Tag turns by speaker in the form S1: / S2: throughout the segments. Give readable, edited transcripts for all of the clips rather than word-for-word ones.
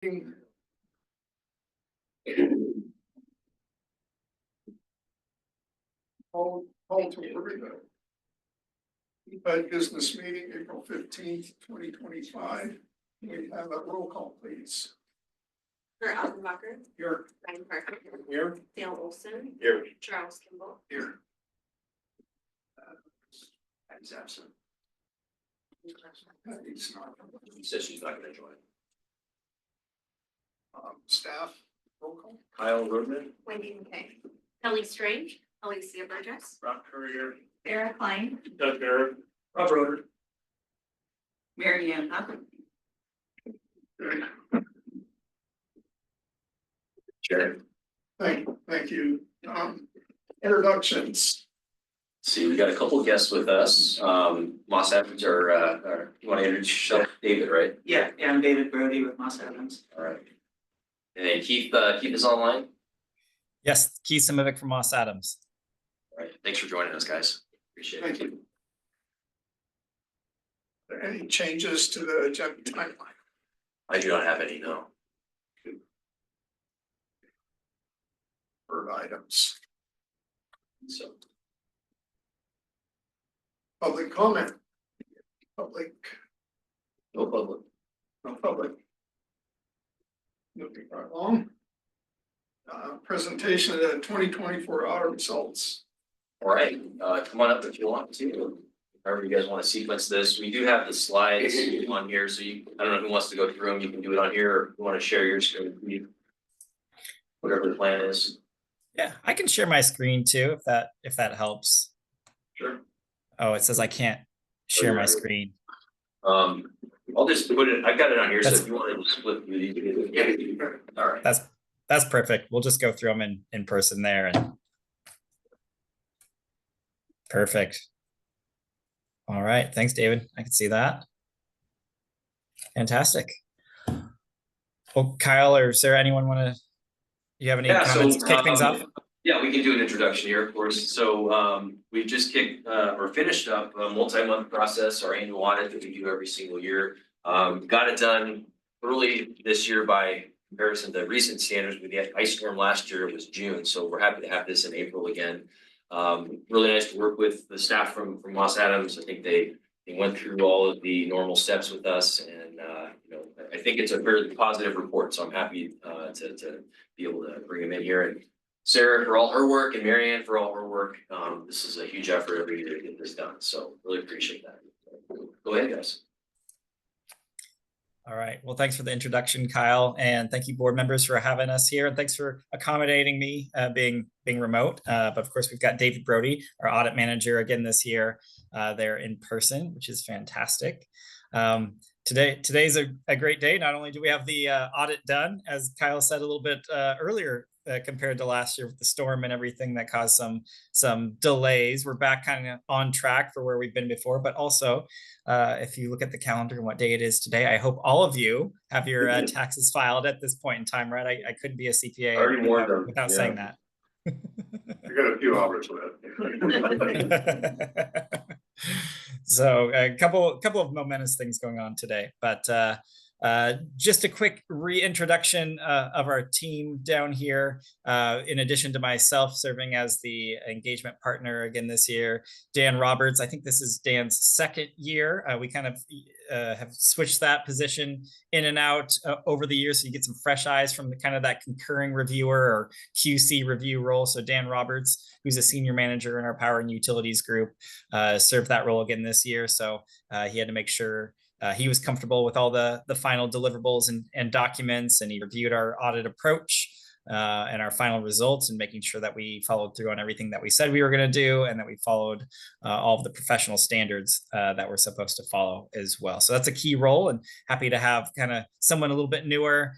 S1: meeting. Call to order the business meeting, April 15th, 2025. We have a roll call, please.
S2: Kurt Altenbacher.
S1: Here.
S2: Ryan Parker.
S1: Here.
S2: Dale Olson.
S1: Here.
S2: Charles Kimball.
S1: Here. He's absent. He's not.
S3: She says she's not gonna join.
S1: Staff, roll call.
S3: Kyle Rudman.
S2: Wendy McKay. Kelly Strange. Alicia Burgess.
S3: Rob Courier.
S2: Sarah Klein.
S3: Doug Barrett. Rob Roder.
S2: Mary Ann Hubbard.
S3: Sharon.
S1: Thank you. Introductions.
S3: See, we got a couple of guests with us. Moss Evans or you want to introduce yourself? David, right?
S4: Yeah, I'm David Brody with Moss Evans.
S3: All right. And Keith is online.
S5: Yes, Keith Simovic from Moss Adams.
S3: All right. Thanks for joining us, guys. Appreciate it.
S1: Thank you. Are there any changes to the agenda timeline?
S3: I do not have any, no.
S1: For items?
S3: So
S1: Public comment? Public,
S3: no public.
S1: no public. Moving right along. Presentation of the 2024 audit results.
S3: All right, come on up if you want to. However you guys want to sequence this. We do have the slides on here, so I don't know who wants to go through them. You can do it on here, or if you want to share your screen. Whatever the plan is.
S5: Yeah, I can share my screen too if that helps.
S3: Sure.
S5: Oh, it says I can't share my
S3: right.
S5: screen.
S3: I'll just put it, I've got it on here, so
S5: That's-
S3: if you want to split through these. Yeah. All right.
S5: That's perfect. We'll just go through them in person there and perfect. All right, thanks, David. I can see that. Fantastic. Well, Kyle or Sarah, anyone want to? You have any comments to kick things off?
S3: Yeah, we can do an introduction here, of course. So we've just kicked or finished up a multi-month process, our annual audit that we do every single year. Got it done early this year by comparison to recent standards. With the ice storm last year, it was June, so we're happy to have this in April again. Really nice to work with the staff from Moss Adams. I think they went through all of the normal steps with us, and you know, I think it's a very positive report. So I'm happy to be able to bring them in here, and Sarah for all her work and Mary Ann for all her work. This is a huge effort every year to get this done. So really appreciate that. Go ahead, guys.
S5: All right. Well, thanks for the introduction, Kyle, and thank you, board members, for having us here, and thanks for accommodating me being remote. But of course, we've got David Brody, our audit manager, again this year. They're in person, which is fantastic. Today's a great day. Not only do we have the audit done, as Kyle said a little bit earlier, compared to last year with the storm and everything that caused some delays. We're back kind of on track for where we've been before, but also if you look at the calendar and what day it is today, I hope all of you have your taxes filed at this point in time, right? I couldn't be a CPA without saying that.
S1: I got a few hours left.
S5: So a couple of momentous things going on today, but just a quick reintroduction of our team down here. In addition to myself serving as the engagement partner again this year, Dan Roberts. I think this is Dan's second year. We kind of have switched that position in and out over the years, so you get some fresh eyes from the kind of that concurring reviewer or QC review role. So Dan Roberts, who's a senior manager in our power and utilities group, served that role again this year. So he had to make sure he was comfortable with all the final deliverables and documents, and he reviewed our audit approach and our final results, and making sure that we followed through on everything that we said we were going to do, and that we followed all of the professional standards that we're supposed to follow as well. So that's a key role, and happy to have kind of someone a little bit newer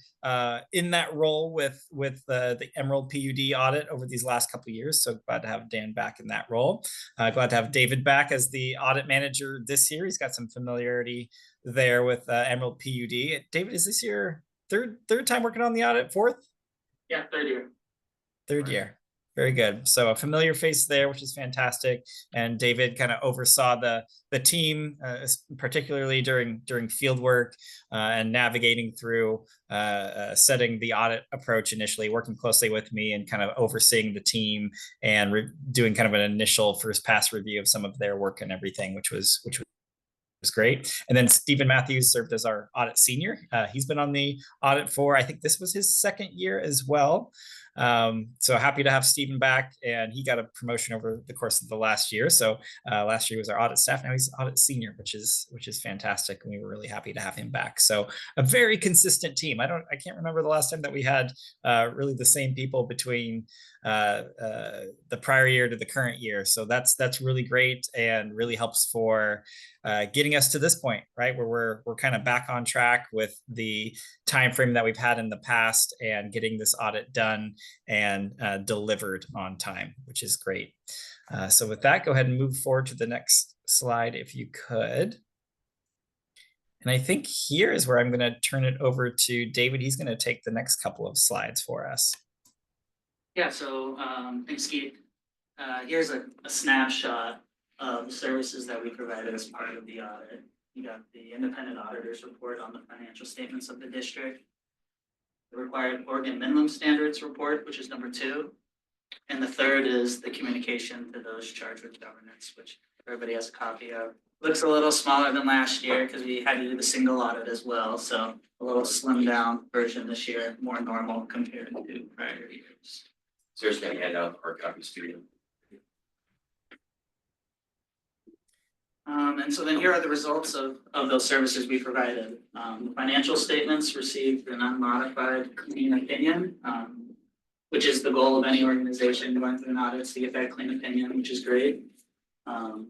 S5: in that role with the Emerald PUD audit over these last couple of years. So glad to have Dan back in that role. Glad to have David back as the audit manager this year. He's got some familiarity there with Emerald PUD. David, is this your third time working on the audit? Fourth?
S4: Yeah, third year.
S5: Third year. Very good. So a familiar face there, which is fantastic. And David kind of oversaw the team, particularly during field work and navigating through setting the audit approach initially, working closely with me and kind of overseeing the team and doing kind of an initial first pass review of some of their work and everything, which was great. And then Stephen Matthews served as our audit senior. He's been on the audit for, I think this was his second year as well. So happy to have Stephen back, and he got a promotion over the course of the last year. So last year was our audit staff. Now he's audit senior, which is fantastic. And we were really happy to have him back. So a very consistent team. I can't remember the last time that we had really the same people between the prior year to the current year. So that's really great and really helps for getting us to this point, right, where we're kind of back on track with the time frame that we've had in the past and getting this audit done and delivered on time, which is great. So with that, go ahead and move forward to the next slide if you could. And I think here is where I'm going to turn it over to David. He's going to take the next couple of slides for us.
S4: Yeah, so thanks, Keith. Here's a snapshot of the services that we provided as part of the audit. You got the independent auditor's report on the financial statements of the district, the required Oregon minimum standards report, which is number 2. And the third is the communication to those charged with governance, which everybody has a copy of. Looks a little smaller than last year because we had to do the single audit as well. So a little slimmed down version this year, more normal compared to prior years.
S3: So here's going to hand out our copies to you.
S4: And so then here are the results of those services we provided. The financial statements received an unmodified clean opinion, which is the goal of any organization going through an audit, to get that clean opinion, which is great.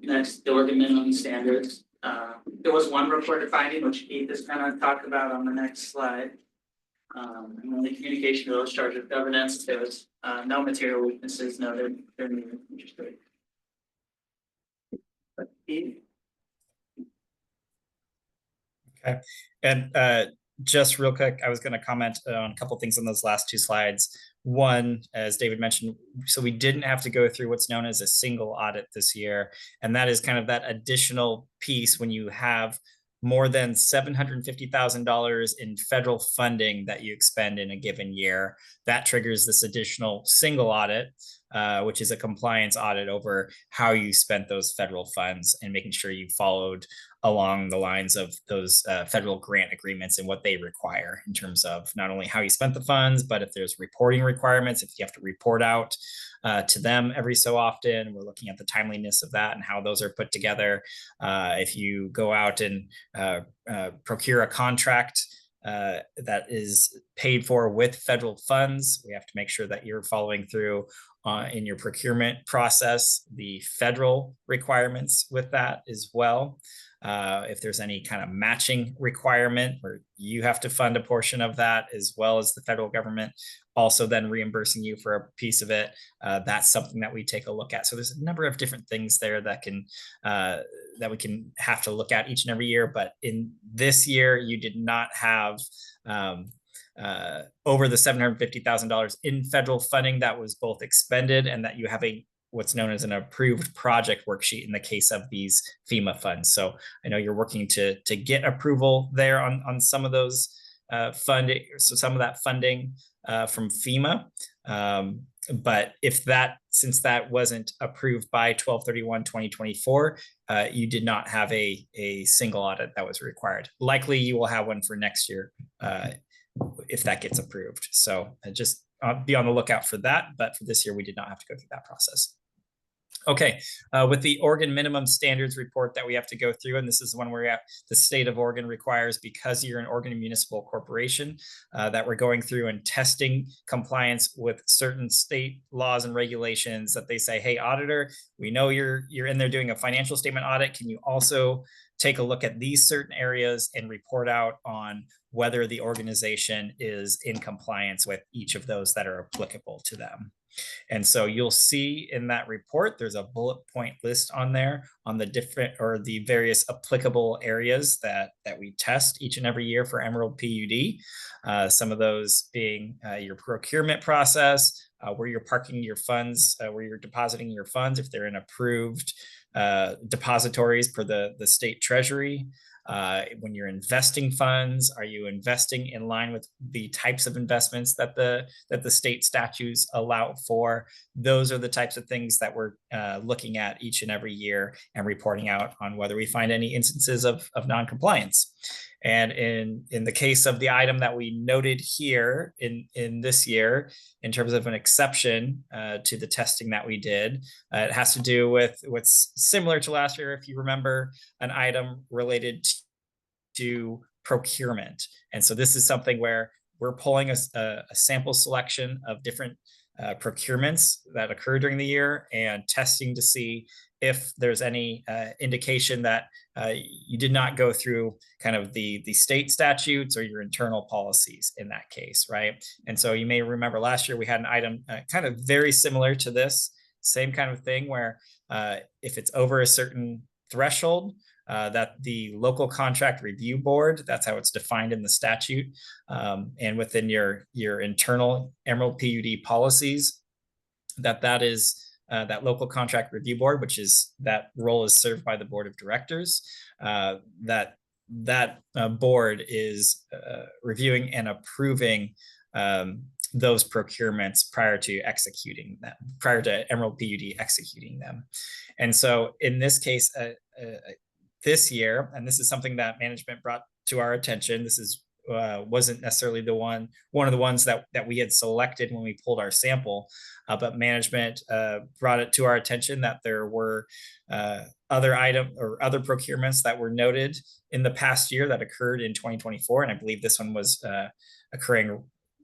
S4: Next, the Oregon minimum standards. There was one reported finding, which Keith has kind of talked about on the next slide. And then the communication to those charged with governance, there was no material weaknesses noted during the which is great. Keith?
S5: Okay, and just real quick, I was going to comment on a couple things on those last 2 slides. One, as David mentioned, so we didn't have to go through what's known as a single audit this year, and that is kind of that additional piece when you have more than $750,000 in federal funding that you expend in a given year. That triggers this additional single audit, which is a compliance audit over how you spent those federal funds and making sure you followed along the lines of those federal grant agreements and what they require in terms of not only how you spent the funds, but if there's reporting requirements, if you have to report out to them every so often. We're looking at the timeliness of that and how those are put together. If you go out and procure a contract that is paid for with federal funds, we have to make sure that you're following through in your procurement process, the federal requirements with that as well. If there's any kind of matching requirement where you have to fund a portion of that, as well as the federal government also then reimbursing you for a piece of it, that's something that we take a look at. So there's a number of different things there that we can have to look at each and every year. But in this year, you did not have over the $750,000 in federal funding that was both expended and that you have what's known as an approved project worksheet in the case of these FEMA funds. So I know you're working to get approval there on some of those funding, so some of that funding from FEMA. But since that wasn't approved by 12/31/2024, you did not have a single audit that was required. Likely you will have one for next year if that gets approved. So just be on the lookout for that. But for this year, we did not have to go through that process. Okay, with the Oregon minimum standards report that we have to go through, and this is one where the state of Oregon requires, because you're an Oregon municipal corporation, that we're going through and testing compliance with certain state laws and regulations that they say, hey, auditor, we know you're in there doing a financial statement audit. Can you also take a look at these certain areas and report out on whether the organization is in compliance with each of those that are applicable to them? And so you'll see in that report, there's a bullet point list on there on the different or the various applicable areas that we test each and every year for Emerald PUD. Some of those being your procurement process, where you're parking your funds, where you're depositing your funds if they're in approved depositories per the state treasury. When you're investing funds, are you investing in line with the types of investments that the state statutes allow for? Those are the types of things that we're looking at each and every year and reporting out on whether we find any instances of non-compliance. And in the case of the item that we noted here in this year, in terms of an exception to the testing that we did, it has to do with what's similar to last year, if you remember, an item related to procurement. And so this is something where we're pulling a sample selection of different procurements that occur during the year and testing to see if there's any indication that you did not go through kind of the state statutes or your internal policies in that case, right? And so you may remember last year we had an item kind of very similar to this, same kind of thing where if it's over a certain threshold, that the local contract review board, that's how it's defined in the statute, and within your internal Emerald PUD policies, that is that local contract review board, which is that role is served by the board of directors. That board is reviewing and approving those procurements prior to executing them, prior to Emerald PUD executing them. And so in this case, this year, and this is something that management brought to our attention, this is wasn't necessarily one of the ones that we had selected when we pulled our sample, but management brought it to our attention that there were other procurements that were noted in the past year that occurred in 2024, and I believe this one was occurring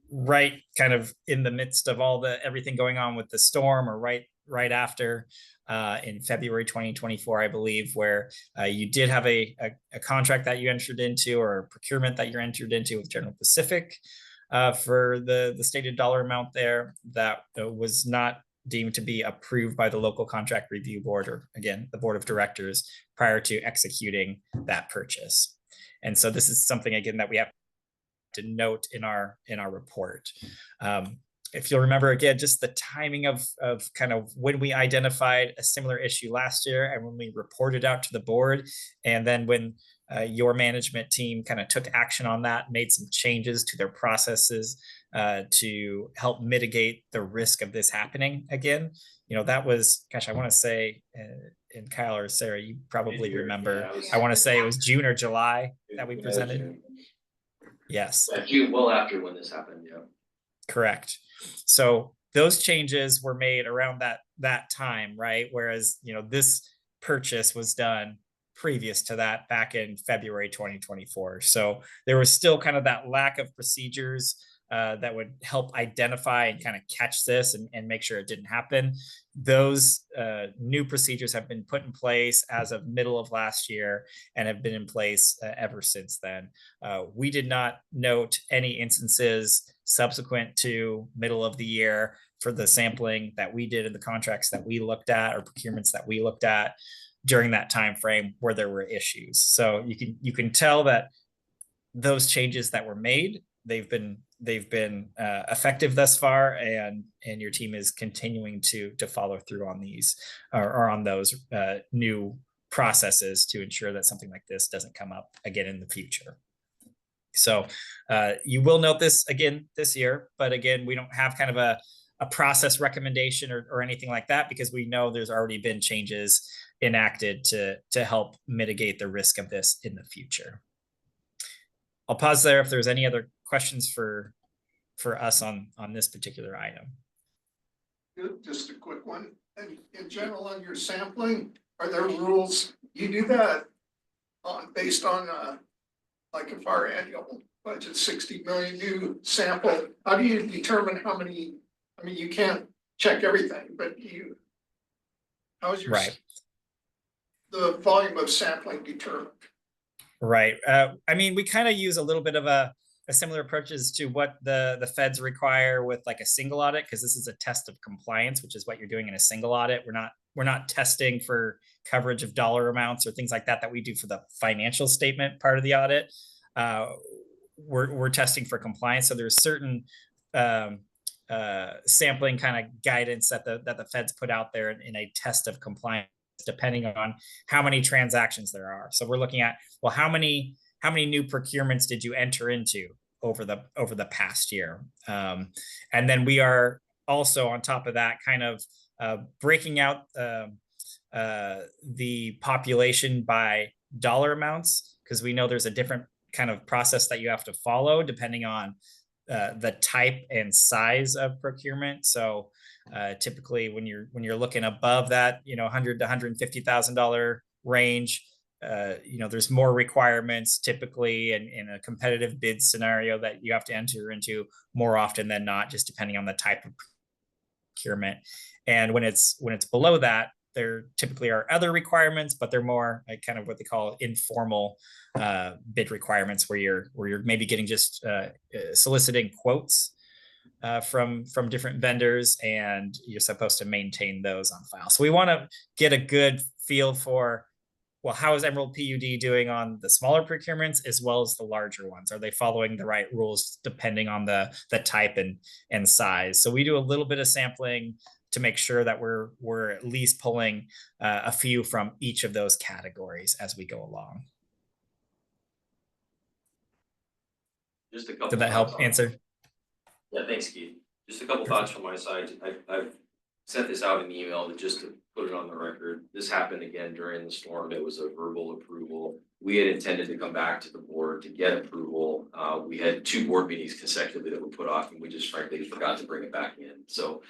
S5: right kind of in the midst of everything going on with the storm, or right after, in February 2024, I believe, where you did have a contract that you entered into, or a procurement that you entered into with General Pacific for the stated dollar amount there that was not deemed to be approved by the local contract review board, or again, the board of directors, prior to executing that purchase. And so this is something, again, that we have to note in our report. If you'll remember, again, just the timing of kind of when we identified a similar issue last year and when we reported out to the board, and then when your management team kind of took action on that, made some changes to their processes to help mitigate the risk of this happening again. That was, gosh, I want to say, and Kyle or Sarah, you probably remember, I want to say it was June or July that we presented. Yes.
S3: June, well after when this happened, yeah.
S5: Correct. So those changes were made around that time, right? Whereas, this purchase was done previous to that back in February 2024. So there was still kind of that lack of procedures that would help identify and kind of catch this and make sure it didn't happen. Those new procedures have been put in place as of middle of last year and have been in place ever since then. We did not note any instances subsequent to middle of the year for the sampling that we did in the contracts that we looked at, or procurements that we looked at during that time frame where there were issues. So you can tell that those changes that were made, they've been effective thus far, and your team is continuing to follow through on these or on those new processes to ensure that something like this doesn't come up again in the future. So you will note this again this year, but again, we don't have kind of a process recommendation or anything like that, because we know there's already been changes enacted to help mitigate the risk of this in the future. I'll pause there if there's any other questions for us on this particular item.
S1: Just a quick one. And in general, on your sampling, are there rules? You do that based on like if our annual budget 60 million new sample, how do you determine how many? I mean, you can't check everything, but how's your the volume of sampling determined?
S5: Right. I mean, we kind of use a little bit of a a similar approach as to what the feds require with like a single audit, because this is a test of compliance, which is what you're doing in a single audit. We're not testing for coverage of dollar amounts or things like that we do for the financial statement part of the audit. We're testing for compliance. So there's certain sampling kind of guidance that the feds put out there in a test of compliance, depending on how many transactions there are. So we're looking at, well, how many new procurements did you enter into over the past year? And then we are also on top of that kind of breaking out the population by dollar amounts, because we know there's a different kind of process that you have to follow depending on the type and size of procurement. So typically when you're looking above that, $100,000 to $150,000 range, there's more requirements typically in a competitive bid scenario that you have to enter into more often than not, just depending on the type of procurement. And when it's below that, there typically are other requirements, but they're more like kind of what they call informal bid requirements, where you're maybe getting just soliciting quotes from different vendors, and you're supposed to maintain those on file. So we want to get a good feel for, well, how is Emerald PUD doing on the smaller procurements as well as the larger ones? Are they following the right rules depending on the type and size? So we do a little bit of sampling to make sure that we're at least pulling a few from each of those categories as we go along.
S3: Just a couple.
S5: Did that help answer?
S3: Yeah, thanks, Keith. Just a couple thoughts from my side. I've sent this out in email just to put it on the record. This happened again during the storm. It was a verbal approval. We had intended to come back to the board to get approval. We had 2 board meetings consecutively that were put off, and we just frankly forgot to bring it back in. So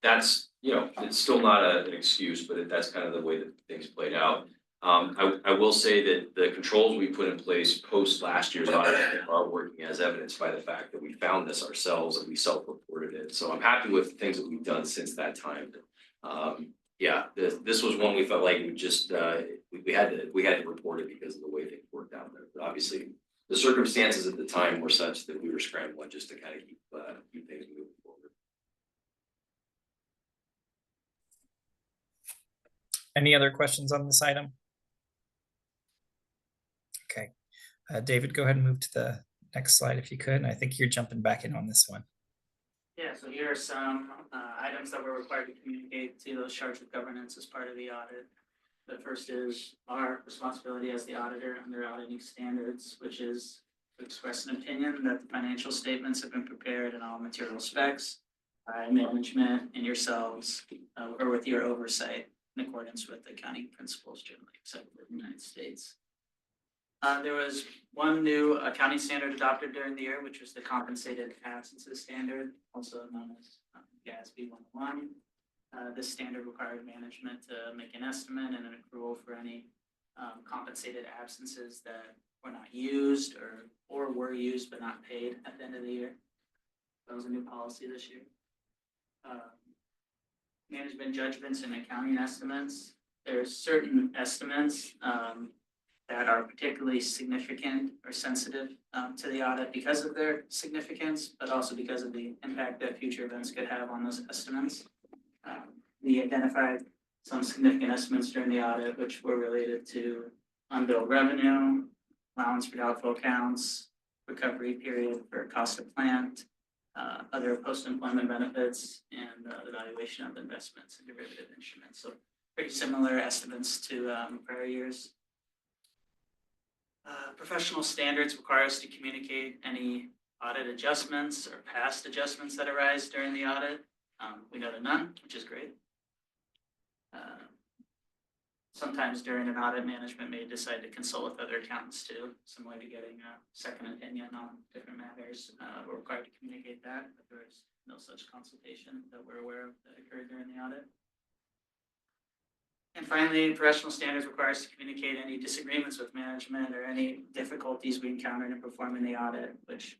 S3: that's, it's still not an excuse, but that's kind of the way that things played out. I will say that the controls we put in place post last year's audit are working, as evidenced by the fact that we found this ourselves and we self-reported it. So I'm happy with the things that we've done since that time. This was one we felt like we just we had to report it because of the way things worked out there. But obviously, the circumstances at the time were such that we were scrambling just to kind of keep things moving forward.
S5: Any other questions on this item? Okay, David, go ahead and move to the next slide if you could. And I think you're jumping back in on this one.
S4: Yeah, so here are some items that we're required to communicate to those charged with governance as part of the audit. The first is our responsibility as the auditor under auditing standards, which is to express an opinion that the financial statements have been prepared in all material specs by management and yourselves, or with your oversight in accordance with accounting principles generally accepted in the United States. There was one new accounting standard adopted during the year, which was the compensated absences standard, also known as GASB 101. This standard required management to make an estimate and an accrual for any compensated absences that were not used or were used but not paid at the end of the year. That was a new policy this year. Management judgments and accounting estimates. There's certain estimates that are particularly significant or sensitive to the audit because of their significance, but also because of the impact that future events could have on those estimates. We identified some significant estimates during the audit, which were related to unbilled revenue, allowance for doubtful accounts, recovery period for cost of plant, other post-employment benefits, and the valuation of investments and derivative instruments. So pretty similar estimates to prior years. Professional standards require us to communicate any audit adjustments or past adjustments that arise during the audit. We noted none, which is great. Sometimes during an audit, management may decide to consult with other accountants too, similar to getting a second opinion on different matters. We're required to communicate that, but there is no such consultation that we're aware of that occurred during the audit. And finally, professional standards require us to communicate any disagreements with management or any difficulties we encountered in performing the audit, which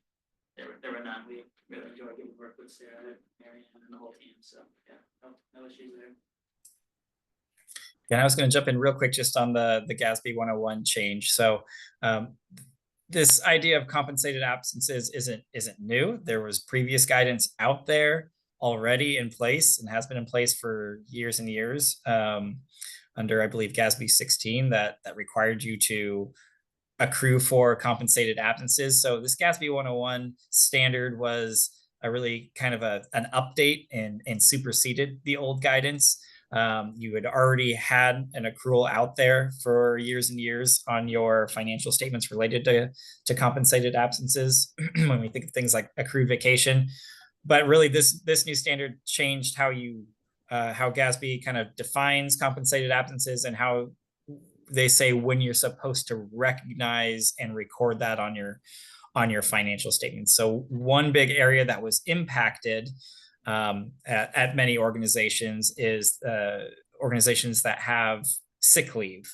S4: there were none. We really enjoyed getting work with Sarah, Marianne, and the whole team. So yeah, no issues there.
S5: And I was going to jump in real quick just on the GASB 101 change. So this idea of compensated absences isn't new. There was previous guidance out there already in place and has been in place for years and years, under, I believe, GASB 16 that required you to accrue for compensated absences. So this GASB 101 standard was a really kind of an update and superseded the old guidance. You had already had an accrual out there for years and years on your financial statements related to compensated absences when we think of things like accrued vacation. But really, this new standard changed how GASB kind of defines compensated absences and how they say when you're supposed to recognize and record that on your financial statements. So one big area that was impacted at many organizations is organizations that have sick leave.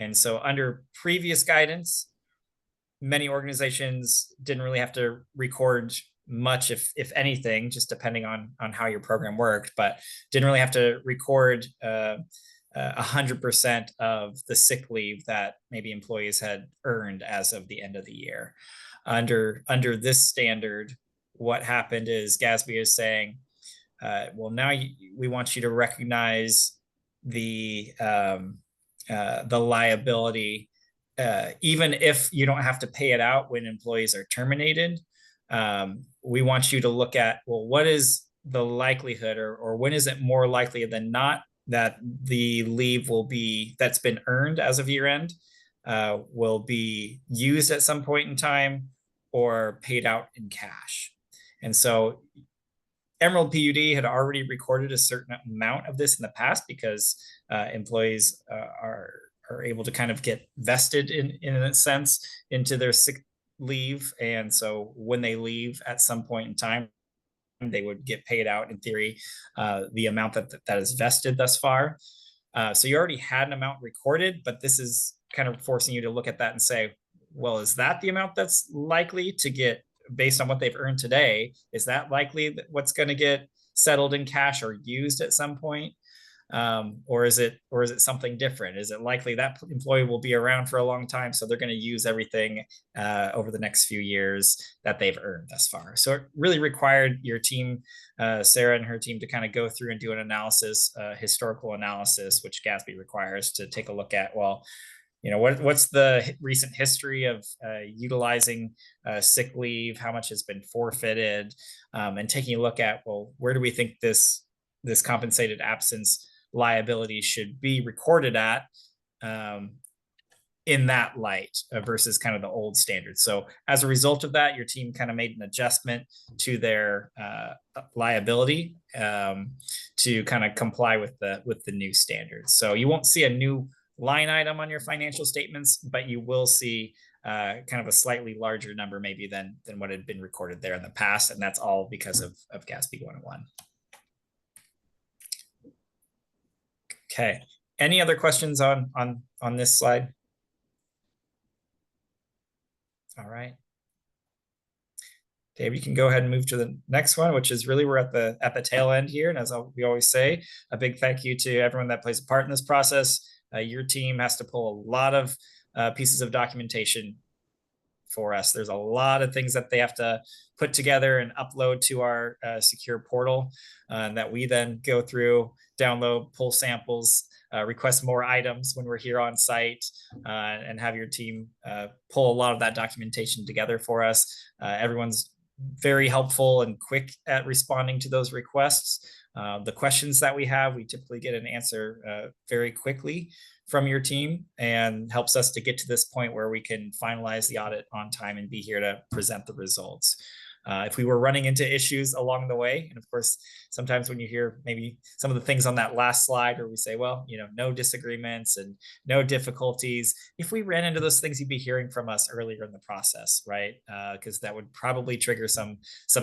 S5: And so under previous guidance, many organizations didn't really have to record much, if anything, just depending on how your program worked, but didn't really have to record 100% of the sick leave that maybe employees had earned as of the end of the year. Under this standard, what happened is GASB is saying, well, now we want you to recognize the liability, even if you don't have to pay it out when employees are terminated. We want you to look at, well, what is the likelihood, or when is it more likely than not that the leave that's been earned as of year end will be used at some point in time or paid out in cash. And so Emerald PUD had already recorded a certain amount of this in the past because employees are able to kind of get vested in a sense into their sick leave. And so when they leave at some point in time, they would get paid out, in theory, the amount that is vested thus far. So you already had an amount recorded, but this is kind of forcing you to look at that and say, well, is that the amount that's likely to get, based on what they've earned today, is that likely that what's going to get settled in cash or used at some point? Or is it something different? Is it likely that employee will be around for a long time, so they're going to use everything over the next few years that they've earned thus far? So it really required your team, Sarah and her team, to kind of go through and do an analysis, historical analysis, which GASB requires to take a look at, well, what's the recent history of utilizing sick leave, how much has been forfeited, and taking a look at, well, where do we think this compensated absence liability should be recorded at in that light versus kind of the old standard. So as a result of that, your team kind of made an adjustment to their liability to kind of comply with the new standards. So you won't see a new line item on your financial statements, but you will see kind of a slightly larger number maybe than what had been recorded there in the past. And that's all because of GASB 101. Okay, any other questions on this slide? All right. Dave, you can go ahead and move to the next one, which is really, we're at the tail end here. And as we always say, a big thank you to everyone that plays a part in this process. Your team has to pull a lot of pieces of documentation for us. There's a lot of things that they have to put together and upload to our secure portal that we then go through, download, pull samples, request more items when we're here on site, and have your team pull a lot of that documentation together for us. Everyone's very helpful and quick at responding to those requests. The questions that we have, we typically get an answer very quickly from your team, and helps us to get to this point where we can finalize the audit on time and be here to present the results. If we were running into issues along the way, and of course, sometimes when you hear maybe some of the things on that last slide where we say, well, no disagreements and no difficulties, if we ran into those things, you'd be hearing from us earlier in the process, right? Because that would probably trigger some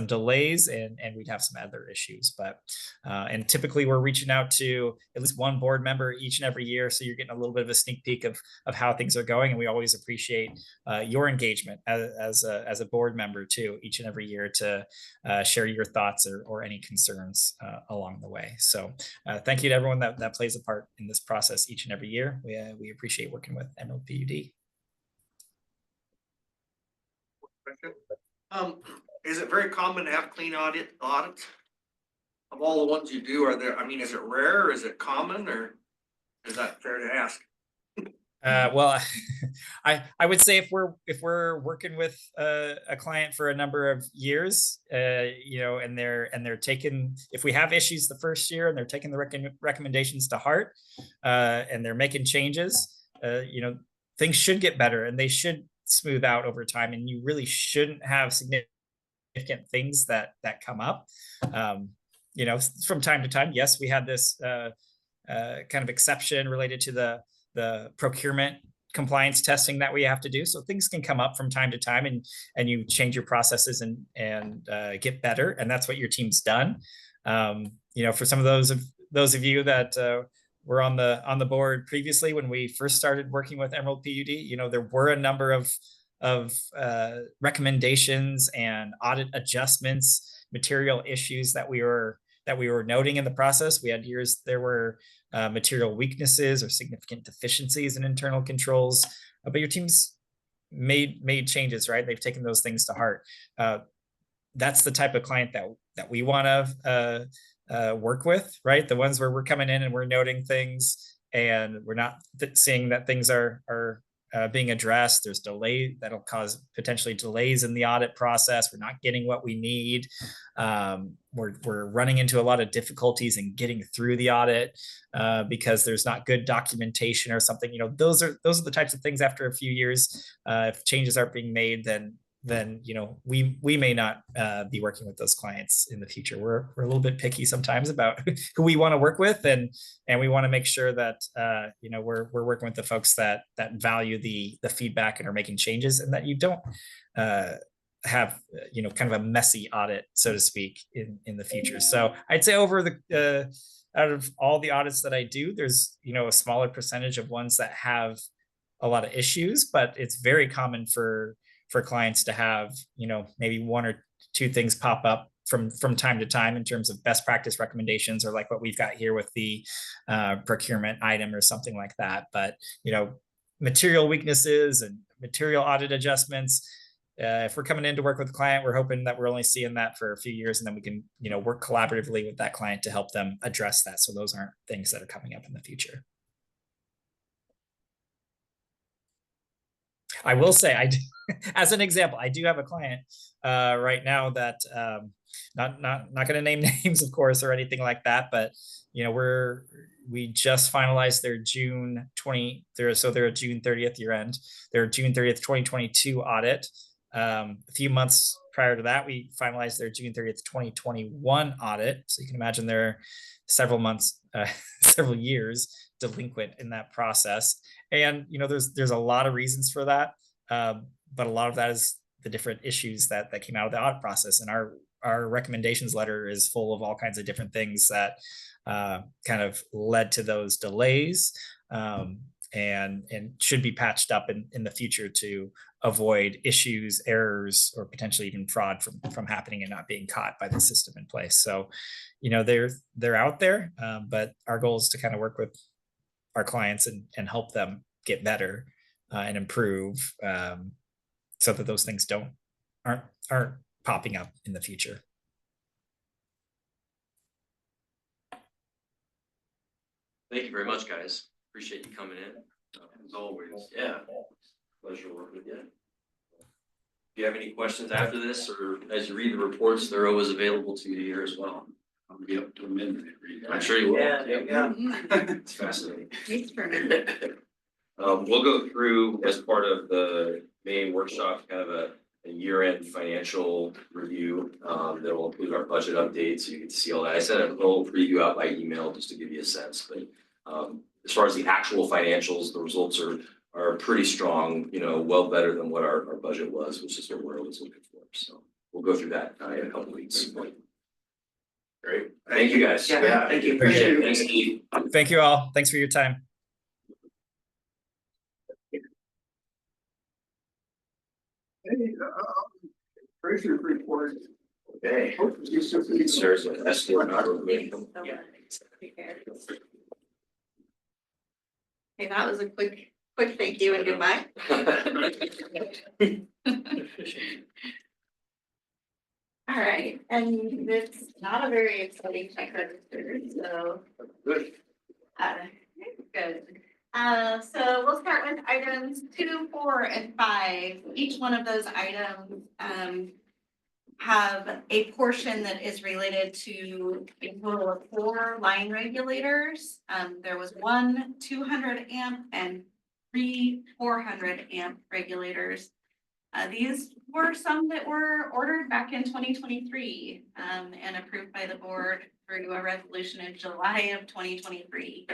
S5: delays, and we'd have some other issues. But and typically we're reaching out to at least one board member each and every year, so you're getting a little bit of a sneak peek of how things are going, and we always appreciate your engagement as a board member too, each and every year, to share your thoughts or any concerns along the way. So thank you to everyone that plays a part in this process each and every year. We appreciate working with Emerald PUD.
S6: Is it very common to have clean audits? Of all the ones you do, are there, I mean, is it rare, is it common, or is that fair to ask?
S5: Well, I would say if we're working with a client for a number of years, you know, and they're taking, if we have issues the first year and they're taking the recommendations to heart, and they're making changes, you know, things should get better and they should smooth out over time. And you really shouldn't have significant things that come up. You know, from time to time, yes, we had this kind of exception related to the procurement compliance testing that we have to do. So things can come up from time to time, and you change your processes and get better. And that's what your team's done. You know, for some of those of you that were on the board previously when we first started working with Emerald PUD, you know, there were a number of recommendations and audit adjustments, material issues that we were noting in the process. We had years there were material weaknesses or significant deficiencies in internal controls, but your team's made changes, right? They've taken those things to heart. That's the type of client that we want to work with, right? The ones where we're coming in and we're noting things and we're not seeing that things are being addressed. There's delay that'll cause potentially delays in the audit process. We're not getting what we need. We're running into a lot of difficulties in getting through the audit because there's not good documentation or something. You know, those are the types of things after a few years, if changes aren't being made, then you know, we may not be working with those clients in the future. We're a little bit picky sometimes about who we want to work with, and we want to make sure that you know, we're working with the folks that value the feedback and are making changes, and that you don't have you know, kind of a messy audit, so to speak, in the future. So I'd say over the out of all the audits that I do, there's, you know, a smaller percentage of ones that have a lot of issues, but it's very common for clients to have, you know, maybe one or two things pop up from time to time in terms of best practice recommendations, or like what we've got here with the procurement item or something like that. But, you know, material weaknesses and material audit adjustments, if we're coming in to work with a client, we're hoping that we're only seeing that for a few years, and then we can, you know, work collaboratively with that client to help them address that. So those aren't things that are coming up in the future. I will say, as an example, I do have a client right now that not going to name names, of course, or anything like that, but you know, we just finalized their June 30th year end, their June 30th 2022 audit. A few months prior to that, we finalized their June 30th 2021 audit. So you can imagine they're several months, several years delinquent in that process. And you know, there's a lot of reasons for that, but a lot of that is the different issues that came out of the audit process. And our recommendations letter is full of all kinds of different things that kind of led to those delays, and should be patched up in the future to avoid issues, errors, or potentially even fraud from happening and not being caught by the system in place. So, you know, they're out there, but our goal is to kind of work with our clients and help them get better and improve, so that those things aren't popping up in the future.
S3: Thank you very much, guys. Appreciate you coming in. As always, yeah. Pleasure to work with you. If you have any questions after this, or as you read the reports, they're always available to you here as well.
S7: I'll be up to a minute.
S3: I'm sure you will.
S6: Yeah.
S3: It's fascinating.
S2: Thanks for
S3: We'll go through, as part of the main workshop, kind of a year-end financial review that will include our budget updates, so you can see all that. I sent a little preview out by email just to give you a sense, but as far as the actual financials, the results are pretty strong, you know, well better than what our budget was, which is what we're always looking for. So we'll go through that in a couple of weeks. Great. Thank you, guys.
S6: Yeah, thank you.
S3: Appreciate it. Thanks, Keith.
S5: Thank you all. Thanks for your time.
S1: Hey, treasurer's report.
S3: Okay.
S1: It's
S3: There's an escrow number remaining.
S2: Okay, that was a quick thank you and goodbye. All right, and it's not a very exciting check register, so.
S1: Good.
S2: Good. So we'll start with items 2, 4, and 5. Each one of those items, have a portion that is related to a total of 4 line regulators. There was 1 200 amp and 3 400 amp regulators. These were some that were ordered back in 2023 and approved by the board through a resolution in July of 2023.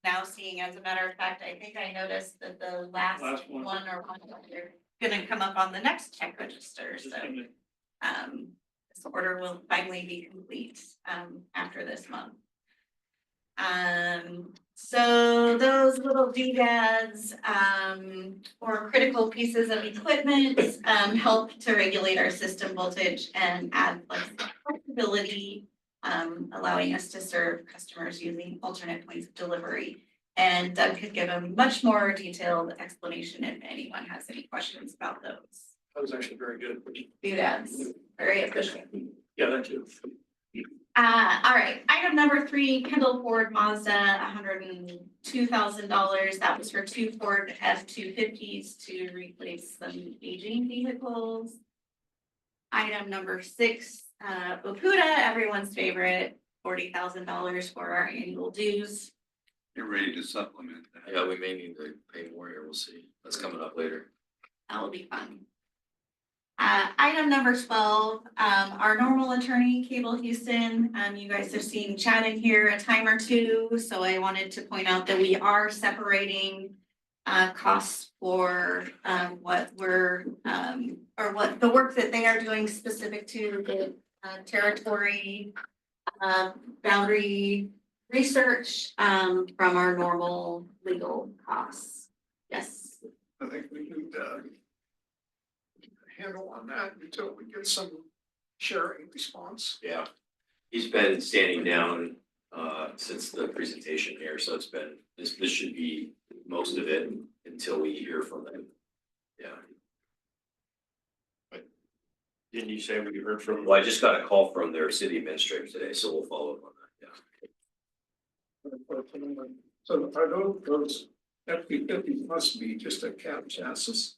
S2: Now seeing, as a matter of fact, I think I noticed that the last one are gonna come up on the next check register, so. This order will finally be complete after this month. So those little doodads or critical pieces of equipment help to regulate our system voltage and add flexibility, allowing us to serve customers using alternate points of delivery. And Doug could give a much more detailed explanation if anyone has any questions about those.
S6: That was actually very good.
S2: Doodads, very efficient.
S6: Yeah, that too.
S2: All right, item number 3, Kendall Ford Mazda, $102,000. That was for 2 Ford F-250s to replace some aging vehicles. Item number 6, Opuda, everyone's favorite, $40,000 for our annual dues.
S7: You're ready to supplement that.
S3: Yeah, we may need to pay more here, we'll see, that's coming up later.
S2: That will be fun. Item number 12, our normal attorney, Cable Houston, you guys have seen Chad in here a time or two, so I wanted to point out that we are separating costs for what we're or what the work that they are doing specific to the territory boundary research from our normal legal costs. Yes.
S1: I think we need handle on that until we get some sharing response.
S3: Yeah, he's been standing down since the presentation here, so it's been, this should be most of it until we hear from them. Yeah,
S6: Didn't you say we heard from?
S3: well, I just got a call from their city administrator today, so we'll follow up on that, yeah.
S1: So are those F-250s must be just a cab chassis?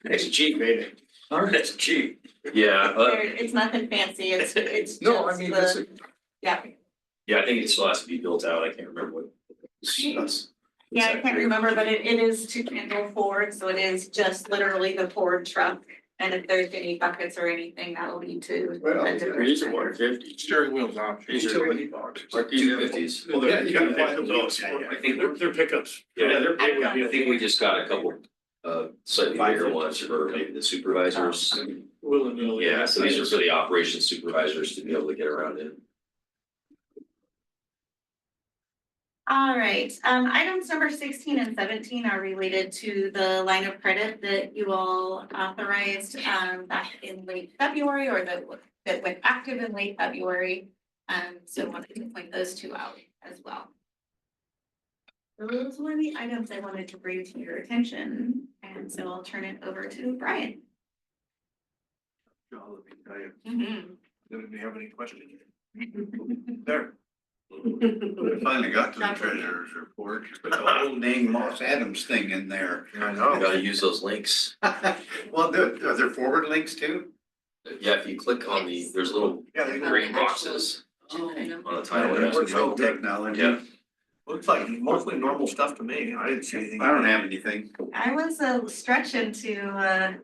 S3: It's cheap, baby.
S6: That's cheap.
S3: Yeah,
S2: It's nothing fancy, it's
S1: No, I
S2: just
S1: mean,
S2: the, yeah.
S3: yeah, I think it still has to be built out, I can't remember what. that's-
S2: Yeah, I can't remember, but it is to Kendall Ford, so it is just literally the Ford truck. And if there's any buckets or anything, that'll be to.
S1: Well,
S2: a different vendor.
S6: Steering wheel's option.
S1: Utility box.
S3: Or 250s.
S6: Well, yeah, you gotta
S1: find
S6: find
S1: those.
S6: those.
S3: I think
S6: They're pickups.
S3: Yeah,
S2: I
S3: I think we just got a couple slightly bigger ones for maybe the supervisors.
S6: Will and nilly.
S3: Yeah, so these are for the operations supervisors to be able to get around in.
S2: All right, items number 16 and 17 are related to the line of credit that you all authorized back in late February, or that went active in late February. So wanted to point those 2 out as well. Those were the items I wanted to bring to your attention, and so I'll turn it over to Brian.
S6: John, let me tell you,
S2: Mhm.
S6: do you have any questions? There.
S7: Finally got to the treasurer's report, put the whole dang Moss Adams thing in there.
S6: I
S3: You
S6: know.
S3: gotta use those links.
S7: Well, are there forward links too?
S3: Yeah, if you click on the, there's little
S6: Yeah, they
S3: green boxes on the title.
S7: That's
S3: It has-
S7: old technology.
S3: Yeah.
S6: Looks like mostly normal stuff to me. I didn't see anything.
S7: I don't have anything.
S2: I was stretching to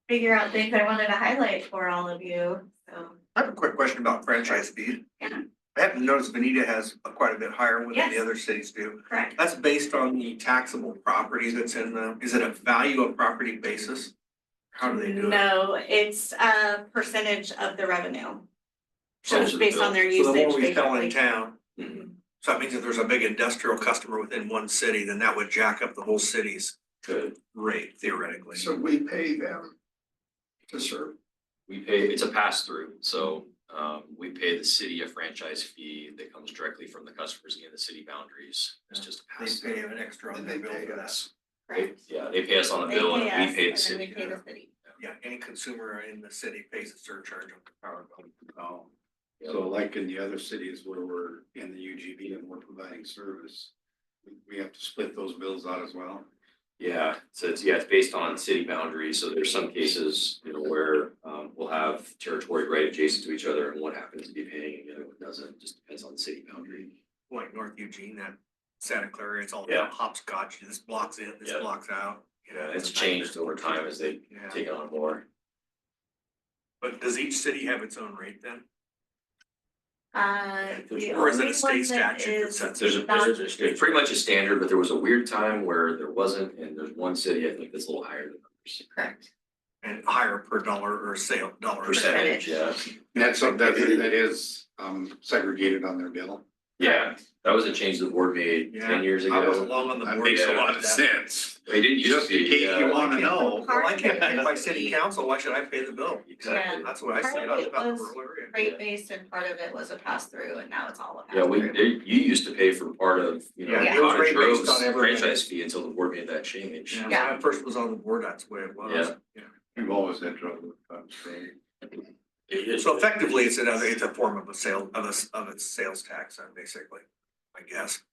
S2: figure out things I wanted to highlight for all of you, so.
S6: I have a quick question about franchise fees.
S2: Yeah.
S6: I happen to notice Benita has quite a bit higher one than the
S2: Yes.
S6: other cities do.
S2: Correct.
S6: That's based on the taxable property that's in the, is it a value of property basis? How do they do it?
S2: No, it's a percentage of the revenue. So
S3: Percentage
S2: it's
S3: of the
S2: based on their
S6: So
S2: usage.
S6: the more we sell in
S2: basically.
S6: town,
S3: Mhm.
S6: so that means if there's a big industrial customer within one city, then that would jack up the whole city's
S3: Good.
S6: rate theoretically.
S1: So we pay them to serve.
S3: We pay, it's a pass through, so we pay the city a franchise fee that comes directly from the customers in the city boundaries. It's just a
S6: They
S3: pass.
S6: pay an extra on
S1: And
S6: their
S1: they
S6: bill
S1: pay
S6: for that.
S1: us.
S3: They-
S2: Correct.
S3: Yeah, they pay us on the
S2: They
S3: bill and
S2: pay
S3: we
S2: us,
S3: pay the
S2: and then
S3: city.
S2: we pay
S3: Yeah.
S2: the city.
S3: Yeah.
S6: Yeah, any consumer in the city pays a surcharge on the power bill.
S7: Oh, so like in the other cities where we're in the UGB and we're providing service, we have to split those bills out as well.
S3: Yeah, so it's based on city boundaries, so there's some cases, where we'll have territory right adjacent to each other and one happens to be paying and the other one doesn't, just depends on the city boundary.
S6: Like North Eugene, that Santa Clara, it's all
S3: Yeah.
S6: hopscotch, this blocks in, this
S3: Yeah.
S6: blocks out.
S3: Yeah, it's changed over time as they
S6: Yeah,
S3: take on more.
S6: but does each city have its own rate then?
S2: The
S6: Or is it
S2: only
S6: a state
S2: one that
S6: statute that
S2: is
S6: sets
S3: There's
S6: it?
S2: not-
S3: it's pretty much a standard, but there was a weird time where there wasn't, and there's one city, I think, that's a little higher than others.
S2: Correct.
S6: And higher per dollar or dollar.
S3: Percentage, yeah.
S7: That's, that is segregated on their bill.
S3: Yeah, that was a change the board made
S6: Yeah,
S3: 10 years
S6: I wasn't
S3: ago.
S6: long on the
S7: That
S6: board.
S7: makes a
S6: so
S7: lot of
S6: that-
S7: sense.
S3: They didn't used
S7: Just
S3: to
S7: in
S3: be,
S7: case you wanna know.
S6: Well, I can't pay by city council, why should I pay the bill?
S3: Exactly.
S6: That's what I
S2: Part
S6: said,
S2: of
S6: I was
S2: it
S6: about the
S2: was
S6: rural area.
S2: rate based and part of it was a pass through and now it's all a pass
S3: Yeah,
S2: through.
S3: you used to pay for part of,
S6: Yeah,
S2: it was
S3: Cottage
S6: rate based
S3: Grove's
S6: on everything.
S3: franchise fee until the board made that change.
S6: Yeah, when
S2: Yeah.
S6: I first was on the board, that's the way it was.
S3: Yeah.
S7: We've always had trouble with that, so.
S6: So effectively, it's a form of a sale, of a sales tax, basically, I guess.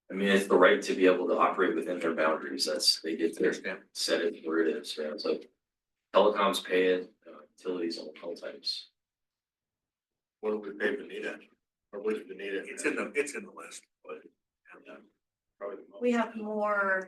S3: I mean, it's the right to be able to operate within their boundaries, they get to
S6: Understand.
S3: set it where it is, right? It's like telecoms pay it, utilities, all types.
S7: What do we pay Benita? Or what is Benita?
S6: It's in the list.
S2: We have more,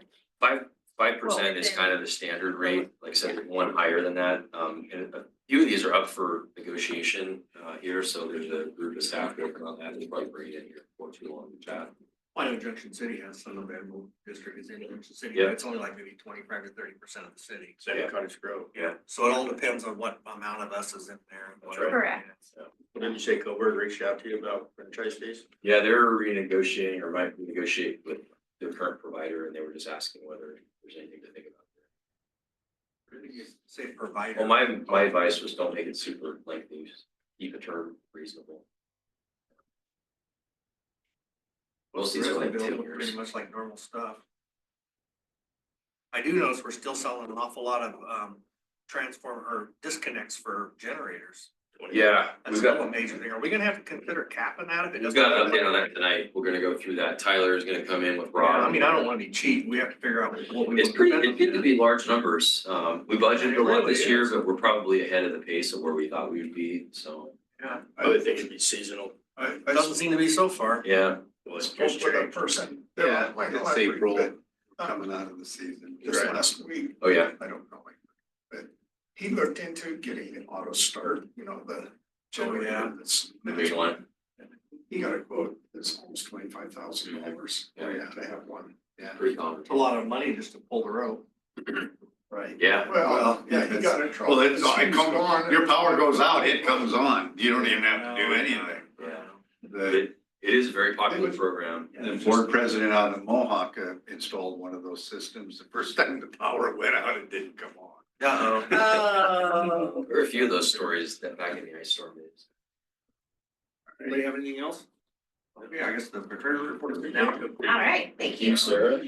S3: 5% is kind of the standard rate, like I said, there's one higher than that, and a few of these are up for negotiation, here, so there's a group of staff working on that, they probably bring it in here before too long to chat.
S6: I know Junction City has some of that district is in Junction City,
S3: Yeah.
S6: but it's only like maybe 25 to 30% of the city.
S3: Yeah.
S7: Cottage Grove.
S6: Yeah, so it all depends on what amount of us is in there. and
S3: That's
S6: what-
S3: right.
S2: correct.
S7: Didn't you say Coburg reached out to you about franchise fees?
S3: Yeah, they're renegotiating or might renegotiate with their current provider, and they were just asking whether there's anything to think about there.
S6: What did you say provider?
S3: Well, my advice was don't make it super lengthy, just keep a term reasonable. Most of these are like 10
S6: Pretty
S3: years.
S6: much like normal stuff. I do notice we're still selling an awful lot of transformer or disconnects for generators.
S3: Yeah,
S6: That's
S3: we've
S6: still a
S3: got,
S6: major thing. Are we gonna have to consider capping that if it
S3: we've
S6: doesn't?
S3: got an update on that tonight. We're gonna go through that. Tyler is gonna come in with
S6: Yeah,
S3: Rob.
S6: I mean, I don't wanna be cheap. We have to figure out what we.
S3: It's
S6: want
S3: pretty,
S6: spend
S3: it get to be large numbers. We budgeted
S6: It
S3: a lot
S6: really
S3: this year,
S6: is.
S3: but we're probably ahead of the pace of where we thought we would be, so,
S6: Yeah,
S7: I would think it'd be seasonal.
S6: doesn't seem to be so far.
S3: yeah.
S7: Well, it's
S1: Spoke
S7: just
S1: with a
S7: change.
S1: person.
S7: Yeah,
S1: like
S7: it's
S1: last week,
S7: April
S1: but,
S7: coming out of the season.
S1: Just last week,
S3: Oh, yeah.
S1: I don't know, but he looked into getting an auto start, the generator that's.
S3: The big one.
S1: He got a quote that's almost $25,000
S3: Yeah.
S1: to have one.
S7: Yeah.
S3: Pretty common.
S6: It's a lot of money just to pull the rope.
S1: Right.
S3: Yeah.
S1: Well, yeah, he got in trouble.
S7: Well, it's,
S1: because he
S7: it
S1: was
S7: comes,
S1: gone
S7: your
S1: and-
S7: power goes out, it comes on. You don't even have to do anything.
S3: Yeah.
S7: The,
S3: It is a very popular program.
S7: the board president out of Mohawk installed one of those systems. The first time the power went out, it didn't come on.
S6: Uh-oh.
S2: Oh.
S3: There are a few of those stories that back in the ice storm days.
S6: Anybody have anything else? Okay, I guess the treasurer report is now.
S2: All right, thank you.
S3: Sarah.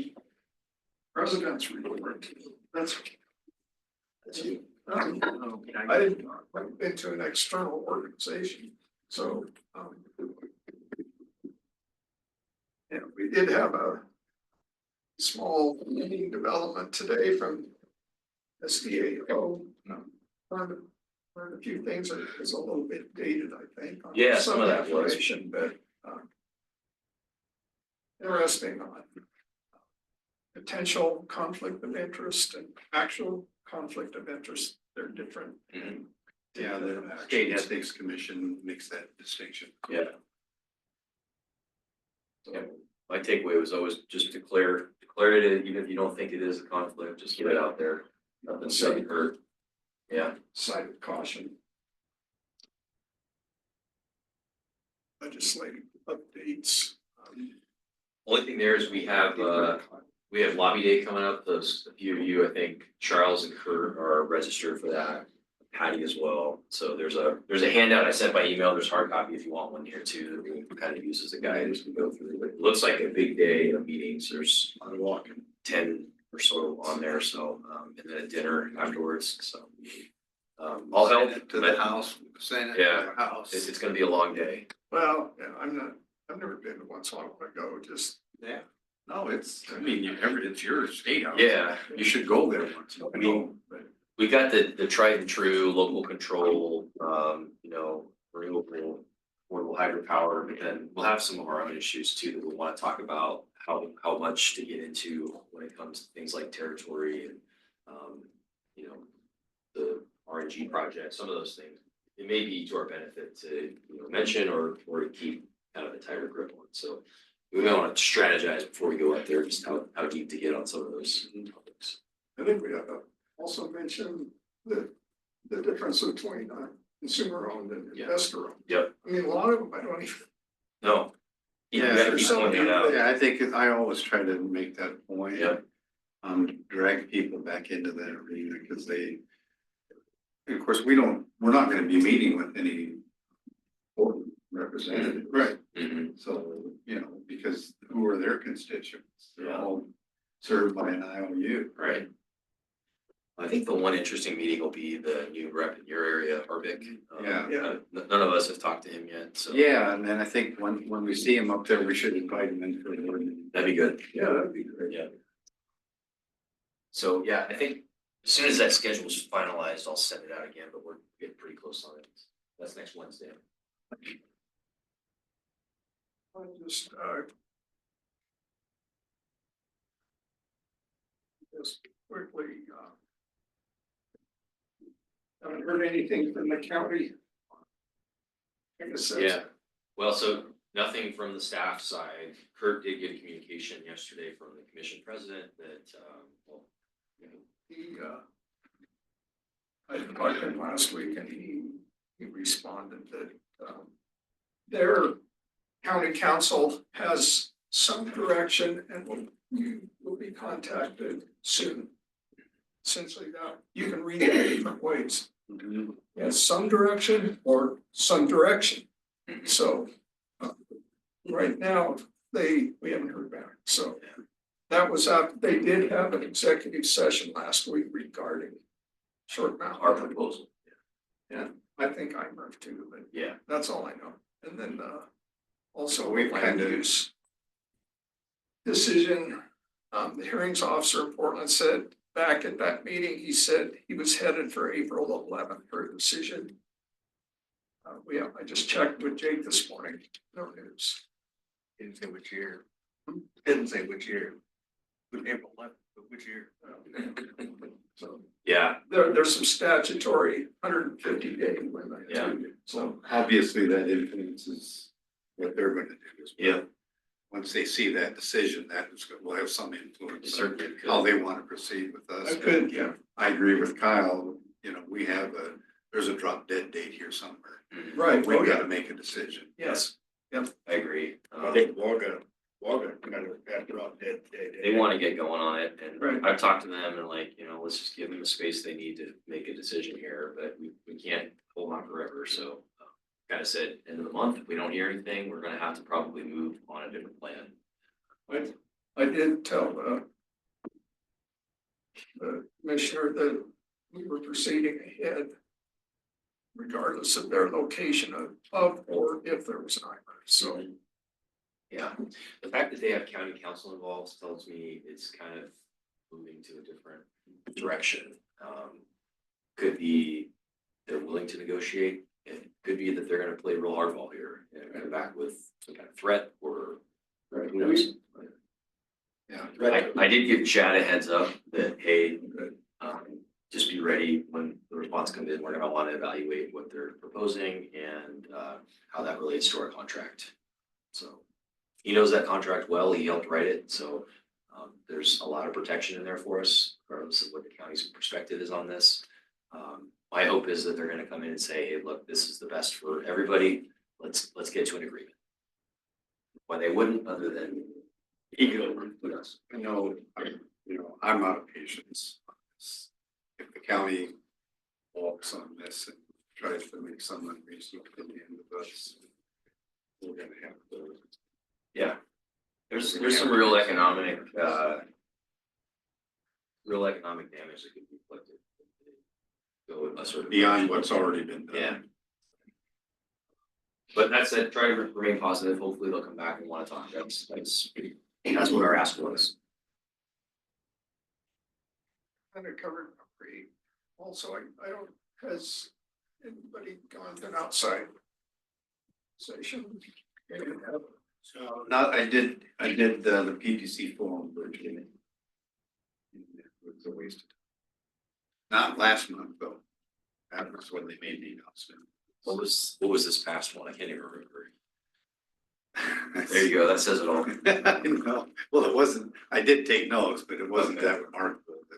S1: President's report, that's. That's you. I
S6: I
S1: didn't, I've been to an external organization, so, yeah, we did have a small meeting development today from SDAO. Learned a few things that is a little bit dated, I think. on
S3: Yeah, some of that was.
S1: information, but, interesting on potential conflict of interest and actual conflict of interest, they're different.
S3: Mhm.
S7: Yeah, the state ethics commission makes that distinction.
S3: Yeah. Yeah. My takeaway was always just declare it, even if you don't think it is a conflict, just get it out there. Nothing's gonna hurt. Yeah,
S1: Side of caution. Legislative updates.
S3: only thing there is we have lobby day coming up, those, a few of you, I think Charles and Kurt are registered for that. Patty as well, so there's a handout I sent by email, there's hard copy if you want one here too, that we kind of use as a guide as we go through, but it looks like a big day of meetings, there's, I'm walking 10 or so on there, so, and then a dinner afterwards, so. I'll help,
S7: Send it to the
S3: but
S7: house, send it to
S3: Yeah.
S7: the house.
S3: it's gonna be a long day.
S1: Well, yeah, I've never been to one, so I wanna go, just.
S7: Yeah, no, I mean, it's your state house.
S3: Yeah.
S7: You should go there once.
S3: I mean, we got the tried and true local control, renewable, affordable hydropower, but then we'll have some of our own issues too that we wanna talk about. How much to get into when it comes to things like territory and, the RNG project, some of those things. It may be to our benefit to, mention or to keep kind of a tighter grip on, so. We may wanna strategize before we go out there, just how deep to get on some of those topics.
S1: I think we have to also mention the difference between consumer owned and
S3: Yeah.
S1: investor owned.
S3: Yep.
S1: I mean, a lot of them, I don't even,
S3: No. You
S7: Yeah,
S3: gotta
S1: there's
S3: keep
S1: some
S3: pointing it out.
S7: Yeah, I think I always try to make that point.
S3: Yeah.
S7: Drag people back into that arena because of course, we're not gonna be meeting with any board representative. Right.
S3: Mhm.
S7: So, because who are their constituents? They're
S3: Yeah.
S7: all served by an IOU.
S3: Right. I think the one interesting meeting will be the new rep in your area, Harvick.
S7: Yeah.
S3: None of us have talked to him yet, so.
S7: Yeah, and then I think when we see him up there, we should invite him in for a board meeting.
S3: That'd be good.
S1: yeah, that'd be great.
S3: Yeah. So, yeah, I think as soon as that schedule is finalized, I'll send it out again, but we're getting pretty close on it. That's next Wednesday.
S1: I just quickly, haven't heard anything from the county. Like I said,
S3: Yeah, well, so nothing from the staff side. Kurt did get a communication yesterday from the commission president that,
S1: he, I talked to him last week and he responded that, their county council has some direction and you will be contacted soon. Essentially that, you can read it different ways. Yes, some direction or some direction. So, right now, we haven't heard back, so. That was up, they did have an executive session last week regarding Short Mountain.
S3: our proposal.
S1: Yeah, I think I moved too, but
S3: Yeah,
S1: that's all I know. And then, also
S7: We've
S1: land
S7: kinda-
S1: use decision, the hearings officer in Portland said, back at that meeting, he said he was headed for April 11th for a decision. I just checked with Jake this morning, no news.
S6: Didn't say which year. Didn't say which year. With April 11th, but which year?
S1: So
S3: yeah,
S1: there's some statutory 150-day limit.
S3: Yeah.
S1: So,
S7: Obviously, that influences what they're gonna do as well.
S3: Yeah.
S7: Once they see that decision, will have some influence on
S3: certainly
S7: how
S3: could.
S7: they wanna proceed with us.
S1: I could, yeah,
S7: I agree with Kyle, there's a drop dead date here somewhere.
S3: Mhm.
S1: right,
S7: We
S1: oh,
S7: gotta
S1: yeah,
S7: make a decision.
S1: yes,
S3: I agree.
S6: Wagga kind of got dropped dead.
S3: They want to get going on it,
S1: Right.
S3: and I've talked to them and let's just give them the space they need to make a decision here, but we can't hold on forever, so. Kind of said, end of the month, if we don't hear anything, we're gonna have to probably move on a different plan.
S1: I did tell the commissioner that we were proceeding ahead regardless of their location of or if there was an IMER, so.
S3: Yeah, the fact that they have county council involved tells me it's kind of moving to a different direction. Could be they're willing to negotiate. It could be that they're gonna play real hardball here and come back with some kind of threat or who knows?
S7: Yeah.
S3: I did give Chad a heads up that, hey, just be ready when the response comes in. We're gonna wanna evaluate what they're proposing and how that relates to our contract. So he knows that contract well, he helped write it, so there's a lot of protection in there for us, regardless of what the county's perspective is on this. My hope is that they're gonna come in and say, hey, look, this is the best for everybody, let's get to an agreement. Why they wouldn't, other than ego, who knows?
S7: I'm out of patience. If the county walks on this and tries to make some unreasonable demand of us, we're gonna have to.
S3: Yeah, there's some real economic damage that could be inflicted. go with a certain
S7: beyond
S3: direction.
S7: what's already been done.
S3: Yeah. But that said, try to remain positive. Hopefully they'll come back and want to talk. That's what our ask was.
S1: Kind of covered pretty. Also, I don't, has anybody gone to an outside session?
S7: So, not, I did the PPC forum virtually. It was a waste of time. Not last month, though. That was when they made the announcement.
S3: What was this past one? I can't even remember. There you go. That says it all.
S7: I know. Well, it wasn't, I did take notes, but it wasn't that remarkable, but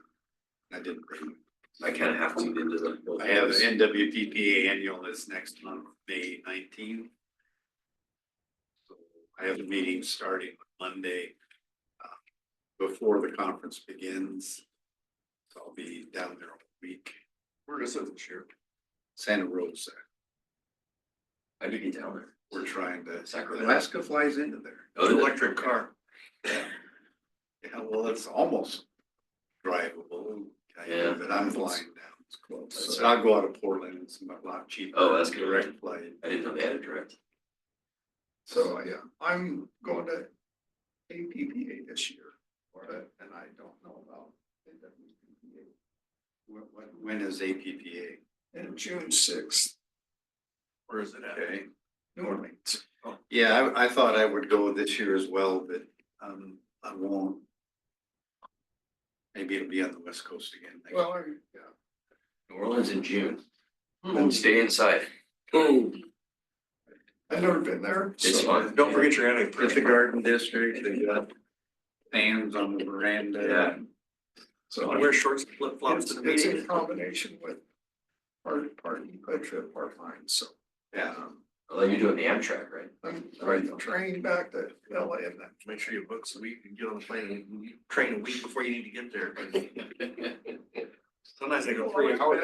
S7: I didn't bring.
S3: I kind of have to get into the.
S7: I have the NWPPA annual is next month, May 19th. So I have a meeting starting Monday, before the conference begins. So I'll be down there all week.
S6: Where is it this year?
S7: Santa Rosa,
S3: I did get down there.
S7: we're trying to,
S3: Sacramento.
S7: Alaska flies into there.
S3: Oh, did it?
S6: Electric car.
S7: Yeah, well, it's almost drivable.
S3: Yeah.
S7: But I'm flying down, it's close. So I'll go out of Portland, it's a lot cheaper.
S3: Oh, that's good.
S7: Direct flight.
S3: I didn't know they had a direct.
S1: So, yeah, I'm going to APPA this year, and I don't know about NWPPA.
S7: When is APPA?
S1: And June 6th,
S6: Where is it at?
S7: Okay.
S1: New Orleans.
S7: Yeah, I thought I would go this year as well, but I won't. Maybe it'll be on the West Coast again.
S1: Well, yeah.
S3: New Orleans in June. Stay inside.
S1: I've never been there.
S3: It's
S1: so-
S3: fun.
S6: Don't forget your
S7: It's the Garden District, they got fans on the veranda.
S3: Yeah.
S1: So
S6: I wear shorts and flip flops
S1: it's
S6: to the
S1: it's in
S6: meeting.
S1: combination with part trip, part line, so.
S7: Yeah.
S3: Although you're doing the Amtrak, right?
S1: I'm trained back to LA and then.
S6: Make sure you book so we can get on the plane and you train a week before you need to get there. Sometimes they go 3 hours.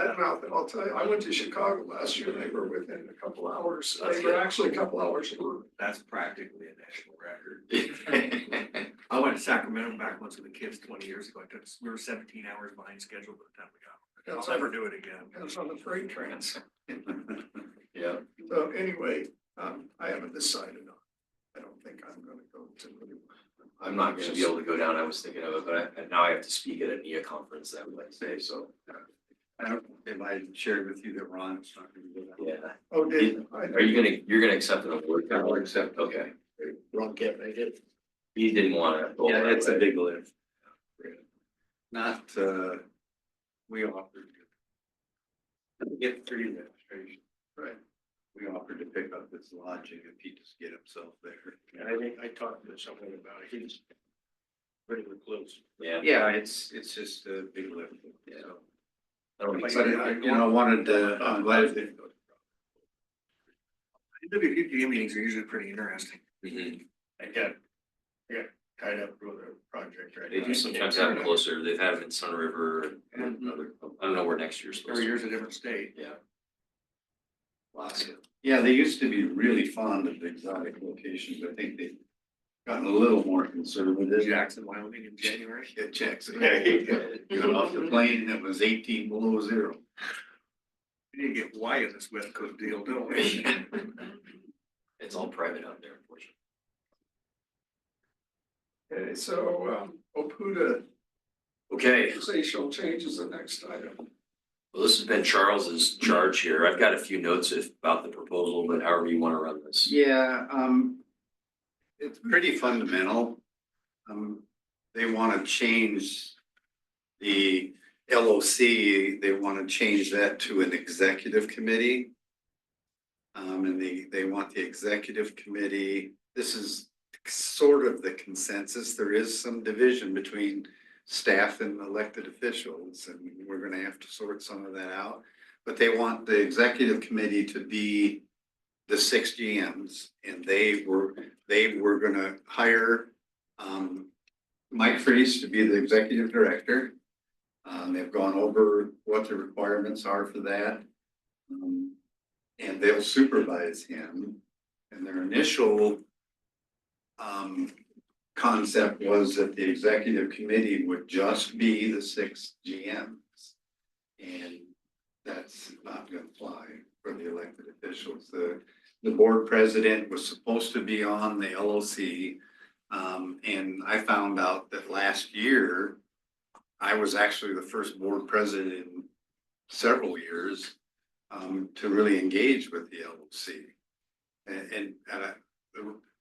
S1: I'll tell you, I went to Chicago last year, they were within a couple hours, they were actually a couple hours.
S6: That's practically a national record. I went to Sacramento back once with the kids 20 years ago. We were 17 hours behind schedule by the time we got.
S1: That's
S6: I'll never do it again.
S1: It was on the freight trains.
S3: Yeah.
S1: So anyway, I haven't decided on, I don't think I'm gonna go to.
S3: I'm not gonna be able to go down. I was thinking of it, but now I have to speak at a NIA conference that Wednesday, so.
S7: I don't, if I shared with you that Ron's not gonna go down.
S3: Yeah.
S1: Oh, did.
S3: Are you you're gonna accept an award?
S7: I'll accept.
S3: Okay.
S6: Ron can't make it.
S3: He didn't wanna. go
S7: Yeah,
S3: that
S7: it's a
S3: way.
S7: big lift. Not, we offered. To get free registration.
S1: Right.
S7: We offered to pick up his lodging if he just get himself there.
S6: And I think I talked to someone about it. He's pretty close.
S3: Yeah.
S7: Yeah, it's just a big lift.
S3: Yeah. I don't think
S7: But
S3: so.
S7: I, I wanted to, I'm glad they.
S6: WPPA meetings are usually pretty interesting.
S3: Mhm.
S6: I got tied up with a project right
S3: They do sometimes have them closer. They've had them in Sun River and another, I don't know where next year's supposed
S6: Every
S3: to
S6: year's a different state.
S3: be. Yeah. Alaska.
S7: Yeah, they used to be really fond of exotic locations. I think they've gotten a little more conservative.
S6: Jackson, Wyoming in January.
S7: Yeah, Jackson. You got off the plane and it was 18 below zero.
S6: We need to get Hawaii in this West Coast deal, don't we?
S3: It's all private out there, unfortunately.
S1: Okay, so, Opuda,
S3: Okay,
S1: organizational changes the next item.
S3: well, this has been Charles's charge here. I've got a few notes about the proposal, but however you wanna run this.
S7: Yeah, it's pretty fundamental. They wanna change the LOC, they wanna change that to an executive committee. And they want the executive committee, this is sort of the consensus, there is some division between staff and elected officials, and we're gonna have to sort some of that out. But they want the executive committee to be the 6 GMs, and they were gonna hire Mike Freeze to be the executive director. They've gone over what the requirements are for that. And they'll supervise him. And their initial concept was that the executive committee would just be the 6 GMs. And that's not gonna fly for the elected officials. The board president was supposed to be on the LOC. And I found out that last year, I was actually the first board president in several years to really engage with the LOC.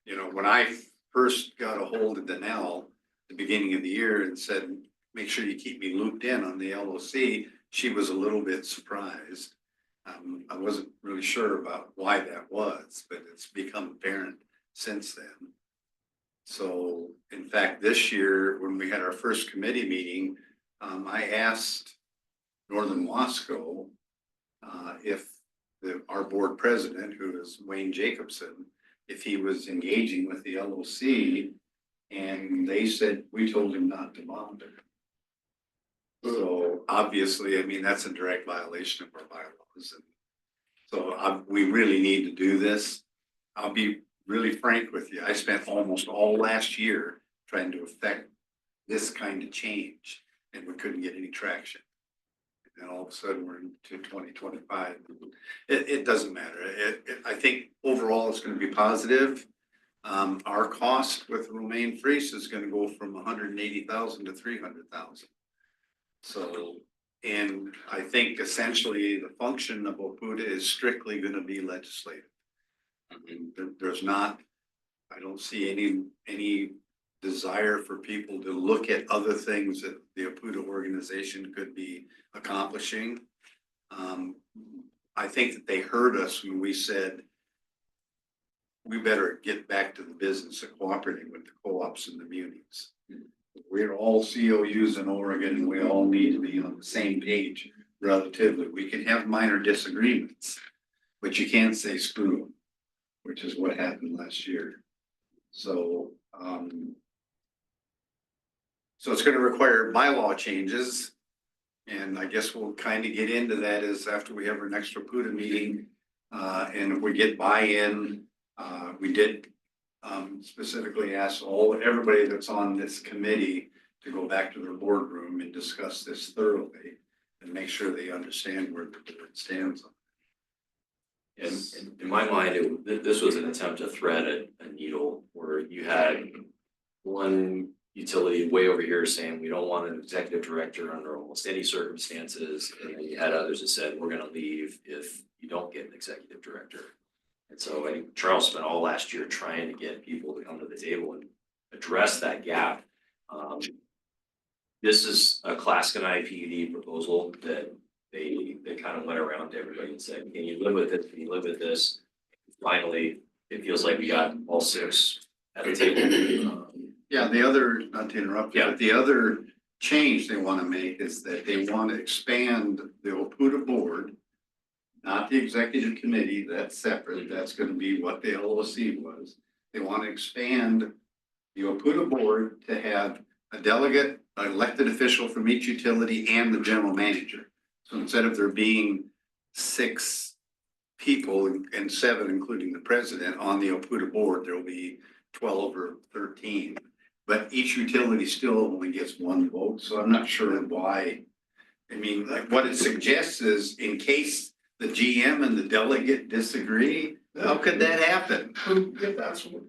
S7: You know, when I first got a hold of Danelle at the beginning of the year and said, make sure you keep me looped in on the LOC, she was a little bit surprised. I wasn't really sure about why that was, but it's become apparent since then. So in fact, this year, when we had our first committee meeting, I asked Northern Wasco if our board president, who is Wayne Jacobson, if he was engaging with the LOC, and they said, we told him not to bother. So obviously, I mean, that's a direct violation of our bylaws. And so we really need to do this. I'll be really frank with you. I spent almost all last year trying to affect this kind of change, and we couldn't get any traction. And all of a sudden we're into 2025. It doesn't matter. I think overall it's going to be positive. Our cost with Romaine Freese is going to go from 180,000 to 300,000. So, and I think essentially the function of OPUDA is strictly going to be legislative. I mean, there's not, I don't see any desire for people to look at other things that the OPUDA organization could be accomplishing. I think that they heard us when we said, we better get back to the business of cooperating with the co-ops and the munis. We're all COUs in Oregon, and we all need to be on the same page relatively. We can have minor disagreements, but you can't say screw them, which is what happened last year. So, so it's going to require bylaw changes. And I guess we'll kind of get into that is after we have our next OPUDA meeting. And if we get buy-in, we did specifically ask everybody that's on this committee to go back to their boardroom and discuss this thoroughly and make sure they understand where the board stands on it.
S3: And in my mind, this was an attempt to thread a needle where you had one utility way over here saying we don't want an executive director under almost any circumstances, and then you had others that said we're going to leave if you don't get an executive director. And so I think Charles spent all last year trying to get people to come to the table and address that gap. This is a Class and IPD proposal that they kind of went around to everybody and said, can you live with it? Can you live with this? Finally, it feels like we got all six at the table.
S7: Yeah, the other, not to interrupt you, but the other change they want to make is that they want to expand the OPUDA board, not the executive committee, that's separate, that's going to be what the LOC was. They want to expand the OPUDA board to have a delegate, an elected official from each utility, and the general manager. So instead of there being 6 people and 7, including the president, on the OPUDA board, there will be 12 or 13. But each utility still only gets 1 vote, so I'm not sure why. I mean, like what it suggests is in case the GM and the delegate disagree, how could that happen?
S1: Yeah, that's what,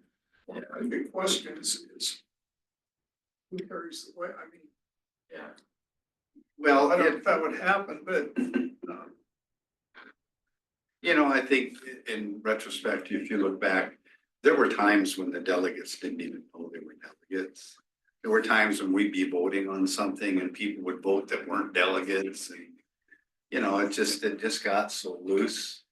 S1: one of my big questions is who carries the way, I mean,
S3: Yeah.
S7: Well,
S1: I don't know if that would happen, but
S7: you know, I think in retrospect, if you look back, there were times when the delegates didn't even know they were delegates. There were times when we'd be voting on something and people would vote that weren't delegates. And, you know, it just got so loose.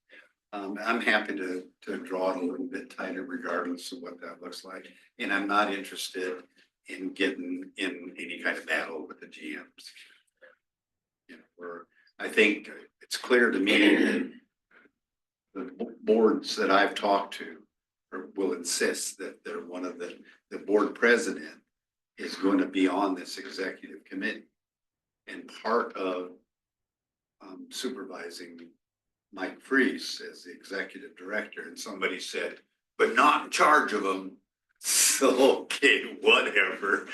S7: I'm happy to draw it a little bit tighter regardless of what that looks like. And I'm not interested in getting in any kind of battle with the GMs. You know, where I think it's clear to me that the boards that I've talked to will insist that they're one of the board president is going to be on this executive committee and part of supervising Mike Freese as the executive director. And somebody said, but not in charge of them. So, okay, whatever.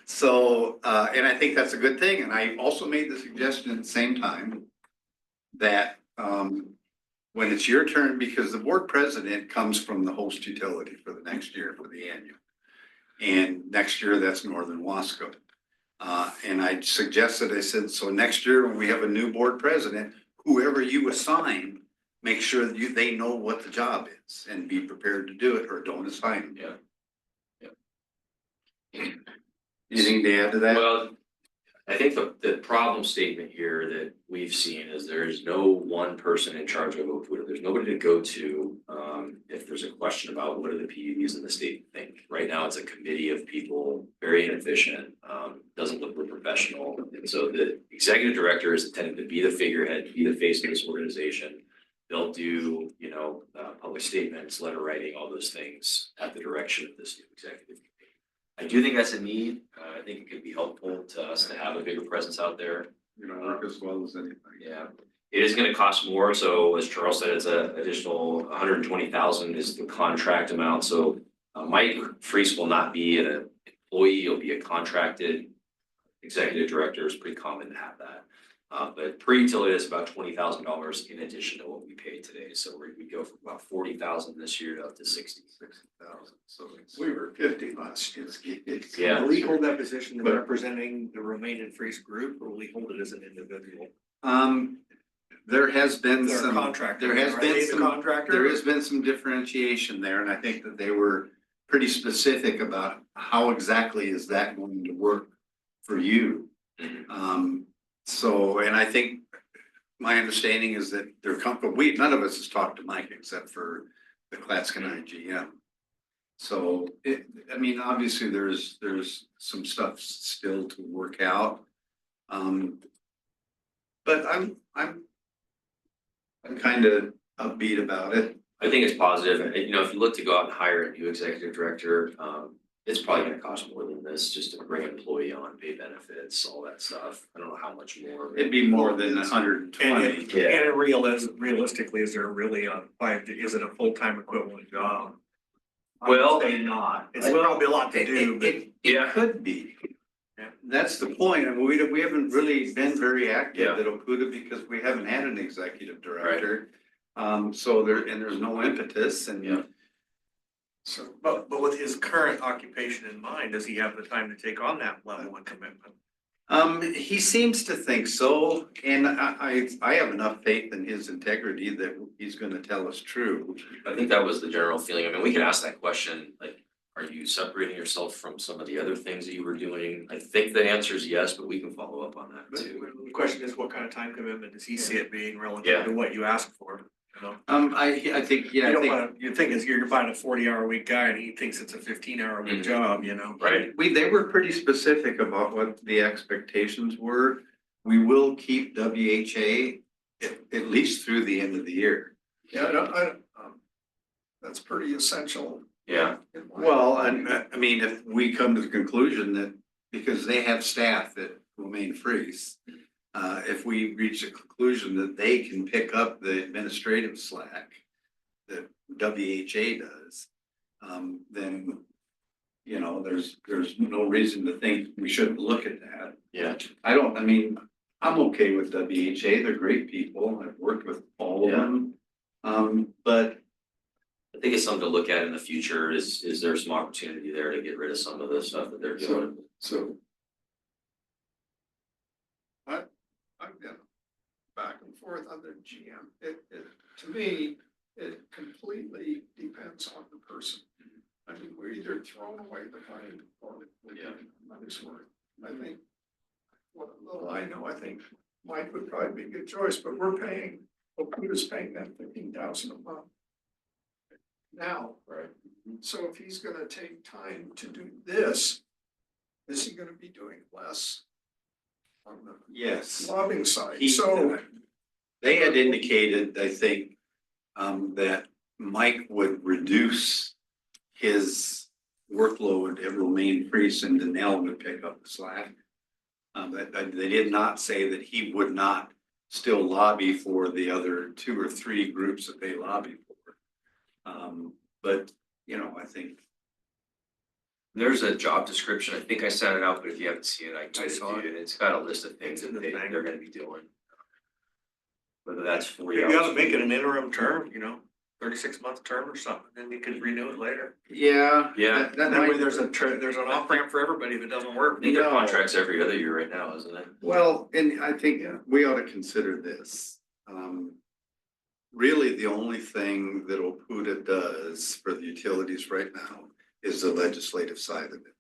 S7: So, and I think that's a good thing. And I also made the suggestion at the same time that, when it's your turn, because the board president comes from the host utility for the next year for the annual. And next year, that's Northern Wasco. And I suggested, I said, so next year, when we have a new board president, whoever you assign, make sure that they know what the job is and be prepared to do it, or don't assign them. Anything to add to that?
S3: Well, I think the problem statement here that we've seen is there is no one person in charge of OPUDA. There's nobody to go to if there's a question about what do the PUDs in the state think. Right now, it's a committee of people, very inefficient, doesn't look real professional. And so the executive director is intended to be the figurehead, be the face of this organization. They'll do, public statements, letter writing, all those things at the direction of this new executive committee. I do think that's a need. I think it could be helpful to us to have a bigger presence out there.
S7: Work as well as anything.
S3: Yeah, it is gonna cost more, so as Charles said, it's an additional $120,000 is the contract amount, so Mike Freese will not be an employee, he'll be a contracted executive director. It's pretty common to have that. But pre-utility is about $20,000 in addition to what we pay today, so we go from about $40,000 this year to up to $60,000.
S7: So it's.
S1: We were 50 last year.
S3: Yeah.
S6: Will we hold that position representing the Remain and Freeze group, or will we hold it as an individual?
S7: There has been
S6: They're a
S7: some,
S6: contractor.
S7: there has
S6: Are
S7: been
S6: they the
S7: some,
S6: contractor?
S7: there has been some differentiation there, and I think that they were pretty specific about how exactly is that going to work for you. So, and I think my understanding is that they're comfortable. None of us has talked to Mike except for the Clatskanie GM. So obviously there's some stuff still to work out. But I'm kind of upbeat about it.
S3: I think it's positive, and if you look to go out and hire a new executive director, it's probably gonna cost more than this just to bring an employee on, pay benefits, all that stuff. I don't know how much more.
S7: It'd be more than 120.
S3: Yeah.
S6: Realistically, is there really is it a full-time equivalent job?
S3: Well,
S6: Say not. It's probably a lot to do, but.
S3: Yeah.
S7: Could be.
S6: Yeah.
S7: That's the point. I mean, we haven't really been very active
S3: Yeah.
S7: at OPUDA because we haven't had an executive director. So there's no impetus and.
S3: Yeah.
S6: So, but with his current occupation in mind, does he have the time to take on that level of commitment?
S7: He seems to think so, and I have enough faith in his integrity that he's gonna tell us true.
S3: I think that was the general feeling. I mean, we could ask that question, like, are you separating yourself from some of the other things that you were doing? I think the answer is yes, but we can follow up on that
S6: But
S3: too.
S6: the question is, what kind of time commitment does he see it being
S3: Yeah.
S6: relative to what you asked for?
S7: I think, yeah, I think.
S6: You think you're buying a 40-hour a week guy and he thinks it's a 15-hour a week
S3: Mhm.
S6: job,
S3: Right.
S7: They were pretty specific about what the expectations were. We will keep WHA at least through the end of the year.
S1: Yeah, that's pretty essential.
S3: Yeah,
S1: in my-
S7: Well, and if we come to the conclusion that, because they have staff that remain freeze. If we reach a conclusion that they can pick up the administrative slack that WHA does, then, there's no reason to think we shouldn't look at that.
S3: yeah,
S7: I'm okay with WHA. They're great people. I've worked with all of
S3: Yeah.
S7: them. But
S3: I think it's something to look at in the future. Is there some opportunity there to get rid of some of the stuff that they're doing?
S1: So. I've been back and forth on the GM. To me, it completely depends on the person. I mean, we're either throwing away the money or we're getting money's worth. I think, what little I know, I think Mike would probably be a good choice, but OPUDA's paying them $15,000 a month. Now, right? So if he's gonna take time to do this, is he gonna be doing less on the
S7: yes.
S1: lobbying side?
S7: He-
S1: So,
S7: They had indicated, I think, that Mike would reduce his workload at Romaine Freeze and Danell would pick up the slack. They did not say that he would not still lobby for the other 2 or 3 groups that they lobby for. But, I think.
S3: There's a job description. I think I sent it out, but if you haven't seen it, I
S6: I saw
S3: it.
S6: it.
S3: It's got a list of things that
S6: It's in the thing.
S3: they're gonna be doing. whether that's 40
S6: You
S3: hours.
S6: gotta make it an interim term, 36-month term or something, then you could renew it later.
S7: Yeah.
S3: Yeah.
S7: That
S6: That way
S7: might,
S6: there's an off ramp for everybody if it doesn't work.
S3: I think their
S7: No.
S3: contract's every other year right now, isn't it?
S7: well, and I think we ought to consider this. Really, the only thing that OPUDA does for the utilities right now is the legislative side of it.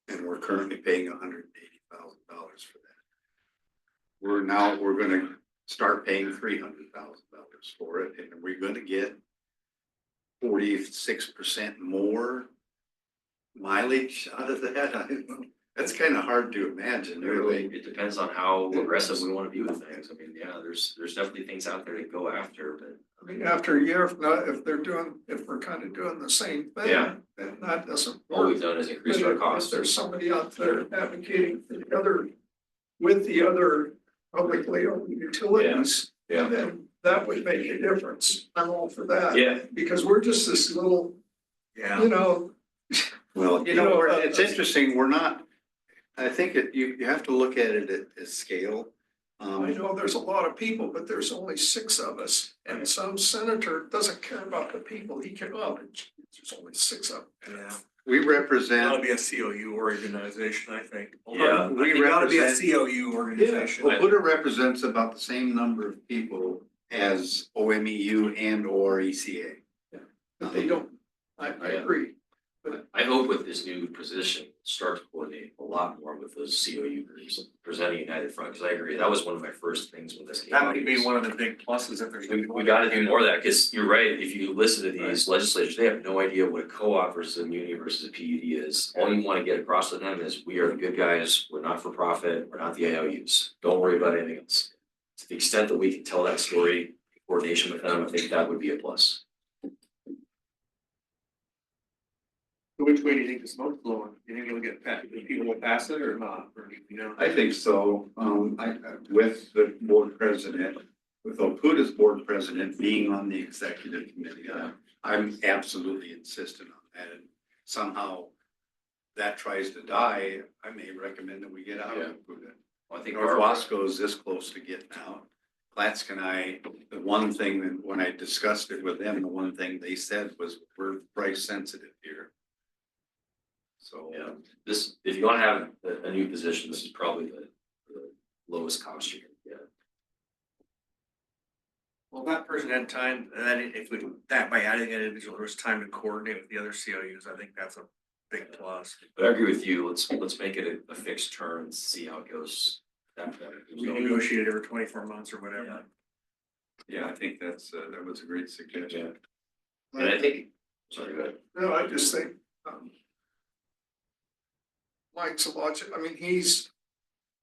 S7: And we're currently paying $180,000 for that. We're gonna start paying $300,000 for it, and we're gonna get 46% more mileage out of that. I don't know. That's kind of hard to imagine, really.
S3: It depends on how aggressive we want to be with things. I mean, yeah, there's definitely things out there to go after, but.
S1: I mean, after a year, if we're kind of doing the same thing.
S3: Yeah.
S1: Then that doesn't
S3: All we've
S1: work.
S3: done is
S1: But
S3: increase our
S1: if
S3: costs.
S1: there's somebody out there advocating for the other publicly owned utilities.
S3: Yeah.
S1: Then that would make a difference. I'm all for that.
S3: Yeah.
S1: Because we're just this little,
S6: Yeah.
S7: Well,
S1: know,
S7: it's interesting, we're not, I think you have to look at it at scale.
S1: I know there's a lot of people, but there's only 6 of us. And some senator doesn't care about the people. He cares, well, there's only 6 of them.
S6: Yeah.
S7: We
S6: Gotta
S7: represent,
S6: be a COU organization, I think.
S3: Yeah.
S6: We gotta be a COU organization.
S7: OPUDA represents about the same number of people as OMEU and or ECA.
S1: But they don't, I agree.
S3: I hope with this new position, start to coordinate a lot more with those COU groups, presenting United Front, because I agree, that was one of my first things when this came
S6: That
S3: out.
S6: might be one of the big pluses if there's.
S3: We gotta do more of that, because you're right, if you listen to these legislators, they have no idea what a co-op versus a muni versus a PUD is. All you wanna get across to them is, we are the good guys, we're not for profit, we're not the IOUs, don't worry about anything else. To the extent that we can tell that story, coordination with them, I think that would be a plus.
S6: Which way do you think the smoke's blowing? Do you think it'll get passed, do people will pass it or not, or,
S7: I think so, with the board president, with OPUDA's board president being on the executive committee, I'm absolutely insistent on that. And somehow that tries to die, I may recommend that we get out of OPUDA.
S3: I think
S7: North Wasco is this close to getting out. Platsk and I, the one thing that when I discussed it with them, the one thing they said was, we're price sensitive here. So.
S3: Yeah, this, if you wanna have a new position, this is probably the lowest cost you can get.
S6: Well, that person had time, and then if we, that by adding an individual, there was time to coordinate with the other COUs, I think that's a big plus.
S3: But I agree with you, let's make it a fixed term and see how it goes.
S6: We negotiate every 24 months or whatever.
S3: Yeah.
S7: Yeah, I think that was a great suggestion.
S3: And I think, sorry, go ahead.
S1: No, I just think, Mike's a logic, I mean,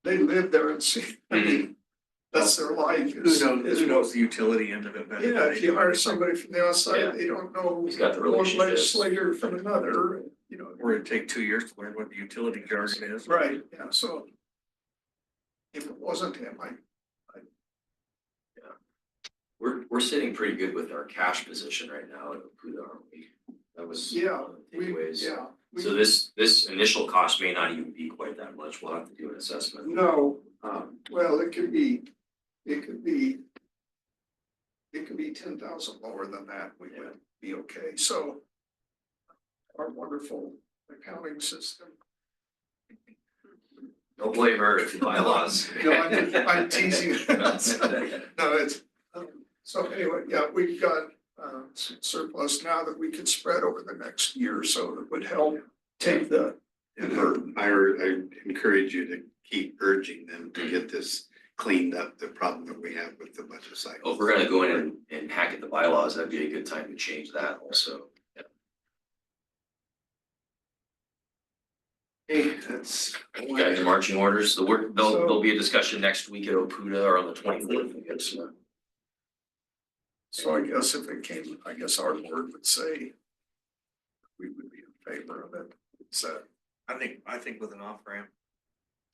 S1: they live there and see, I mean, that's their life.
S6: Who knows the utility end of it better?
S1: Yeah, if you hire somebody from the
S3: Yeah.
S1: outside, they don't know
S3: He's got the
S1: one
S3: relationships.
S1: legislator from another,
S6: Or it'd take 2 years to learn what the utility jargon is.
S1: Right, yeah, so. If it wasn't him,
S3: We're sitting pretty good with our cash position right now at Opuda, aren't we? That was
S1: yeah,
S3: one of the takeaways.
S1: yeah.
S3: So this initial cost may not even be quite that much, we'll have to do an assessment.
S1: No, well, it could be 10,000 lower than that, we would be okay, so. Our wonderful accounting system.
S3: Don't blame her if you bylaws.
S1: No, I'm teasing. No, it's, so anyway, yeah, we've got some surplus now that we could spread over the next year or so that would help take the burden.
S7: I encourage you to keep urging them to get this cleaned up, the problem that we have with the budget cycle.
S3: If we're gonna go in and hack at the bylaws, that'd be a good time to change that also.
S7: Hey, that's.
S3: You got your marching orders, there'll be a discussion next week at Opuda or on the 24th, I guess.
S1: So I guess if it came, I guess our board would say we would be in favor of it. So
S6: I think with an off ramp.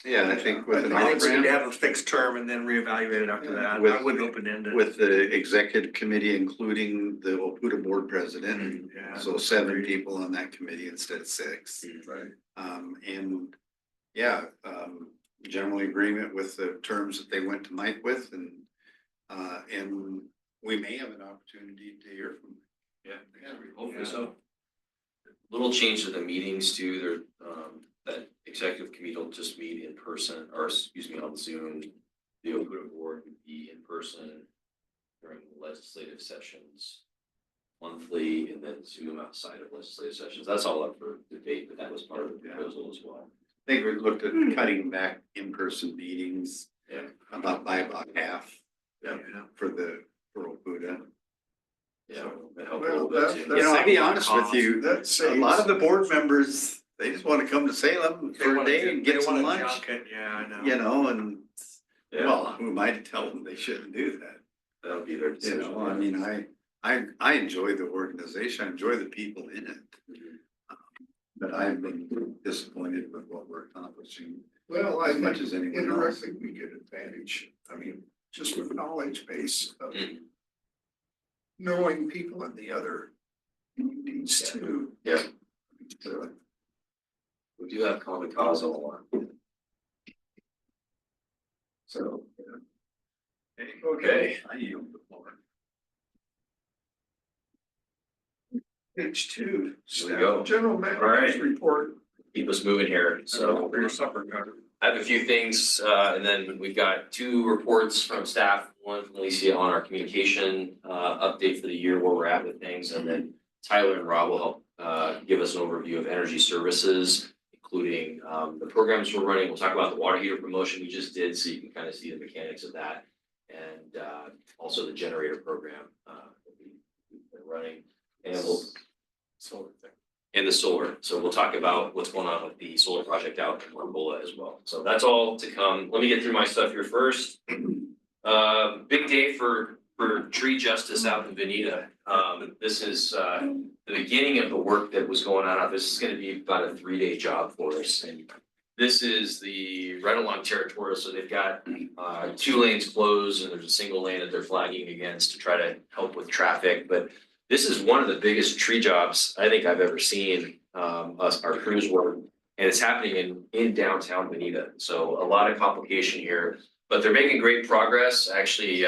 S7: Yeah, I think with an
S6: I think we need
S7: off-ramp,
S6: to have a fixed term and then reevaluate it after that.
S7: With-
S6: I wouldn't open ended.
S7: with the executive committee, including the OPUDA board president.
S6: Yeah.
S7: So 7 people on that committee instead of 6.
S1: right.
S7: And yeah, general agreement with the terms that they went to Mike with, and And we may have an opportunity to hear from.
S3: Yeah, hopefully so. Little change to the meetings too, there, that executive committee will just meet in person, or excuse me, on Zoom. The Oakwood board would be in person during legislative sessions monthly, and then Zoom outside of legislative sessions. That's all up for debate, but that was part of the proposal as well.
S7: I think we looked at cutting back in-person meetings.
S3: Yeah.
S7: By about half.
S3: Yeah.
S7: For Oakwood.
S3: Yeah, that helped a
S1: Well,
S3: little bit
S1: that-
S3: too.
S1: that's-
S7: I'll be honest with you,
S1: That's
S7: a lot of the board members, they just wanna come to Salem for a day and get some lunch,
S6: Yeah, I know.
S7: you know, and,
S3: Yeah,
S7: well, who am I to tell them they shouldn't do that?
S3: that'll be their
S7: You
S3: decision.
S7: know, I mean, I enjoy the organization, I enjoy the people in it. But I've been disappointed with what we're accomplishing
S1: Well, I
S7: as much
S1: think
S7: as anyone else.
S1: indirectly we get advantage, I mean, just with knowledge base of
S3: Mm.
S1: knowing people in the other communities
S3: Yeah.
S1: too.
S3: Yeah.
S1: So,
S3: We do have common cause all along.
S1: So,
S3: Okay.
S7: I yield the floor.
S1: page 2,
S3: Here we go.
S1: general manager's report.
S3: Keep us moving here, so.
S6: For your supper, Gunner.
S3: I have a few things, and then we've got 2 reports from staff, one from Alicia on our communication, update for the year, where we're at with things, and then Tyler and Rob will help, give us an overview of energy services, including, the programs we're running. We'll talk about the water heater promotion we just did, so you can kind of see the mechanics of that. And, also the generator program, that we've been running, and we'll.
S7: Solar thing.
S3: And the solar, so we'll talk about what's going on with the solar project out in Wambola as well, so that's all to come. Let me get through my stuff here first. Big day for tree justice out in Veneta. This is the beginning of the work that was going on. This is gonna be about a 3-day job for us, and this is the right along territorial, so they've got 2 lanes closed and there's a single lane that they're flagging against to try to help with traffic, but this is one of the biggest tree jobs I think I've ever seen, our crews work, and it's happening in downtown Veneta. So a lot of complication here, but they're making great progress. Actually,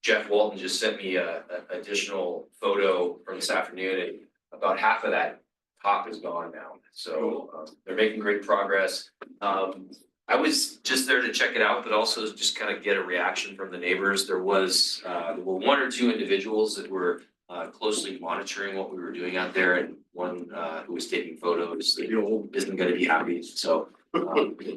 S3: Jeff Walton just sent me a additional photo from this afternoon, and about half of that top is gone now. So they're making great progress. I was just there to check it out, but also just kind of get a reaction from the neighbors. There were 1 or 2 individuals that were closely monitoring what we were doing out there, and one who was taking photos that isn't gonna be happy, so.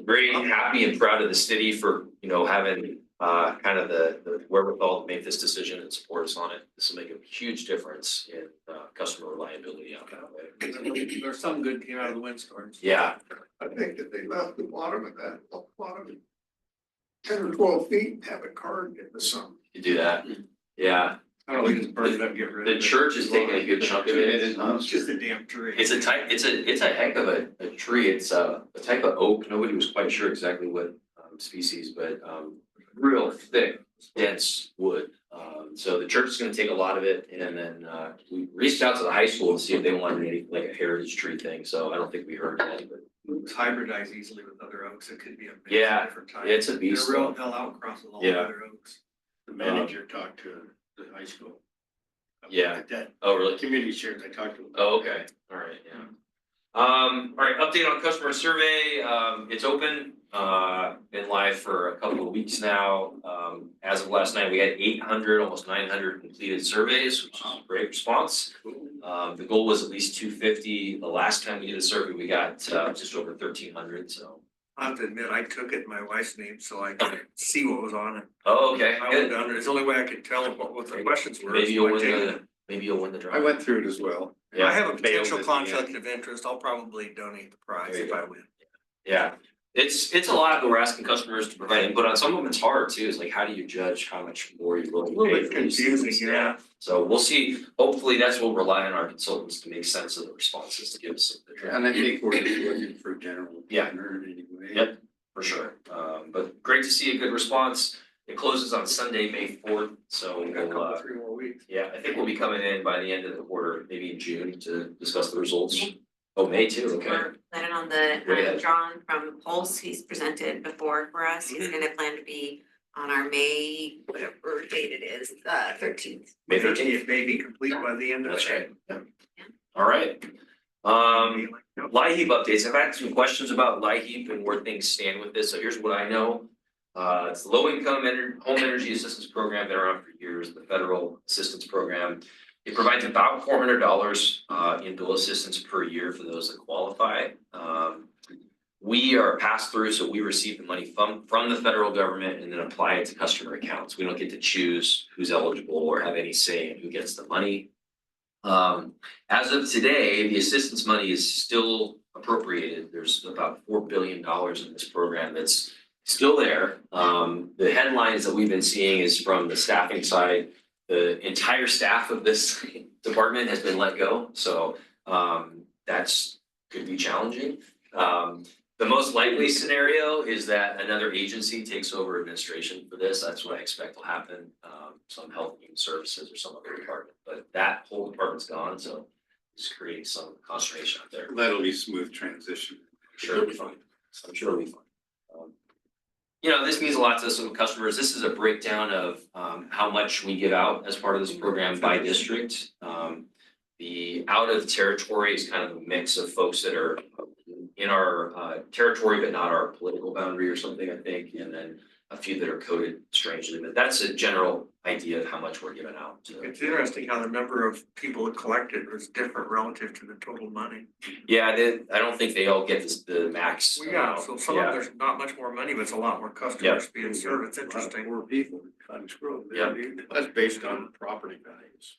S3: Very happy and proud of the city for, having kind of the wherewithal to make this decision and support us on it. This will make a huge difference in customer reliability out that way.
S6: There's some good came out of the windstorms.
S3: Yeah,
S1: I think that they left the bottom of that, bottom 10 or 12 feet, and have it carved into some.
S3: you do that, yeah.
S6: I don't think it's burn it up, get rid of it.
S3: The church is taking a good chunk of it.
S6: It's just a damn tree.
S3: It's a heck of a tree. It's a type of oak. Nobody was quite sure exactly what species, but real thick, dense wood. So the church is gonna take a lot of it, and then we reached out to the high school to see if they wanted any, like a heritage tree thing, so I don't think we heard that, but
S6: It's hybridized easily with other oaks. It could be a mix of
S3: Yeah,
S6: different types.
S3: it's a beast.
S6: They're real, they'll outcross with all the
S3: Yeah.
S6: other oaks.
S7: The manager talked to the high school.
S3: Yeah.
S7: That
S3: Oh, really?
S7: community shares, I talked to them.
S3: Oh, okay, all right, yeah. All right, update on customer survey, it's open, been live for a couple of weeks now. As of last night, we had 800, almost 900 completed surveys, which is a great response. The goal was at least 250. The last time we did a survey, we got just over 1,300, so.
S6: I have to admit, I took it in my wife's name so I could see what was on it.
S3: Oh, okay,
S6: I
S3: good.
S6: went under, it's the only way I could tell what the questions were.
S3: Maybe
S6: so I
S3: you'll
S6: take
S3: win
S6: it.
S3: maybe you'll win the draw.
S7: I went through it as well.
S6: If I have a
S7: Failed
S6: potential
S7: at the
S6: conflict
S7: end.
S6: of interest, I'll probably donate the prize
S3: There you
S6: if I
S3: go.
S6: win.
S3: Yeah, it's a lot that we're asking customers to provide input on. Some of them it's hard too. It's like, how do you judge how much more you're willing to
S6: A
S3: pay
S6: little bit
S3: for these
S6: confusing,
S3: things?
S6: yeah.
S3: So we'll see. Hopefully that's what we'll rely on our consultants to make sense of the responses, to give us some.
S7: And I think we're just looking for general.
S3: Yeah.
S7: partner anyway.
S3: Yep. For sure. But great to see a good response. It closes on Sunday, May 4th. So
S6: We got a
S3: we'll,
S6: couple, 3 more weeks.
S3: yeah, I think we'll be coming in by the end of the quarter, maybe in June, to discuss the results. Oh, May too, okay.
S8: We're planning on
S3: Go
S8: the
S3: ahead.
S8: John from Pulse, he's presented before for us, he's gonna plan to be on our May, whatever date it is, 13th.
S3: May 13th.
S6: It may be complete by the end of
S3: That's
S6: the day.
S3: right. Yeah. All right. LIHEAP updates. I've had some questions about LIHEAP and where things stand with this. So here's what I know. It's the low income home energy assistance program, been around for years, the federal assistance program. It provides about $400 in bill assistance per year for those that qualify. We are passed through, so we receive the money from the federal government and then apply it to customer accounts. We don't get to choose who's eligible or have any say in who gets the money. As of today, the assistance money is still appropriated. There's about $4 billion in this program that's still there. The headlines that we've been seeing is from the staffing side. The entire staff of this department has been let go, so that's could be challenging. The most likely scenario is that another agency takes over administration for this. That's what I expect will happen. Some health and human services or some other department, but that whole department's gone, so it's creating some consternation out there.
S7: That'll be smooth transition.
S3: Sure, it'll be fine. I'm sure it'll be fine. You know, this means a lot to some customers. This is a breakdown of how much we give out as part of this program by district. The out of territory is kind of a mix of folks that are in our territory, but not our political boundary or something, I think, and then a few that are coded strangely, but that's a general idea of how much we're giving out.
S6: It's interesting how the number of people that collected was different relative to the total money.
S3: Yeah, I don't think they all get the max.
S6: Well, yeah,
S3: amount.
S6: so some of them, there's not much more money, but it's a lot more customers being served. It's interesting.
S7: More people, Cottage Grove.
S3: Yeah.
S7: That's based on property values.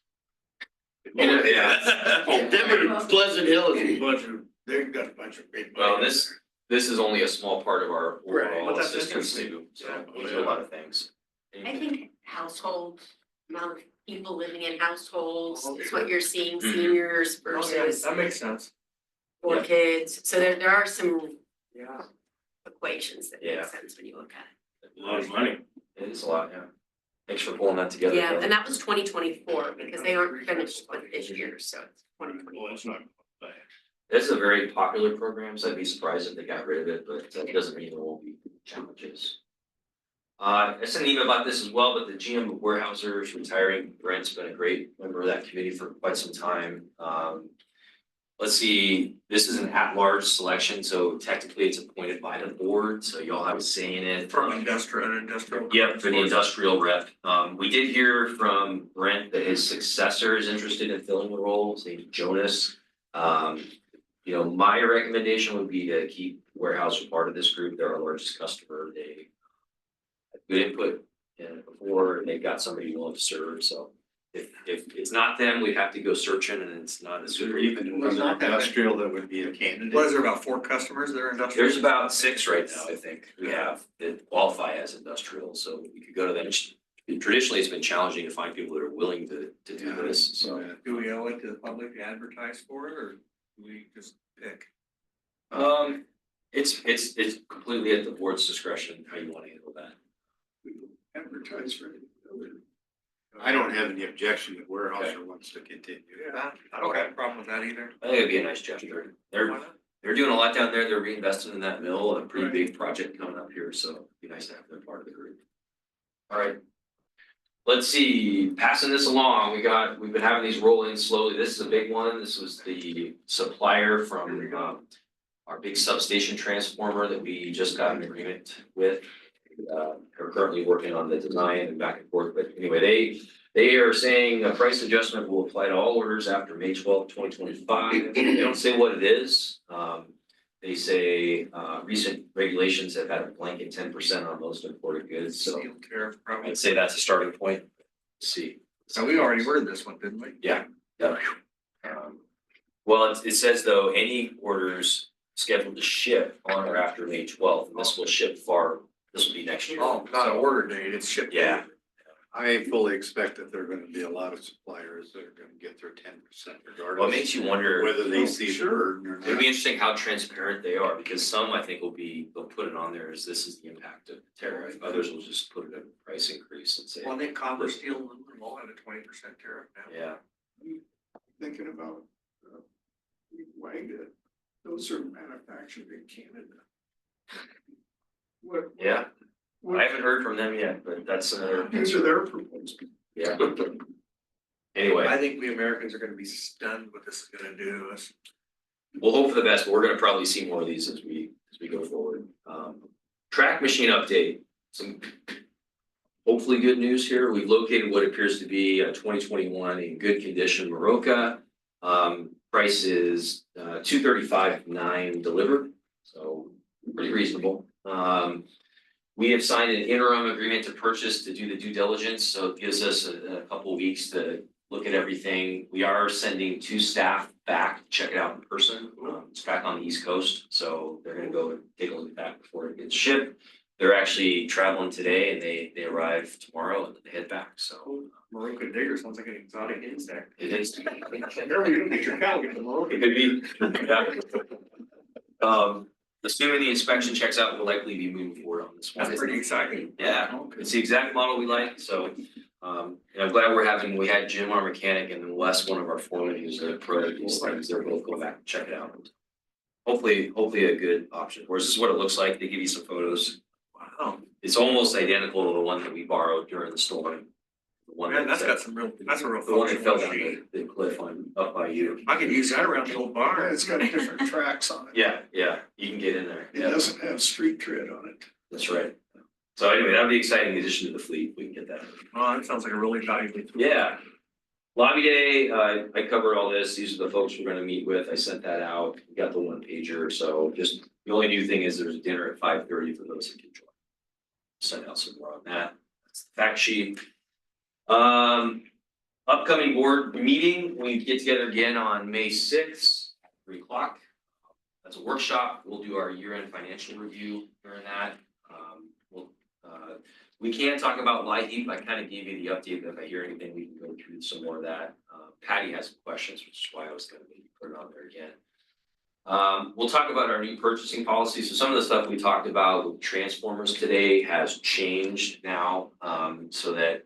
S3: You know, yeah.
S9: Them and Pleasant Hill is a bunch of, they've got a bunch of big.
S3: Well,
S9: money
S3: this is only a small part of our
S6: Right,
S3: overall
S6: but that's
S3: assistance
S6: interesting.
S3: too, so we do a lot of things.
S8: I think household, amount of people living in households is what you're seeing, seniors
S6: Oh, yeah,
S8: versus
S6: that makes sense.
S8: four
S3: Yeah.
S8: kids. So there are some
S6: Yeah.
S8: equations that
S3: Yeah.
S8: make sense when you look at
S9: A lot of money.
S3: It is a lot, yeah. Thanks for pulling that
S8: it.
S3: together.
S8: Yeah,
S3: Phil.
S8: and that was 2024 because they aren't finished with this year, so it's 2024.
S9: Well, it's not bad.
S3: This is a very popular program, so I'd be surprised if they got rid of it, but that doesn't mean there won't be challenges. I sent an email about this as well, but the GM of Weyerhaeuser is retiring. Brent's been a great member of that committee for quite some time. Let's see, this is an at-large selection, so technically it's appointed by the board, so y'all have a say in it.
S6: From industrial.
S3: Yeah, for the industrial rep. We did hear from Brent that his successor is interested in filling the role, his name's Jonas. You know, my recommendation would be to keep Weyerhaeuser part of this group. They're our largest customer. They had good input before, and they've got somebody willing to serve, so. If it's not them, we'd have to go searching, and it's not as
S7: Is there
S3: good.
S7: even industrial that would be a candidate?
S6: What is there, about 4 customers that are industrial?
S3: There's about 6 right now, I think, we have that qualify as industrial, so we could go to them. Traditionally, it's been challenging to find people that are willing to do this, so.
S6: Do we owe it to the public to advertise for it, or do we just pick?
S3: It's completely at the board's discretion how you wanna handle that.
S1: Advertise for it.
S7: I don't have any objection that Weyerhaeuser wants to continue.
S6: Yeah, I don't have a problem with that either.
S3: I think it'd be a nice gesture. They're doing a lot down there. They're reinvesting in that mill, a pretty big project coming up here, so it'd be nice to have them part of the group. All right. Let's see, passing this along, we've been having these roll in slowly. This is a big one. This was the supplier from our big substation transformer that we just got an agreement with. Are currently working on the design and back and forth, but anyway, they are saying a price adjustment will apply to all orders after May 12th, 2025. They don't say what it is. They say recent regulations have had a blanket 10% on most imported goods, so
S6: Steel tariff, probably.
S3: I'd say that's a starting point. Let's see.
S6: So we already heard this one, didn't we?
S3: Yeah. Well, it says though, any orders scheduled to ship on or after May 12th, and this will ship this will be next year.
S6: Oh, not an order date, it's shipped.
S3: Yeah.
S7: I fully expect that there are gonna be a lot of suppliers that are gonna get their 10% regardless.
S3: Well, it makes you wonder,
S7: Whether they see the burden or
S3: it'd be
S7: not.
S3: interesting how transparent they are, because some I think they'll put it on there as this is the impact of the tariff. Others will just put it at a price increase and say,
S6: Well, I think copper, steel, and aluminum all have a 20% tariff now.
S3: yeah.
S1: Thinking about Wagga, those are manufactured in Canada. What?
S3: Yeah. I haven't heard from them yet, but that's another.
S1: These are their proposals.
S3: Yeah. Anyway.
S6: I think we Americans are gonna be stunned what this is gonna do to us.
S3: We'll hope for the best, but we're gonna probably see more of these as we go forward. Track machine update, some hopefully good news here. We've located what appears to be a 2021 in good condition Maroka. Price is $235,900 delivered, so pretty reasonable. We have signed an interim agreement to purchase to do the due diligence, so it gives us a couple weeks to look at everything. We are sending 2 staff back to check it out in person. It's back on the East Coast, so they're gonna go and take a look at that before it gets shipped. They're actually traveling today and they arrive tomorrow and they head back, so
S6: Maroka digger sounds like an exotic insect.
S3: it is.
S6: Never even get your cow get the Maroka.
S3: It could be. Assuming the inspection checks out, we'll likely be moving forward on this one.
S6: That's pretty exciting.
S3: Yeah, it's the exact model we like, so, and I'm glad we had Jim, our mechanic, and then Wes, one of our foremen, who's a pro at these things, they're both going back and check it out. Hopefully a good option, for us. This is what it looks like, they give you some photos. Wow, it's almost identical to the one that we borrowed during the storm. The one
S6: Man, that's
S3: that-
S6: got some real, that's a real
S3: The one that fell
S6: functional
S3: down
S6: machine.
S3: the cliff up by you.
S6: I could use that around the old
S1: Yeah,
S6: barn.
S1: it's got different tracks on it.
S3: Yeah, you can get in there.
S1: It
S3: Yeah,
S1: doesn't have street tread on it.
S3: that's right. So anyway, that'd be exciting addition to the fleet, we can get that.
S6: Oh, that sounds like a really valuable tool.
S3: Yeah. Lobby day, I covered all this. These are the folks we're gonna meet with. I sent that out. We got the 1-pager, so just, the only new thing is there's dinner at 5:30 for those who can join. Send out some more on that. That's the fact sheet. Upcoming board meeting, we get together again on May 6th, 3:00. That's a workshop. We'll do our year-end financial review during that. We can talk about LIHEAP. I kind of gave you the update. If I hear anything, we can go through some more of that. Patty has some questions, which is why I was gonna maybe put it on there again. We'll talk about our new purchasing policy. So some of the stuff we talked about with transformers today has changed now, so that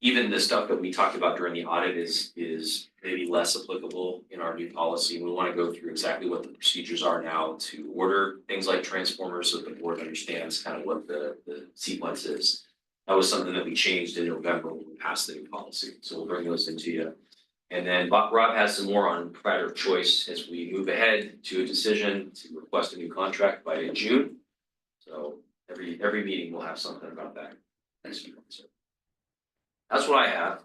S3: even the stuff that we talked about during the audit is maybe less applicable in our new policy. We want to go through exactly what the procedures are now to order things like transformers so that the board understands kind of what the sequence is. That was something that we changed in November when we passed the new policy, so we'll bring those into you. And then Rob has some more on provider of choice as we move ahead to a decision to request a new contract by June. So every meeting will have something about that next year. So that's what I have.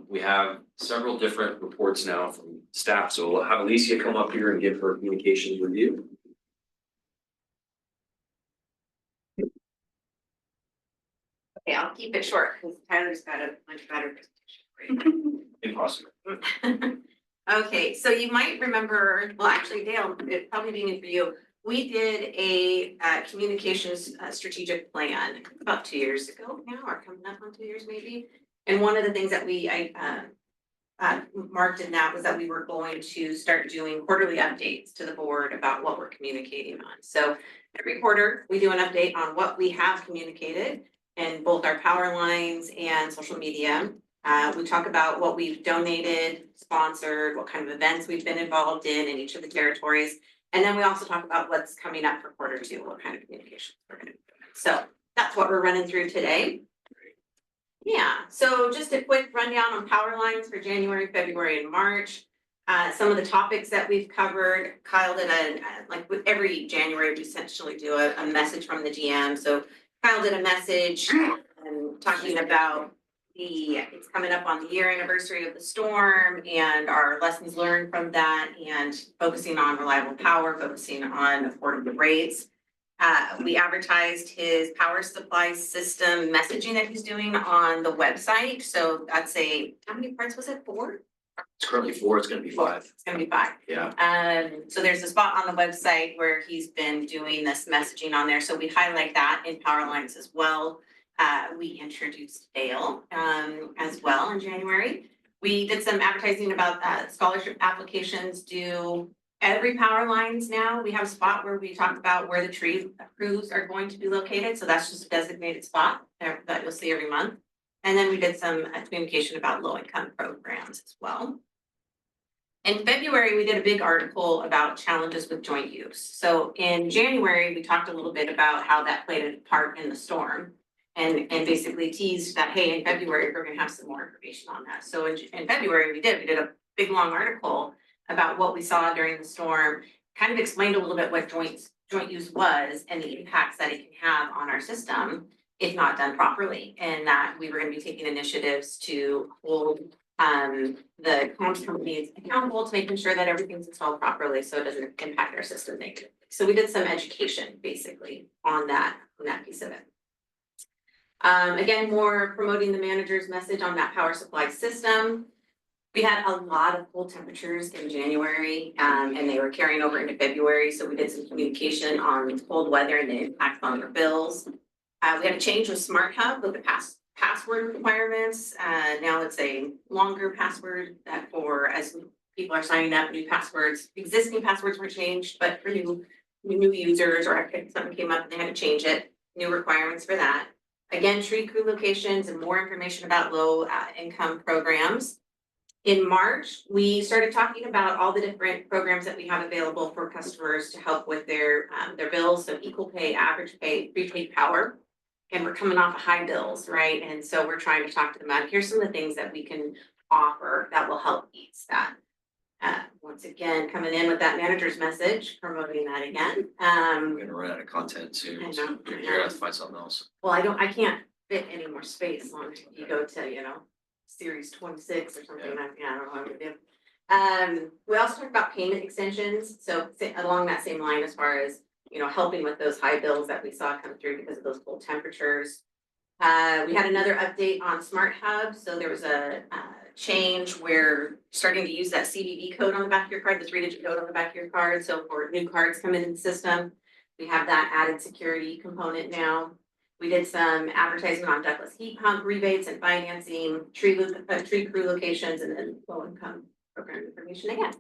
S3: We have several different reports now from staff, so we'll have Alicia come up here and give her communications review.
S8: Okay, I'll keep it short because Tyler's got a much better presentation for you.
S3: Impossible.
S8: Okay, so you might remember, well, actually Dale, it'd probably be new for you. We did a communications strategic plan about 2 years ago now, or coming up on 2 years maybe. And one of the things that I marked in that was that we were going to start doing quarterly updates to the board about what we're communicating on. So every quarter, we do an update on what we have communicated in both our power lines and social media. We talk about what we've donated, sponsored, what kind of events we've been involved in each of the territories. And then we also talk about what's coming up for Q2, what kind of communications we're gonna do. So that's what we're running through today. Yeah, so just a quick rundown on power lines for January, February, and March. Some of the topics that we've covered, Kyle did like with every January, we essentially do a message from the GM. So Kyle did a message talking about it's coming up on the year anniversary of the storm and our lessons learned from that and focusing on reliable power, focusing on affordable rates. We advertised his power supply system messaging that he's doing on the website. So that's how many parts was it? 4?
S3: It's currently 4, it's gonna be 5.
S8: It's gonna be 5.
S3: Yeah.
S8: So there's a spot on the website where he's been doing this messaging on there. So we highlight that in power lines as well. We introduced Dale as well in January. We did some advertising about scholarship applications due every power lines now. We have a spot where we talk about where the tree crews are going to be located. So that's just a designated spot that you'll see every month. And then we did some communication about low income programs as well. In February, we did a big article about challenges with joint use. So in January, we talked a little bit about how that played a part in the storm. And basically teased that, hey, in February, we're gonna have some more information on that. So in February, we did a big, long article about what we saw during the storm. Kind of explained a little bit what joint use was and the impacts that it can have on our system if not done properly. And that we were gonna be taking initiatives to hold the comms companies accountable to making sure that everything's installed properly so it doesn't impact our system negatively. So we did some education basically on that piece of it. Again, more promoting the manager's message on that power supply system. We had a lot of cold temperatures in January, and they were carrying over into February, so we did some communication on cold weather and the impact on their bills. We had a change with Smart Hub with the password requirements. Now it's a longer password that for as people are signing up, new passwords, existing passwords were changed, but for new users or if something came up and they had to change it, new requirements for that. Again, tree crew locations and more information about low income programs. In March, we started talking about all the different programs that we have available for customers to help with their bills, so equal pay, average pay, prepaid power. And we're coming off of high bills, right? And so we're trying to talk to them about, here's some of the things that we can offer that will help ease that. Once again, coming in with that manager's message, promoting that again.
S3: We're gonna run out of content soon,
S8: I
S3: so
S8: know.
S3: you're gonna have to find something else.
S8: Well, I can't fit any more space on, you go to, series 26 or something, I don't know what to do. We also talked about payment extensions, so along that same line as far as, helping with those high bills that we saw come through because of those cold temperatures. We had another update on Smart Hub, so there was a change where starting to use that CVV code on the back of your card, the 3-digit code on the back of your card, so for new cards coming in the system, we have that added security component now. We did some advertising on ductless heat pump rebates and financing, tree crew locations, and then low income program information again.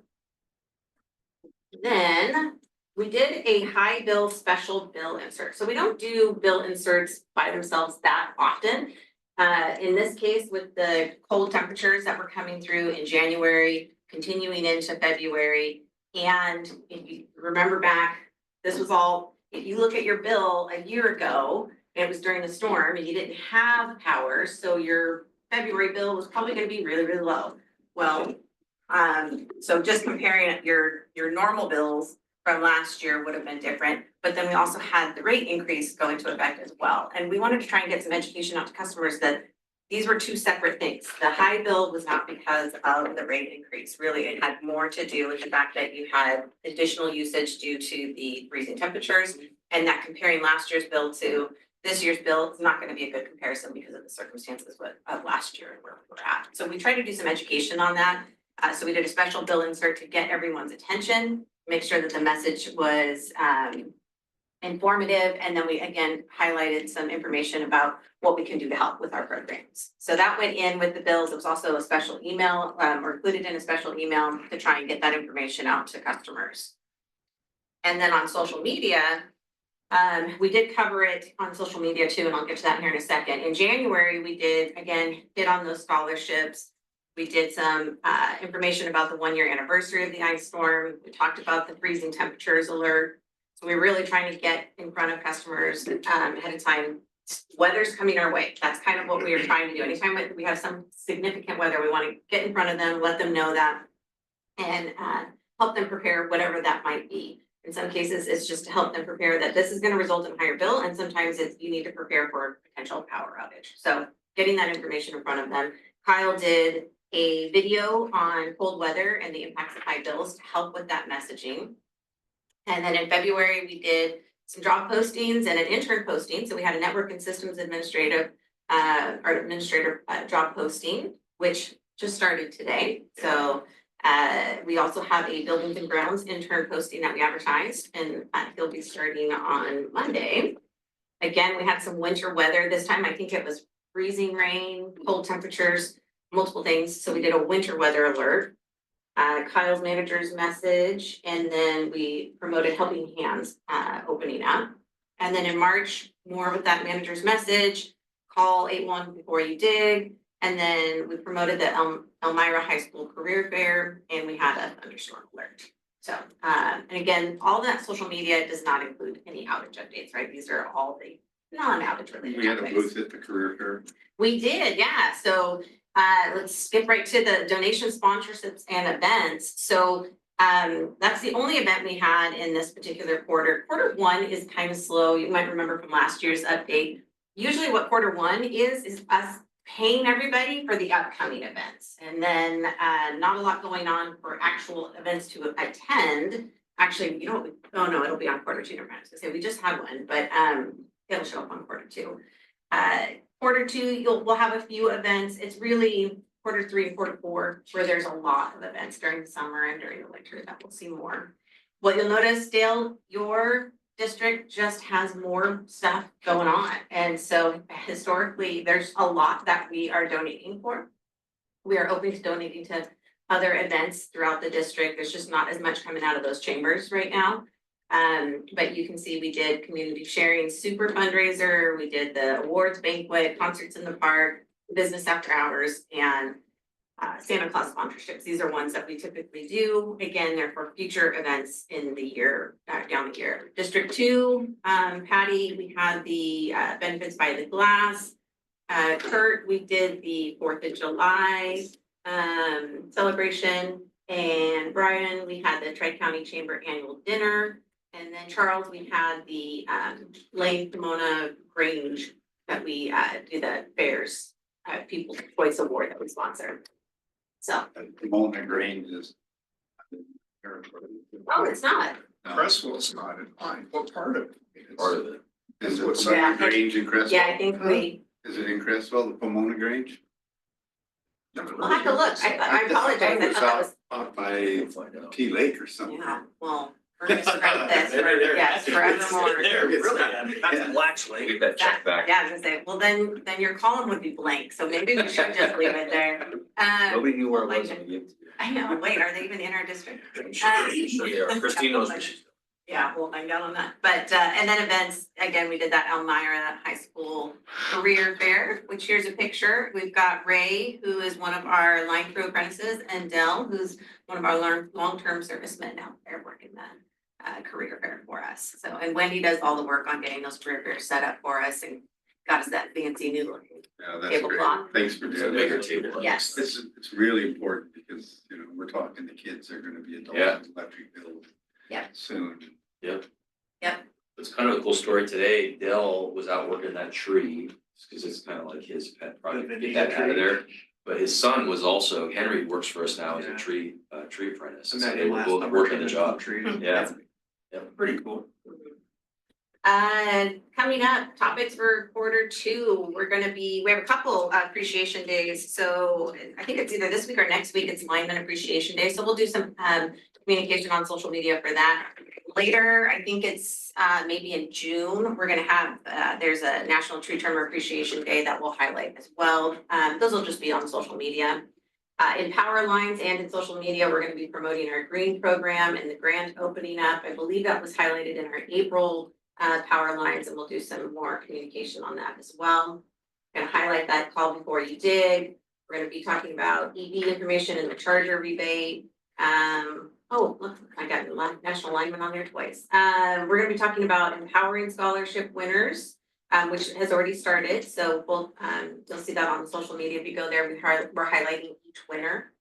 S8: Then we did a high bill special bill insert. So we don't do bill inserts by themselves that often. In this case, with the cold temperatures that were coming through in January, continuing into February, and if you remember back, this was all, if you look at your bill a year ago, it was during the storm and you didn't have power, so your February bill was probably gonna be really, really low. Well, so just comparing your normal bills from last year would have been different, but then we also had the rate increase go into effect as well. And we wanted to try and get some education out to customers that these were two separate things. The high bill was not because of the rate increase. Really, it had more to do with the fact that you had additional usage due to the freezing temperatures, and that comparing last year's bill to this year's bill is not going to be a good comparison because of the circumstances of last year and where we were at. So we tried to do some education on that. So we did a special bill insert to get everyone's attention, make sure that the message was informative, and then we again highlighted some information about what we can do to help with our programs. So that went in with the bills. It was also a special email or included in a special email to try and get that information out to customers. And then on social media, we did cover it on social media too, and I'll get to that here in a second. In January, we did, again, hit on those scholarships. We did some information about the 1-year anniversary of the ice storm. We talked about the freezing temperatures alert. So we're really trying to get in front of customers ahead of time. Weather's coming our way. That's kind of what we are trying to do. Anytime we have some significant weather, we want to get in front of them, let them know that, and help them prepare whatever that might be. In some cases, it's just to help them prepare that this is going to result in a higher bill, and sometimes it's you need to prepare for a potential power outage. So getting that information in front of them. Kyle did a video on cold weather and the impacts of high bills to help with that messaging. And then in February, we did some job postings and an intern posting. So we had a network and systems administrator job posting, which just started today. So we also have a buildings and grounds intern posting that we advertised, and he'll be starting on Monday. Again, we had some winter weather this time. I think it was freezing rain, cold temperatures, multiple things. So we did a winter weather alert. Kyle's manager's message, and then we promoted Helping Hands opening up. And then in March, more with that manager's message, call 811 before you dig. And then we promoted the Elmira High School Career Fair, and we had a thunderstorm alert. So, and again, all that social media does not include any outage updates, right? These are all the non-outage related
S7: We had a
S8: topics.
S7: booth at the career fair.
S8: We did, yeah. So let's skip right to the donation sponsorships and events. So that's the only event we had in this particular quarter. Quarter one is kind of slow. You might remember from last year's update. Usually what quarter one is us paying everybody for the upcoming events. And then not a lot going on for actual events to attend. Actually, you know, oh no, it'll be on quarter two. Never mind. I was gonna say we just had one, but it'll show up on quarter two. Quarter two, we'll have a few events. It's really quarter three and quarter four where there's a lot of events during the summer and during the winter that we'll see more. What you'll notice, Dale, your district just has more stuff going on. And so historically, there's a lot that we are donating for. We are open to donating to other events throughout the district. There's just not as much coming out of those chambers right now. But you can see we did community sharing super fundraiser, we did the awards banquet, concerts in the park, business after hours, and Santa Claus sponsorships. These are ones that we typically do. Again, they're for future events in the year, down the year. District 2, Patty, we had the benefits by the glass. Kurt, we did the 4th of July celebration. And Brian, we had the Tri-County Chamber annual dinner. And then Charles, we had the Lane Pomona Grange that we do the fairs, People's Choice Award that we sponsor. So,
S7: Pomona Grange is.
S8: oh, it's not.
S1: Crestwell's not in line. What part of it? is?
S3: Part of it.
S7: Is it
S1: What's
S8: that?
S7: Pomona Grange in Crestwell?
S8: Yeah, I think we,
S7: Is it in Crestwell, the Pomona Grange?
S8: we'll have to look. I apologize. I thought that was,
S7: Out by
S3: We'll find out.
S7: Key Lake or something.
S8: yeah, well, we're gonna strike this, yes, forevermore.
S3: That's Black's Lake. Get that check back.
S8: Yeah, I was gonna say, well, then your column would be blank, so maybe we should just leave it there.
S3: Nobody knew where it was when we gave it to you.
S8: I know, wait, are they even in our district?
S3: I'm sure they are. Christine knows where she's.
S8: Yeah, we'll find out on that, but, and then events, again, we did that Elmira High School Career Fair, which here's a picture. We've got Ray, who is one of our line crew apprentices, and Dell, who's one of our long-term servicemen out there working the career fair for us. So, and Wendy does all the work on getting those career fairs set up for us and got us that fancy new looking.
S7: Yeah, that's
S8: Tablecloth.
S7: great. Thanks for
S3: It's a
S7: doing
S3: bigger
S7: that.
S3: table.
S8: Yes.
S7: It's really important because, you know, we're talking the kids are gonna be adults
S3: Yeah.
S7: in electric bill.
S8: Yeah.
S7: Soon.
S3: It's kind of a cool story today. Dell was out working that tree, because it's kind of like his pet project, to get that out of there. But his son was also, Henry works for us now as a
S6: Yeah.
S3: tree apprentice.
S6: And
S3: So
S6: that
S3: they were
S6: last
S3: both
S6: number
S3: working the
S6: of
S3: job.
S6: trees.
S3: Yeah.
S6: Pretty cool.
S8: Coming up, topics for quarter two, we have a couple appreciation days, so I think it's either this week or next week, it's Lineman Appreciation Day, so we'll do some communication on social media for that. Later, I think it's maybe in June, we're gonna have, there's a National Tree Trimmer Appreciation Day that we'll highlight as well. Those will just be on social media. In Power Lines and in social media, we're gonna be promoting our green program and the grant opening up. I believe that was highlighted in our April Power Lines, and we'll do some more communication on that as well. Gonna highlight that call before you dig. We're gonna be talking about EV information and the charger rebate. Oh, look, I got National Lineman on there twice. We're gonna be talking about empowering scholarship winners, which has already started. So we'll, you'll see that on social media. If you go there, we're highlighting each winner.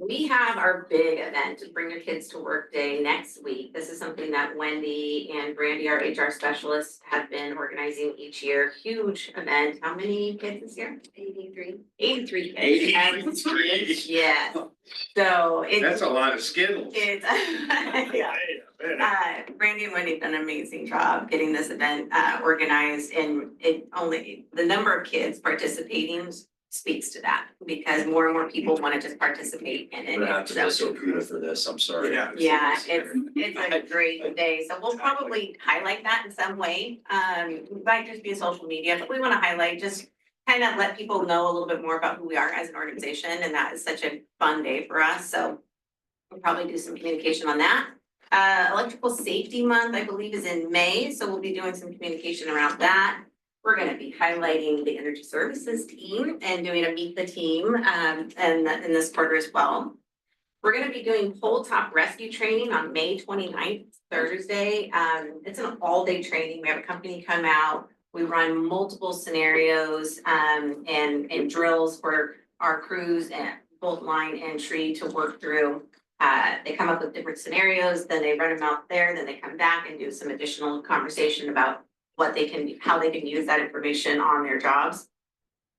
S8: We have our big event, Bring Your Kids to Work Day, next week. This is something that Wendy and Brandy, our HR specialists, have been organizing each year. Huge event. How many kids this year? 83. 83 kids.
S9: 83.
S8: Yes. So it's.
S9: That's a lot of Skittles.
S8: It's, yeah. Brandy and Wendy have done an amazing job getting this event organized, and the number of kids participating speaks to that, because more and more people want to just participate in
S3: I'm gonna have
S8: it.
S3: to
S8: So,
S3: miss Okuda for this, I'm sorry.
S6: Yeah.
S8: it's a great day, so we'll probably highlight that in some way. It might just be social media, but we want to highlight, just kind of let people know a little bit more about who we are as an organization, and that is such a fun day for us, so we'll probably do some communication on that. Electrical Safety Month, I believe, is in May, so we'll be doing some communication around that. We're gonna be highlighting the energy services team and doing a meet the team, and in this quarter as well. We're gonna be doing pole top rescue training on May 29th, Thursday. It's an all-day training. We have a company come out. We run multiple scenarios, and drills for our crews and both line and tree to work through. They come up with different scenarios, then they run them out there, then they come back and do some additional conversation about what they can, how they can use that information on their jobs.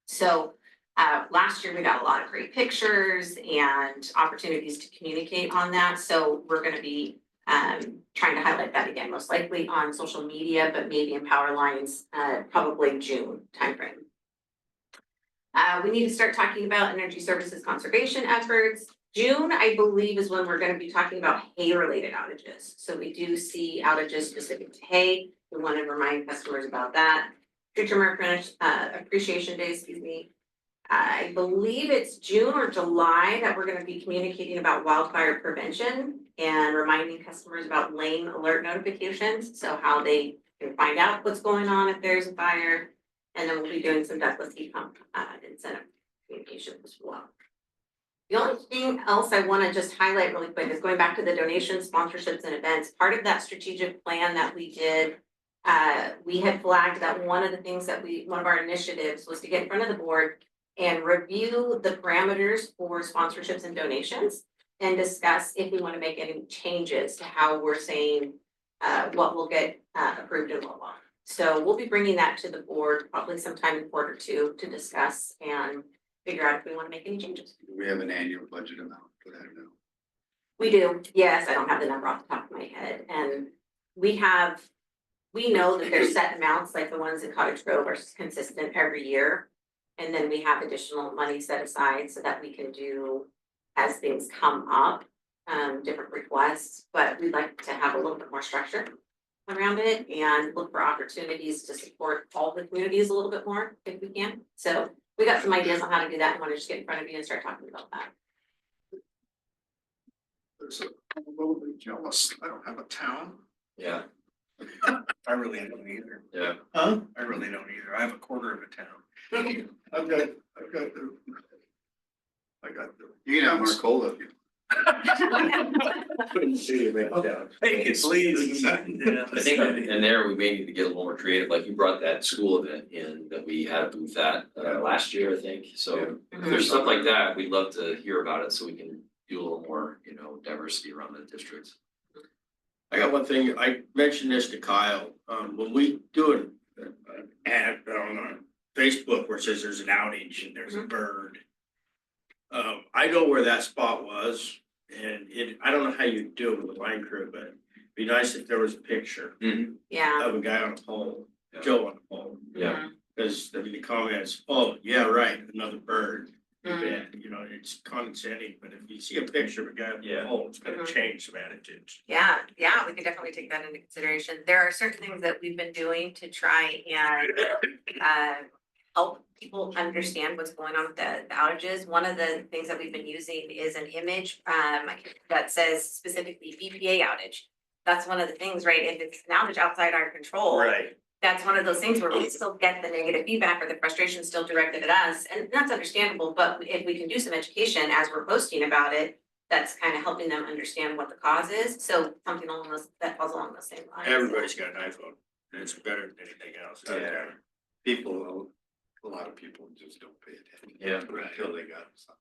S8: So last year we got a lot of great pictures and opportunities to communicate on that. So we're gonna be trying to highlight that again, most likely on social media, but maybe in Power Lines, probably June timeframe. We need to start talking about energy services conservation efforts. June, I believe, is when we're gonna be talking about hay-related outages. So we do see outages specific to hay. We want to remind customers about that. Future Appreciation Day, excuse me. I believe it's June or July that we're gonna be communicating about wildfire prevention and reminding customers about lane alert notifications, so how they can find out what's going on if there's a fire. And then we'll be doing some ductless heat pump incentive communication as well. The only thing else I want to just highlight really quick is going back to the donations, sponsorships, and events. Part of that strategic plan that we did, we had flagged that one of the things that one of our initiatives was to get in front of the board and review the parameters for sponsorships and donations and discuss if we want to make any changes to how we're saying what will get approved and what won't. So we'll be bringing that to the board probably sometime in Q2 to discuss and figure out if we want to make any changes.
S7: Do we have an annual budget amount for that now?
S8: We do, yes, I don't have the number off the top of my head, and we know that there's set amounts, like the ones in Cottage Grove are consistent every year. And then we have additional money set aside so that we can do, as things come up, different requests, but we'd like to have a little bit more structure around it and look for opportunities to support all the communities a little bit more if we can. So we got some ideas on how to do that and want to just get in front of you and start talking about that.
S1: There's a little bit jealous. I don't have a town.
S3: Yeah,
S6: I really don't either.
S3: yeah.
S1: Huh?
S6: I really don't either. I have a quarter of a town.
S1: I've got the.
S7: You can have Marcola if you.
S9: Couldn't see you make that.
S6: Hey, it's please.
S3: I think in there, we may need to get a little more creative, like you brought that school event in that we had a booth at last year, I think, so. If there's stuff like that, we'd love to hear about it, so we can do a little more, diversity around the districts.
S9: I got one thing, I mentioned this to Kyle, when we do an ad on Facebook where it says there's an outage and there's a bird. I know where that spot was, and I don't know how you do it with the line crew, but it'd be nice if there was a picture
S8: Yeah.
S9: of a guy on a pole,
S3: Yeah.
S9: Joe on a pole.
S3: Yeah.
S9: Cause the comments, oh, yeah, right, another bird.
S8: Mhm.
S9: And, it's condescending, but if you see a picture of a guy on
S3: Yeah.
S9: a pole, it's gonna
S8: Mhm.
S9: change some attitudes.
S8: Yeah, we can definitely take that into consideration. There are certain things that we've been doing to try and help people understand what's going on with the outages. One of the things that we've been using is an image that says specifically BPA outage. That's one of the things, right? If it's an outage outside our control.
S9: Right.
S8: That's one of those things where we still get the negative feedback or the frustration still directed at us, and that's understandable, but if we can do some education as we're posting about it, that's kind of helping them understand what the cause is, so something along those, that falls along those same lines.
S9: Everybody's got an iPhone, and it's better than anything else.
S7: Yeah. People, a lot of people just don't pay attention.
S3: Yeah.
S7: Until they got something.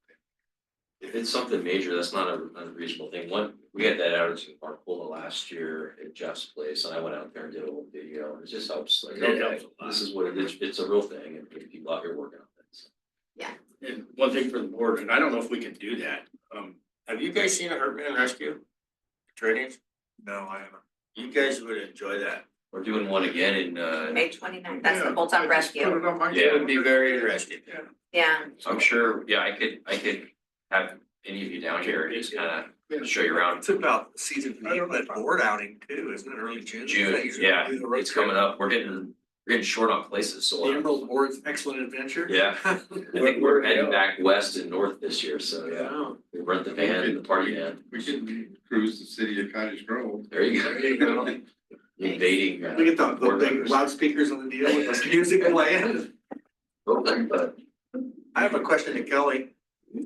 S3: If it's something major, that's not a unreasonable thing. We had that outage in Marcola last year at Jeff's place, and I went out there and did a little video, and it just helps, like,
S9: It
S3: okay,
S9: helps a lot.
S3: this is what it is, it's a real thing, and people out here working on things.
S9: And one thing for the board, and I don't know if we can do that, have you guys seen a Hurtman Rescue? Trainings?
S6: No, I haven't.
S9: You guys would enjoy that.
S3: We're doing one again in,
S8: May 29th, that's the
S1: Yeah,
S8: full-time
S1: I just put
S8: rescue,
S1: it on my
S3: Yeah.
S9: It would be very interesting.
S8: yeah.
S3: I'm sure, yeah, I could have any of you down here and just kind
S1: Yeah.
S3: of show you around.
S6: It's about season that board outing too, isn't it, early June?
S3: June, yeah, it's coming up. We're getting short on places, so.
S6: The Emerald Board's Excellent Adventure.
S3: Yeah, I think we're heading back west and north this year, so yeah, we rent the van, the party van.
S7: We should cruise the city of Cottage Grove.
S3: There you go.
S6: There you go.
S3: invading.
S6: We get the
S3: board
S6: big
S3: members.
S6: loudspeakers on the deal with the music playing.
S3: But
S6: I have a question to Kelly.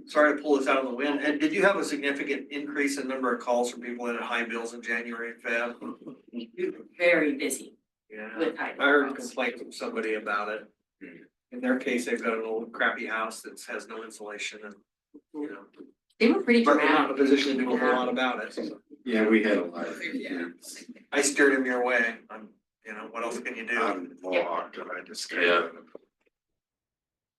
S6: Sorry to pull this out of the wind. And did you have a significant increase in number of calls from people that had high bills in January and Feb?
S10: Very busy
S6: Yeah.
S10: with high.
S6: I heard a complaint from somebody about it. In their case, they've got an old crappy house that has no insulation and, you know,
S10: They were pretty
S6: but they're not in a
S10: dramatic.
S6: position to do a whole lot about it. So
S7: Yeah, we had a lot of.
S6: I steered him your way. You know, what else can you do?
S7: I'm locked, and I just.
S3: Yeah.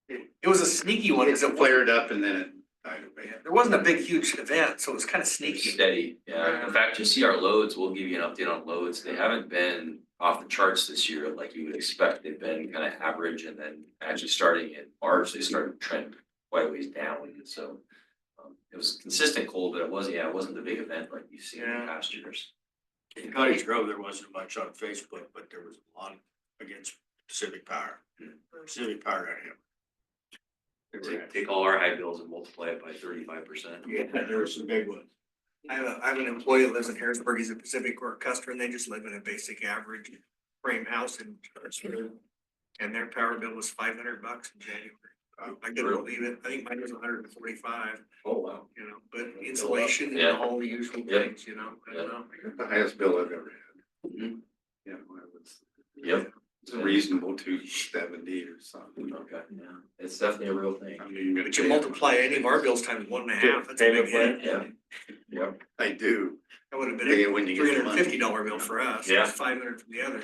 S6: It was a sneaky one,
S7: It
S6: because it
S7: flared up and then it died away.
S6: there wasn't a big, huge event, so it was kind of sneaky.
S3: steady, yeah. In fact, you see our loads, we'll give you an update on loads. They haven't been off the charts this year like you would expect. They've been kind of average, and then actually starting in March, they started to trend quite a ways down. And so it was consistent cold, but it wasn't the big event like you've seen in past years.
S9: In Cottage Grove, there wasn't much on Facebook, but there was a lot against Pacific Power. Pacific Power got him.
S3: Take all our high bills and multiply it by 35%.
S9: Yeah, there were some big ones.
S6: I have an employee that lives in Harrisburg. He's a Pacific Core customer, and they just live in a basic average frame house in Harrisburg. And their power bill was $500 in January. I couldn't believe it. I think mine was 145,
S3: Oh, wow.
S6: you know, but insulation and
S3: Yeah.
S6: all the usual
S3: Yeah.
S6: things, you know, I don't know.
S7: The highest bill I've ever had.
S3: Mhm.
S7: Yeah, well, it was.
S3: Yep.
S7: It's reasonable to 70 or something.
S3: Okay, yeah, it's definitely a real thing.
S7: I mean,
S6: But you multiply any of our bills times 1.5, that's a big hit.
S3: Yeah. Yep.
S7: I do.
S6: That would have been
S7: Yeah,
S6: a
S7: when you get the money.
S6: $350 bill for us,
S3: Yeah.
S6: it's 500 from the other.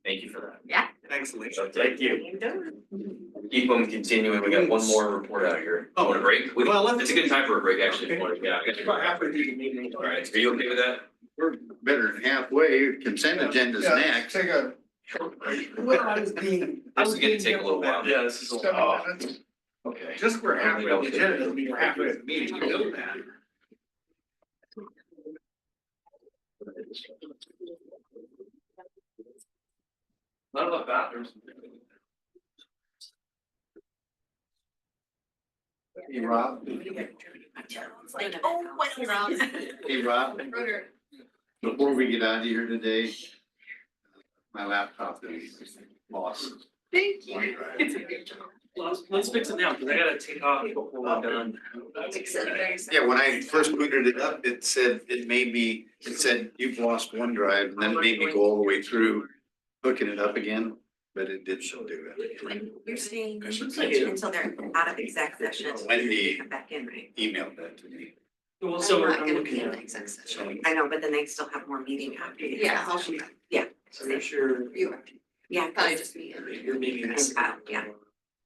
S3: Thank you for that.
S6: Thanks, Alicia.
S3: Thank you. Keep them continuing. We got one more report out here.
S6: Oh.
S3: Want a break?
S6: Well,
S3: It's a good time for a break, actually. if you want to- Yeah.
S6: About halfway through the meeting.
S3: All right, are you okay with that?
S7: We're better than halfway. Consent agenda's
S1: Yeah,
S7: next.
S1: Take a short break.
S6: Well, I was being.
S3: This is gonna take a little while.
S6: Yeah, this is.
S1: 7 minutes.
S3: Okay.
S6: Just we're halfway through the agenda, doesn't mean we're halfway through the meeting, you know that.
S3: Not enough bathrooms.
S7: Hey, Rob.
S10: Oh, what
S7: Hey, Rob. Before we get out of here today, my laptop is lost.
S10: Thank you.
S4: Let's fix it now, because I gotta take off before we're done.
S7: Yeah, when I first booted it up, it said, it said you've lost OneDrive, and then it made me go all the way through hooking it up again, but it did still do it.
S8: When you're staying
S7: I should
S8: until they're out of exec session.
S7: Wendy
S8: Come back in, right?
S7: emailed that to me.
S4: Well, so
S8: I'm not
S4: I'm
S8: gonna
S4: looking
S8: be in
S4: at
S8: the exec session. I know, but then they still have more meeting after. the exec
S10: Yeah, I'll
S8: session.
S10: be-
S8: Yeah,
S4: so make sure
S10: You are.
S8: yeah,
S10: Probably just me.
S4: your meeting is.
S8: Yeah.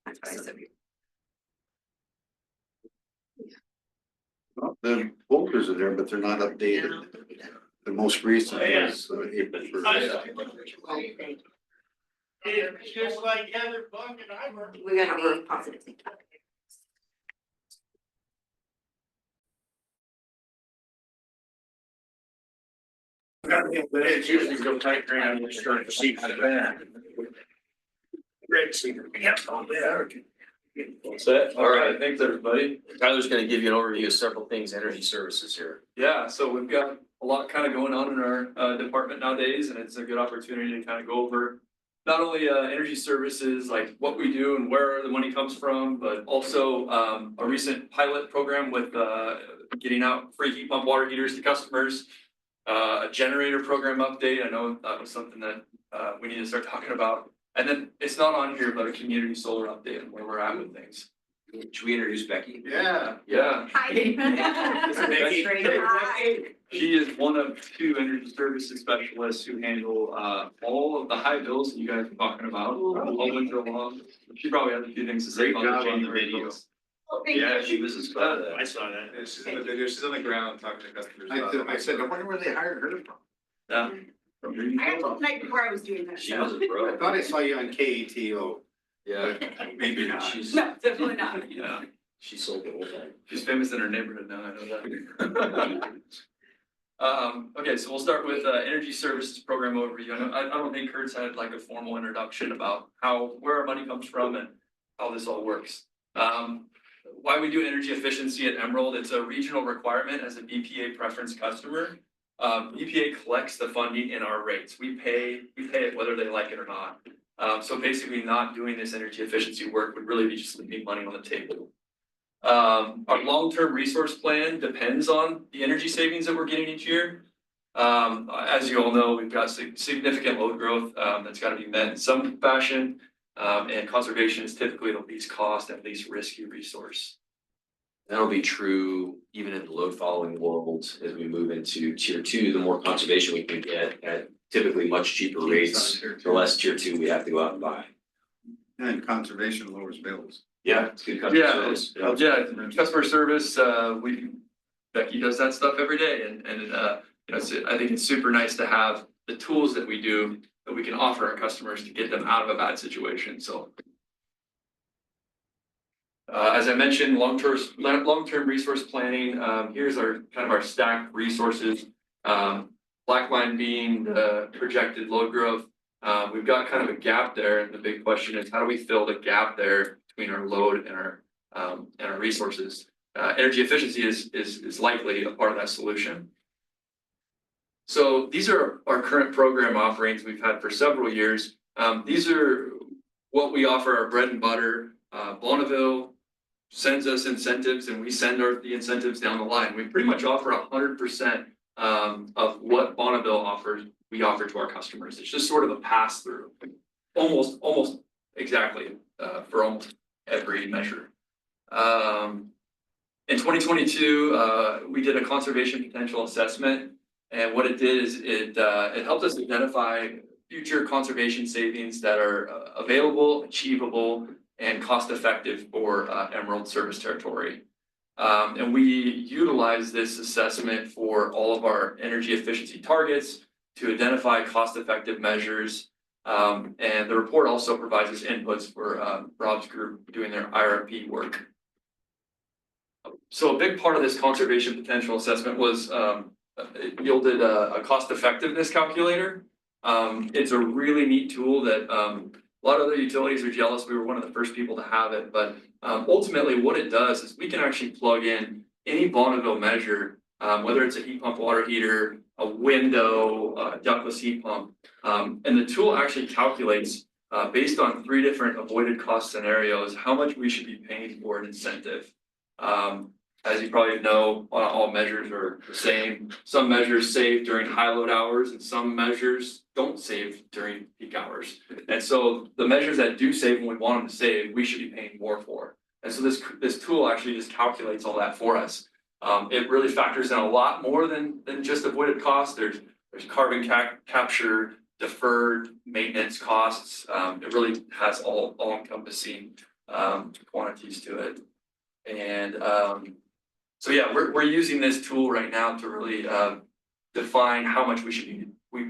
S8: that's what I said.
S7: Well, the folders are there, but they're not updated. The most recent is April 1st.
S9: It's just like Heather Buck and I were.
S8: We gotta be positive thinking.
S9: It's usually go tight around and start to see how bad. Red cedar. Yep, oh, yeah.
S3: Set, all right, thanks, everybody. Tyler's gonna give you an overview of several things, energy services here.
S11: Yeah, so we've got a lot kind of going on in our department nowadays, and it's a good opportunity to kind of go over not only energy services, like what we do and where the money comes from, but also a recent pilot program with getting out free heat pump water heaters to customers. A generator program update. I know that was something that we need to start talking about. And then it's not on here, but a community solar update and where we're at with things.
S3: Should we introduce Becky?
S11: Yeah.
S8: Hi.
S11: She is one of two energy services specialists who handle all of the high bills that you guys are talking about all winter long. She probably has a few things to say
S7: Great
S11: about the
S7: job on the
S11: January
S7: video.
S11: bills.
S3: Yeah, she was as part of
S9: I
S3: that.
S9: saw that.
S11: Yeah, she's in the video, she's on the ground talking to customers.
S7: I said, I wonder where they hired her from.
S11: Yeah. From Green
S10: I got
S11: Field.
S10: told the night before I was doing that
S3: She
S10: show.
S3: was a pro.
S7: I thought I saw you on KATO.
S3: Yeah.
S7: Maybe not.
S3: She's,
S10: No, definitely not.
S11: Yeah,
S3: she sold the whole thing.
S11: she's famous in her neighborhood now, I know that. Okay, so we'll start with energy services program overview. I don't think Kurt's had like a formal introduction about where our money comes from and how this all works. Why we do energy efficiency at Emerald, it's a regional requirement as a BPA preference customer. EPA collects the funding in our rates. We pay it whether they like it or not. So basically not doing this energy efficiency work would really be just leaving money on the table. Our long-term resource plan depends on the energy savings that we're getting each year. As you all know, we've got significant load growth, that's gotta be met in some fashion. And conservation is typically the least cost and least risky resource.
S3: That'll be true even in the load following world as we move into tier 2, the more conservation we can get at typically much cheaper rates, the less tier 2 we have to go out and buy.
S7: And conservation lowers bills.
S3: Yeah, it's good customer
S11: Yeah,
S3: service.
S11: yeah, customer service, Becky does that stuff every day and you know, I think it's super nice to have the tools that we do that we can offer our customers to get them out of a bad situation, so. As I mentioned, long-term resource planning, here's our kind of our stacked resources. Black line being the projected load growth. We've got kind of a gap there, and the big question is how do we fill the gap there between our load and our resources? Energy efficiency is likely a part of that solution. So these are our current program offerings we've had for several years. These are what we offer our bread and butter. Bonneville sends us incentives and we send the incentives down the line. We pretty much offer 100% of what Bonneville offers, we offer to our customers. It's just sort of a pass through, almost exactly for almost every measure. In 2022, we did a conservation potential assessment, and what it did is it helped us identify future conservation savings that are available, achievable, and cost-effective for Emerald Service Territory. And we utilize this assessment for all of our energy efficiency targets to identify cost-effective measures. And the report also provides us inputs for Rob's group doing their IRP work. So a big part of this conservation potential assessment was it yielded a cost-effectiveness calculator. It's a really neat tool that a lot of other utilities are jealous. We were one of the first people to have it, but ultimately what it does is we can actually plug in any Bonneville measure, whether it's a heat pump water heater, a window, a ductless heat pump, and the tool actually calculates based on 3 different avoided cost scenarios, how much we should be paying for an incentive. As you probably know, all measures are the same. Some measures save during high load hours and some measures don't save during peak hours. And so the measures that do save when we want them to save, we should be paying more for. And so this tool actually just calculates all that for us. It really factors in a lot more than just avoided costs. There's carbon capture, deferred maintenance costs. It really has all encompassing quantities to it. And so yeah, we're using this tool right now to really define how much we should be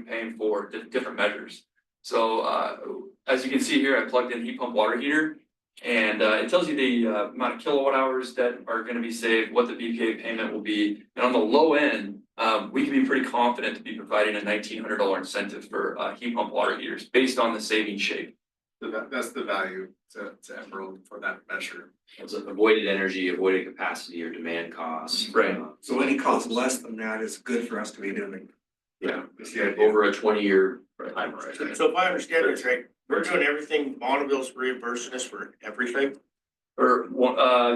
S11: paying for different measures. So as you can see here, I plugged in heat pump water heater, and it tells you the amount of kilowatt hours that are going to be saved, what the BPA payment will be, and on the low end, we can be pretty confident to be providing a $1,900 incentive for heat pump water heaters based on the saving shape.
S7: So that's the value to Emerald for that measure.
S3: It's avoided energy, avoided capacity or demand costs.
S11: Right.
S6: So any cost less than that is good for us to be doing.
S3: Yeah,
S7: That's the idea.
S3: over a 20-year time horizon.
S9: So if I understand this right, we're doing everything, Bonneville's reimbursing us for everything?
S11: Or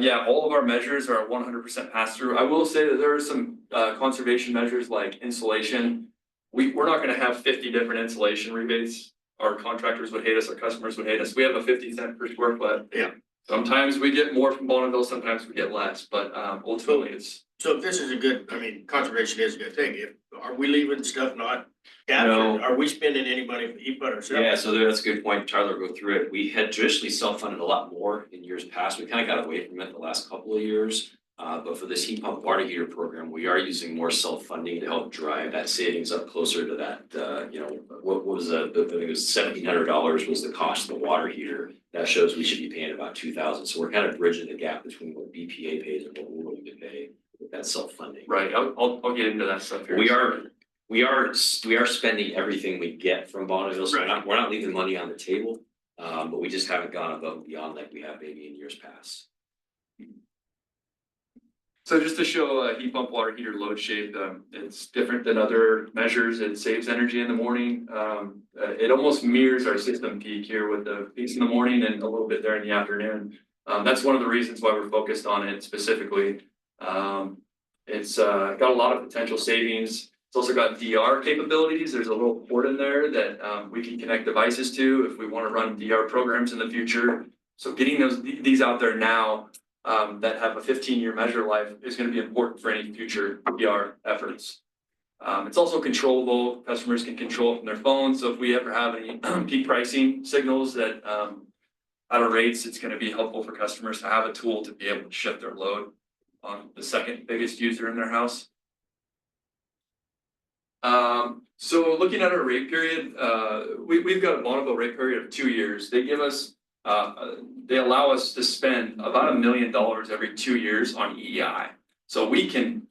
S11: yeah, all of our measures are 100% pass through. I will say that there are some conservation measures like insulation. We're not going to have 50 different insulation rebates. Our contractors would hate us, our customers would hate us. We have a 50 cent per square foot.
S9: Yeah.
S11: Sometimes we get more from Bonneville, sometimes we get less, but ultimately it's.
S9: So if this is a good, I mean, conservation is a good thing. Are we leaving stuff not captured?
S3: No.
S9: Are we spending any money to eat but ourselves?
S3: Yeah, so that's a good point. Tyler, go through it. We had traditionally self-funded a lot more in years past. We kind of got away from it the last couple of years. But for this heat pump water heater program, we are using more self-funding to help drive that savings up closer to that, you know, what was I think it was $1,700 was the cost of the water heater. That shows we should be paying about $2,000. So we're kind of bridging the gap between what BPA pays and what we're willing to pay with that self-funding.
S11: Right, I'll get into that stuff here.
S3: We are spending everything we get from Bonneville, so we're not leaving money on the table. But we just haven't gone above and beyond like we have maybe in years past.
S11: So just to show a heat pump water heater load shape, it's different than other measures. It saves energy in the morning. It almost mirrors our system peak here with the peaks in the morning and a little bit there in the afternoon. That's one of the reasons why we're focused on it specifically. It's got a lot of potential savings. It's also got DR capabilities. There's a little port in there that we can connect devices to if we want to run DR programs in the future. So getting these out there now that have a 15-year measure life is going to be important for any future DR efforts. It's also controllable. Customers can control it from their phone. So if we ever have any peak pricing signals that out of rates, it's going to be helpful for customers to have a tool to be able to shift their load on the second biggest user in their house. So looking at our rate period, we've got a Bonneville rate period of 2 years. They give us, they allow us to spend about $1 million every 2 years on EEI. So we can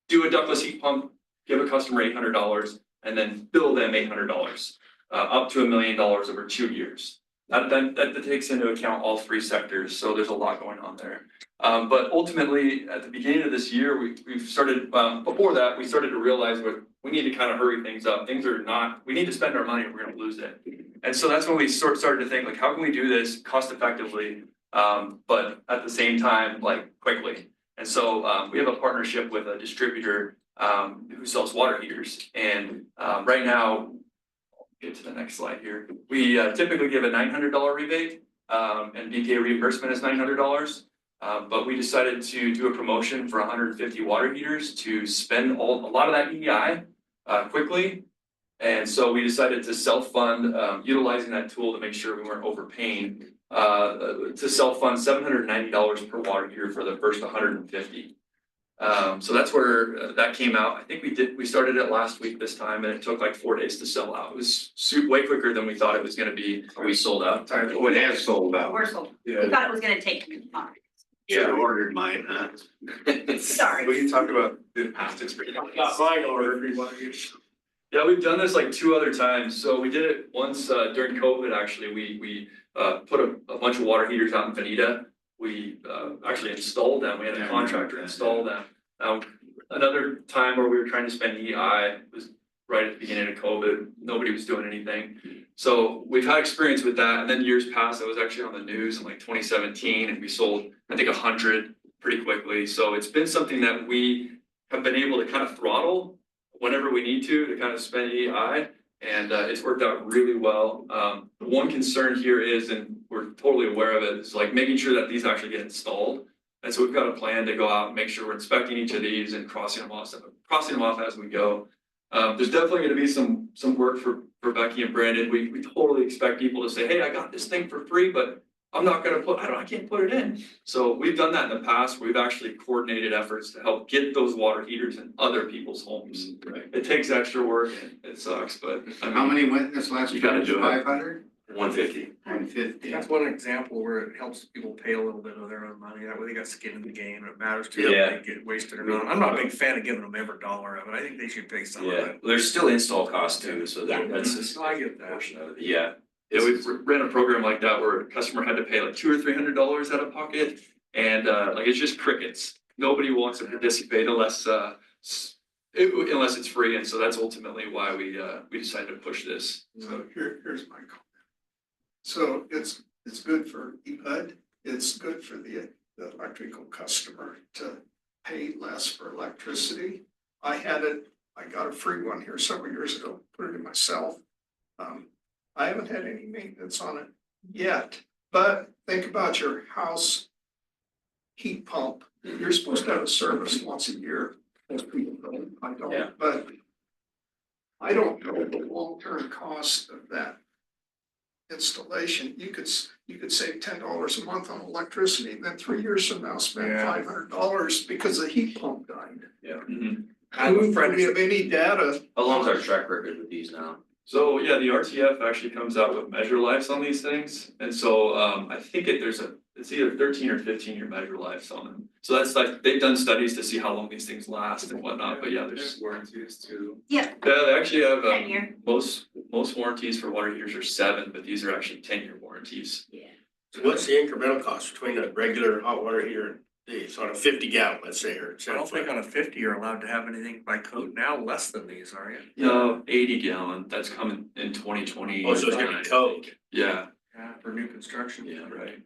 S11: do a ductless heat pump, give a customer $800, and then bill them $800, up to $1 million over 2 years. That takes into account all three sectors, so there's a lot going on there. But ultimately, at the beginning of this year, we've started, before that, we started to realize we need to kind of hurry things up. Things are not, we need to spend our money or we're gonna lose it. And so that's when we started to think, like, how can we do this cost effectively, but at the same time, like, quickly? And so we have a partnership with a distributor who sells water heaters. And right now, get to the next slide here. We typically give a $900 rebate, and BK reimbursement is $900. But we decided to do a promotion for 150 water heaters to spend a lot of that EEI quickly. And so we decided to self-fund, utilizing that tool to make sure we weren't overpaying, to self-fund $790 per water heater for the first 150. So that's where that came out. I think we started it last week this time, and it took like 4 days to sell out. It was way quicker than we thought it was gonna be.
S3: Are we sold out?
S7: Oh, it has sold out.
S10: We're sold. We
S7: Yeah.
S10: thought it was gonna take months.
S7: Should have ordered mine, huh?
S10: Sorry.
S7: Will you talk about the past experience?
S6: Got mine ordered.
S11: Yeah, we've done this like 2 other times. So we did it once during COVID, actually. We put a bunch of water heaters out in Veneta. We actually installed them. We had a contractor install them. Another time where we were trying to spend EI was right at the beginning of COVID. Nobody was doing anything. So we've had experience with that. And then years past, I was actually on the news in like 2017, and we sold, I think, 100 pretty quickly. So it's been something that we have been able to kind of throttle whenever we need to kind of spend EI. And it's worked out really well. The one concern here is, and we're totally aware of it, is like making sure that these actually get installed. And so we've got a plan to go out and make sure we're inspecting each of these and crossing them off as we go. There's definitely gonna be some work for Becky and Brandon. We totally expect people to say, hey, I got this thing for free, but I'm not gonna I can't put it in. So we've done that in the past. We've actually coordinated efforts to help get those water heaters in other people's homes.
S7: Right.
S11: It takes extra work and it sucks, but I
S7: How
S11: mean,
S7: many went this last
S3: You
S7: year?
S3: gotta do it.
S7: 500?
S3: 150.
S7: 150.
S6: That's one example where it helps people pay a little bit of their own money. That way they got skin in the game and it matters to them
S3: Yeah.
S6: if they get wasted or not. I'm not a big fan of giving them every dollar of it. I think they should pay some of
S3: Yeah,
S6: it.
S3: there's still install costs too, so that's just
S6: I get that.
S3: portion of it, yeah.
S11: yeah, we ran a program like that where a customer had to pay like $200 or $300 out of pocket. And like, it's just crickets. Nobody wants to participate unless it's free. And so that's ultimately why we decided to push this.
S1: So here's my comment. So it's good for EPUD, it's good for the electrical customer to pay less for electricity. I got a free one here several years ago, put it in myself. I haven't had any maintenance on it yet, but think about your house heat pump. You're supposed to have a service once a year. Most people don't, I
S3: Yeah.
S1: don't, but I don't know the long-term cost of that installation. You could save $10 a month on electricity, then 3 years from now, spend
S6: Yeah.
S1: $500 because the heat pump died.
S11: Mhm.
S6: I have a
S1: Do
S6: friend
S1: we have any data?
S3: How long's our track record with these now?
S11: So yeah, the RTF actually comes out with measure lives on these things. And so I think it's either 13 or 15-year measure lives on them. So that's like, they've done studies to see how long these things last and whatnot, but yeah, there's
S7: warranties too.
S11: Yeah, they actually have,
S2: 10-year.
S11: most warranties for water heaters are 7, but these are actually 10-year warranties.
S9: So what's the incremental cost between a regular hot water heater These on a 50 gallon, let's say, or.
S6: I don't think on a 50 you're allowed to have anything by code now less than these, are you?
S11: No, 80 gallon, that's coming in 2020.
S9: Oh, so it's gonna be code.
S11: Yeah,
S6: Yeah, for new construction.
S11: yeah, right.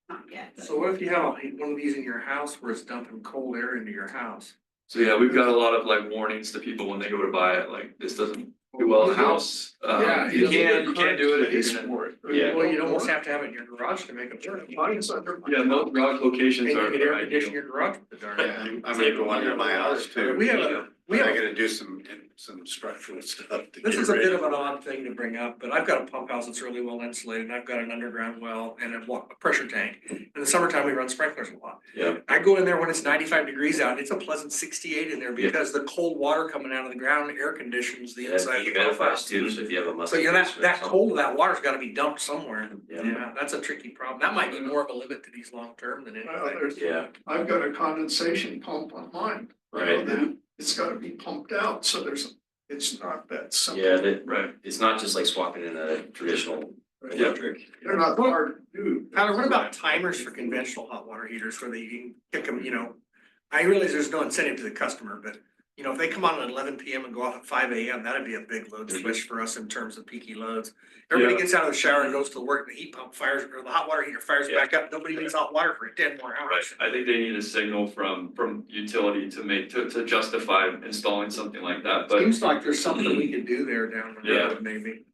S10: Not yet.
S6: So what if you have one of these in your house where it's dumping cold air into your house?
S11: So yeah, we've got a lot of like warnings to people when they go to buy it, like this doesn't do well in the house.
S6: Yeah,
S11: You can't do it if
S1: Pays
S11: you're gonna.
S1: for it.
S11: Yeah.
S6: Well, you'd almost have to have it in your garage to make it work.
S1: Mine's under. my-
S11: Yeah, most garage locations
S6: And you
S11: are.
S6: could air
S11: are
S6: condition
S11: ideal.
S6: your garage with the darn.
S7: Yeah, I'm gonna go under my house too.
S6: We have
S7: I gotta do some structural stuff to
S6: This
S7: get
S6: is a bit
S7: ready.
S6: of an odd thing to bring up, but I've got a pump house that's really well insulated, and I've got an underground well and a pressure tank. In the summertime, we run sprinklers a lot.
S11: Yeah.
S6: I go in there when it's 95 degrees out, and it's a pleasant 68 in there
S3: Yeah.
S6: because the cold water coming out of the ground air conditions the
S3: Yeah,
S6: inside of the pump
S3: humidifies
S6: house.
S3: too, so if you have a muscle.
S6: So you know, that
S3: basement or something.
S6: cold of that water's gotta be dumped somewhere.
S3: Yeah.
S6: Yeah, that's a tricky problem. That might be more of a limit to these long term than
S1: Well,
S6: anything.
S1: there's,
S3: Yeah,
S1: I've got a condensation pump on mine.
S3: right,
S1: And it's gotta be pumped out, so it's not that simple.
S3: yeah, that,
S11: Right.
S3: it's not just like swapping in a traditional electric.
S1: They're not hard to do.
S6: Tyler, what about timers for conventional hot water heaters where you can kick them, you know? I realize there's no incentive to the customer, but you know, if they come on at 11 PM and go off at 5 AM, that'd be a big load switch for us in terms of peaky loads. Everybody
S11: Yeah.
S6: gets out of the shower and goes to work, the heat pump fires, or the hot water heater fires
S3: Yeah.
S6: back up, nobody needs hot water for 10 more
S11: Right,
S6: hours.
S11: I think they need a signal from utility to make, to justify installing something like that, but
S6: Seems like there's something we could do there down the
S11: Yeah.
S6: road, maybe.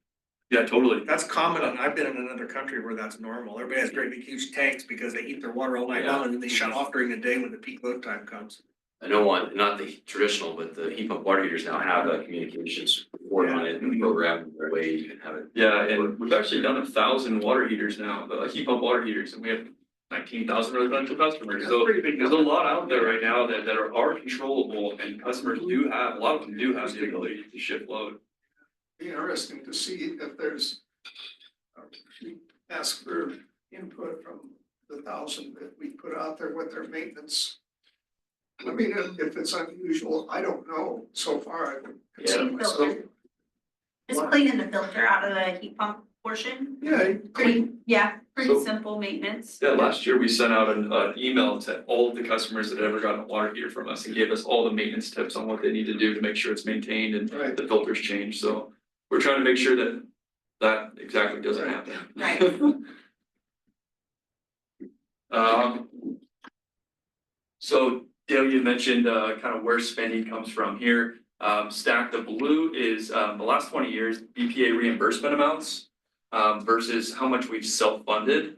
S11: yeah, totally.
S6: That's common, and I've been in another country where that's normal. Everybody has great big huge tanks because they heat their water all night
S3: Yeah.
S6: long and then they shut off during the day when the peak load time comes.
S3: I know one, not the traditional, but the heat pump water heaters now have a communications port on it and program the way you can have it.
S11: Yeah, and we've actually done 1,000 water heaters now, the heat pump water heaters, and we have 19,000 residential customers, so
S6: Pretty big
S11: there's a
S6: number.
S11: lot out there right now that are controllable, and customers do have, a lot of them do have the ability to shift load.
S1: Be interesting to see if there's. Ask for input from the 1,000 that we put out there with their maintenance. I mean, if it's unusual, I don't know, so far I would consider
S10: Yeah.
S1: myself.
S10: Just cleaning the filter out of the heat pump portion,
S1: Yeah,
S10: pretty, yeah, pretty
S11: So-
S10: simple maintenance.
S11: Yeah, last year we sent out an email to all of the customers that had ever gotten a water heater from us and gave us all the maintenance tips on what they need to do to make sure it's maintained and
S1: right,
S11: the filters changed, so we're trying to make sure that that exactly doesn't happen.
S10: Right.
S11: So Dale, you mentioned kind of where spending comes from here. Stack the blue is the last 20 years BPA reimbursement amounts versus how much we've self-funded.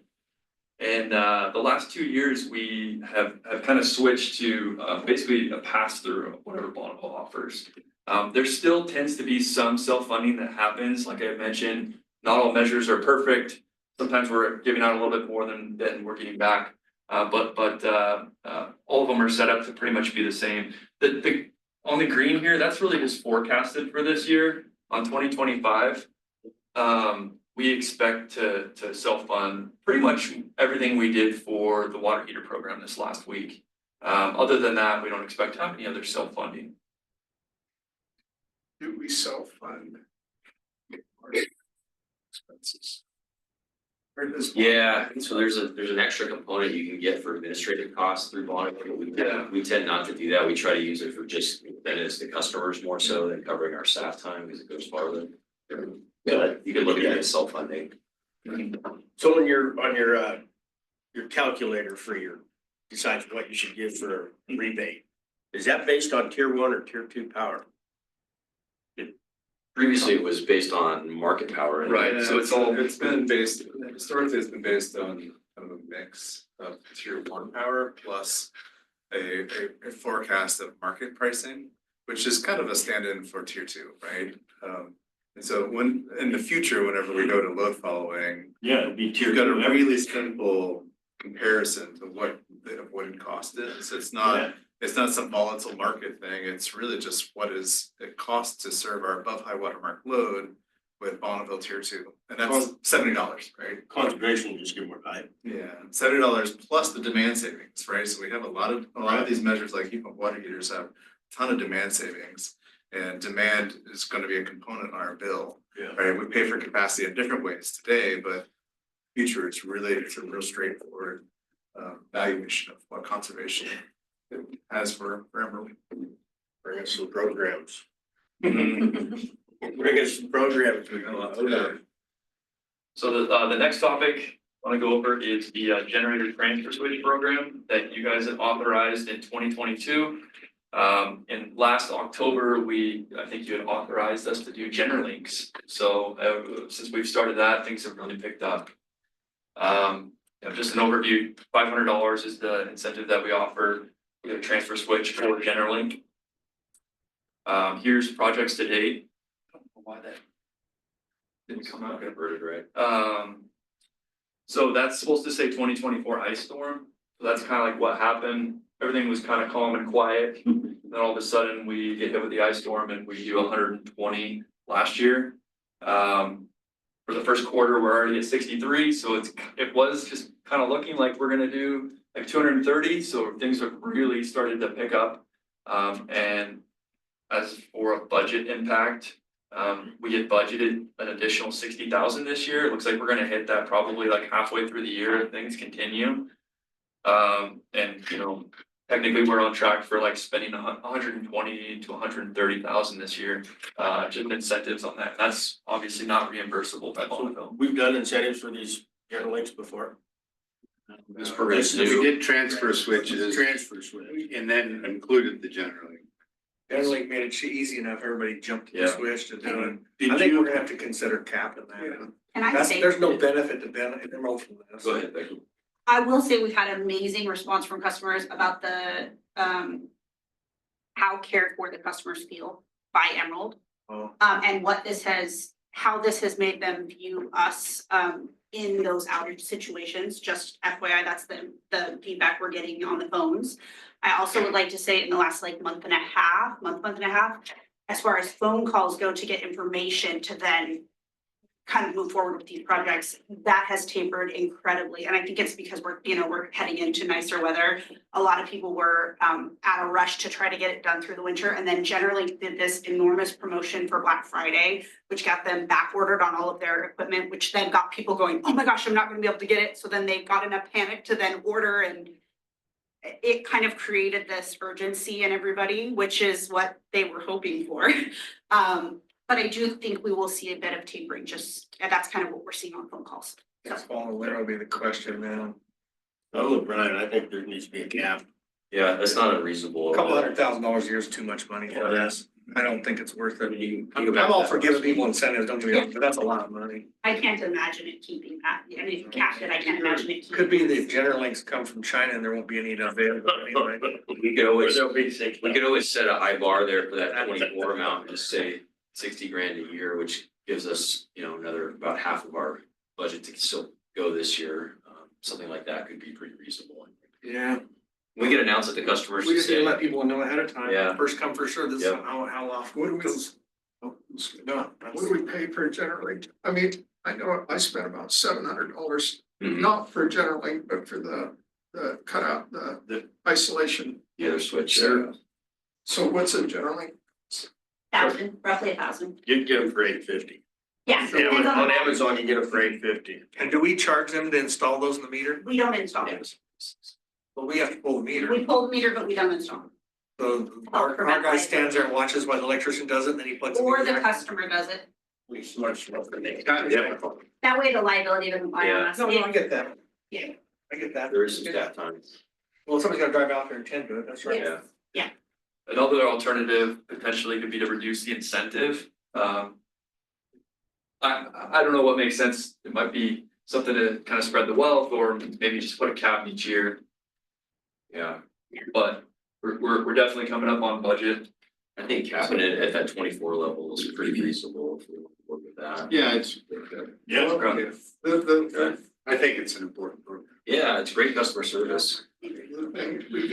S11: And the last 2 years, we have kind of switched to basically a pass-through of whatever Bonneville offers. There still tends to be some self-funding that happens, like I mentioned, not all measures are perfect. Sometimes we're giving out a little bit more than we're getting back. But all of them are set up to pretty much be the same. On the green here, that's really just forecasted for this year on 2025. We expect to self-fund pretty much everything we did for the water heater program this last week. Other than that, we don't expect to have any other self-funding.
S1: do we self-fund? our expenses? Or does.
S3: Yeah, so there's an extra component you can get for administrative costs through Bonneville, but we tend not to do that. We try to use it for just benefits to customers more so than covering our staff time because it goes farther. Yeah, you can look at it as self-funding.
S9: So when you're on your calculator for decides what you should give for a rebate, is that based on tier 1 or tier 2 power?
S3: Previously, it was based on market power.
S11: Right, so
S7: It's been based, historically, it's been based on kind of a mix of tier 1 power plus a forecast of market pricing, which is kind of a stand-in for tier 2, right? And so when, in the future, whenever we go to load following,
S9: Yeah, it'd be tier
S7: you've got a
S9: 2.
S7: really simple comparison to what the avoided cost is. It's not some volatile market thing. It's really just what is it cost to serve our above high watermark load with Bonneville tier 2, and that's $70, right?
S9: Conservation will just give more time.
S7: Yeah, $70 plus the demand savings, right? So we have a lot of these measures like heat pump water heaters have a ton of demand savings. And demand is gonna be a component on our bill.
S9: Yeah.
S7: Right? We pay for capacity in different ways today, but future, it's a real straightforward
S1: value mission of what conservation has for Emerald.
S9: Bring us some programs. Bring us some programs. We can.
S11: So the next topic I want to go over is the generator transfer switch program that you guys have authorized in 2022. In last October, I think you had authorized us to do Generlinks. So since we've started that, things have really picked up. Just an overview, $500 is the incentive that we offer. We have a transfer switch for Generlink. Here's projects to date. I don't know why that didn't come out converted, right? So that's supposed to say 2024 ice storm. So that's kind of like what happened. Everything was kind of calm and quiet. Then all of a sudden we get hit with the ice storm and we do 120 last year. For the first quarter, we're already at 63. So it was just kind of looking like we're gonna do like 230. So things have really started to pick up. And as for a budget impact, we had budgeted an additional 60,000 this year. It looks like we're gonna hit that probably like halfway through the year if things continue. And you know, technically we're on track for like spending 120 to 130,000 this year, just incentives on that. That's obviously not reimbursable by Bonneville.
S9: We've done incentives for these Generlinks before.
S7: This program, we did transfer switches
S9: Transfer switch.
S7: and then included the generally.
S6: Generally made it easy enough, everybody jumped to the
S3: Yeah.
S6: switch to do it.
S9: Did
S6: I think
S9: you-
S6: we're gonna have to consider capping that.
S10: And I
S6: That's,
S10: say,
S6: there's no benefit to Emerald from this.
S3: Go ahead, Becky.
S10: I will say we've had amazing response from customers about the, how cared for the customers feel by Emerald.
S6: Oh.
S10: And how this has made them view us, in those outage situations, just FYI, that's the feedback we're getting on the phones. I also would like to say in the last like month and a half, as far as phone calls go to get information to then kind of move forward with these projects, that has tapered incredibly. And I think it's because we're heading into nicer weather. A lot of people were at a rush to try to get it done through the winter, and then generally did this enormous promotion for Black Friday, which got them back ordered on all of their equipment, which then got people going, oh my gosh, I'm not gonna be able to get it. So then they got in a panic to then order, and it kind of created this urgency in everybody, which is what they were hoping for. But I do think we will see a bit of tapering, and that's kind of what we're seeing on phone calls.
S6: Next fall and winter will be the question now.
S9: Oh, Brian, I think there needs to be a cap.
S3: Yeah, that's not unreasonable.
S6: A couple $100,000 a year is too much money for this. I don't think it's worth it.
S3: You
S6: I'm all for giving people incentives, don't get me wrong, but that's a lot of money.
S10: I can't imagine it keeping that, I mean, if you capped it, I can't imagine it keeping.
S6: Could be the Generlinks come from China and there won't be any available anyway.
S3: We could always,
S9: There'll be 6.
S3: we could always set a high bar there for that 24 amount and just say 60 grand a year, which gives us, another about half of our budget to still go this year. Something like that could be pretty reasonable.
S6: Yeah,
S3: We could announce it to customers.
S6: we
S3: to
S6: just need to
S3: say,
S6: let people know ahead of time.
S3: Yeah.
S6: First come, first serve, this is
S3: Yep.
S6: how often.
S1: What do we,
S6: No,
S1: what do we pay for Generally? I mean, I know I spent about $700,
S3: Mhm.
S1: not for Generally, but for the cutout, the isolation.
S3: The other switch.
S1: Yeah. So what's a Generally?
S10: Roughly 1,000.
S9: You can get them for $850.
S10: Yeah.
S9: Yeah,
S10: depends on
S9: on
S10: the-
S9: Amazon, you get them for $850.
S6: And do we charge them to install those in the meter?
S10: We don't install it.
S6: Well, we have to pull the
S10: We
S6: meter.
S10: pull the meter, but we don't install it.
S6: So our guy stands there and watches while the electrician does it, and then he plugs.
S10: Or
S6: meter
S10: the
S6: back.
S10: customer does it.
S9: We much love the name.
S10: That way the liability doesn't lie on
S3: Yeah.
S10: us.
S6: No, I get that.
S10: Yeah.
S6: I get that.
S3: There is some staff time.
S6: Well, somebody's gotta drive out there and tend to it, that's right.
S3: Yeah.
S11: Another alternative potentially could be to reduce the incentive. I don't know what makes sense. It might be something to kind of spread the wealth, or maybe just put a cap each year.
S3: Yeah,
S11: But we're definitely coming up on budget.
S3: I think capping it at that 24 level is pretty reasonable if we work with that.
S7: Yeah, it's, I think it's an important program.
S3: Yeah, it's great customer service.
S1: The thing, we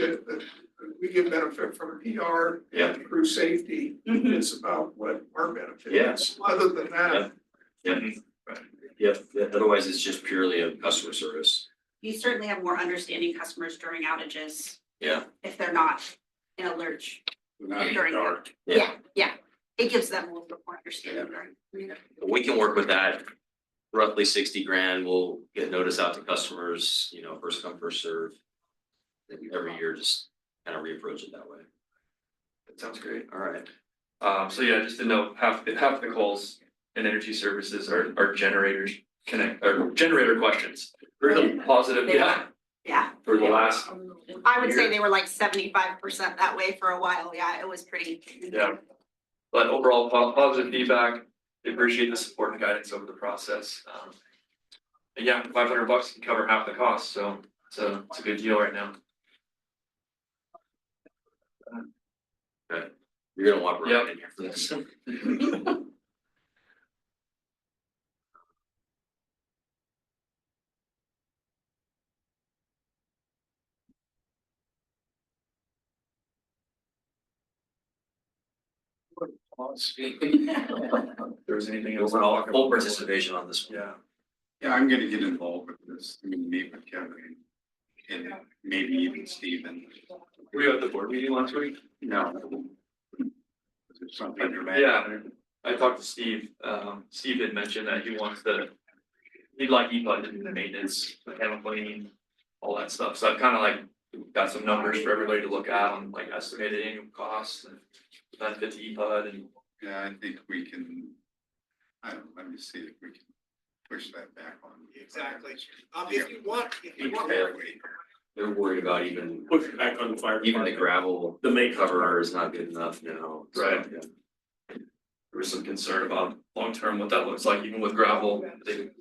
S1: get benefit from PR.
S3: Yeah.
S1: Crew safety,
S10: Mhm.
S1: it's about what our benefit
S3: Yeah.
S1: is, other than that.
S3: Yeah, otherwise it's just purely a customer service.
S10: You certainly have more understanding customers during outages
S3: Yeah,
S10: if they're not in a lurch.
S7: Not in the
S10: During
S7: dark.
S10: Yeah. It gives them a little bit more understanding during.
S3: we can work with that roughly 60 grand. We'll get notice out to customers, you know, first come, first serve. And every year, just kind of reapproach it that way.
S11: That sounds great.
S3: All right.
S11: So yeah, just to note, half the calls in energy services are generators or generator questions. Really positive,
S10: They
S11: yeah,
S10: Yeah,
S11: for the last,
S10: I would say
S11: Year.
S10: they were like 75% that way for a while. Yeah, it was pretty.
S11: yeah. But overall, positive feedback. They appreciate the support and guidance over the process. And yeah, $500 can cover half the cost, so it's a good deal right now.
S3: You're gonna walk
S11: Yep.
S3: around in here for this.
S11: If there's anything else.
S3: Full participation on this one.
S11: Yeah.
S7: Yeah, I'm gonna get involved with this. I'm gonna meet with Kevin and maybe even Stephen.
S11: Were you at the board meeting last week?
S7: No. Is there something dramatic?
S11: Yeah, I talked to Steve. Steve had mentioned that he wants he'd like EPUD to do the maintenance, mechanical cleaning, all that stuff. So I've kind of like got some numbers for everybody to look at on like estimated annual costs and benefit to EPUD and.
S7: Yeah, I think we can, let me see if we can push that back on.
S6: Exactly. If you want,
S3: They're worried about even
S9: Push it back on the fire.
S3: even the gravel.
S9: The main
S3: Cover is not good enough now. So,
S11: Right.
S3: yeah.
S11: There was some concern about long-term what that looks like, even with gravel. I think,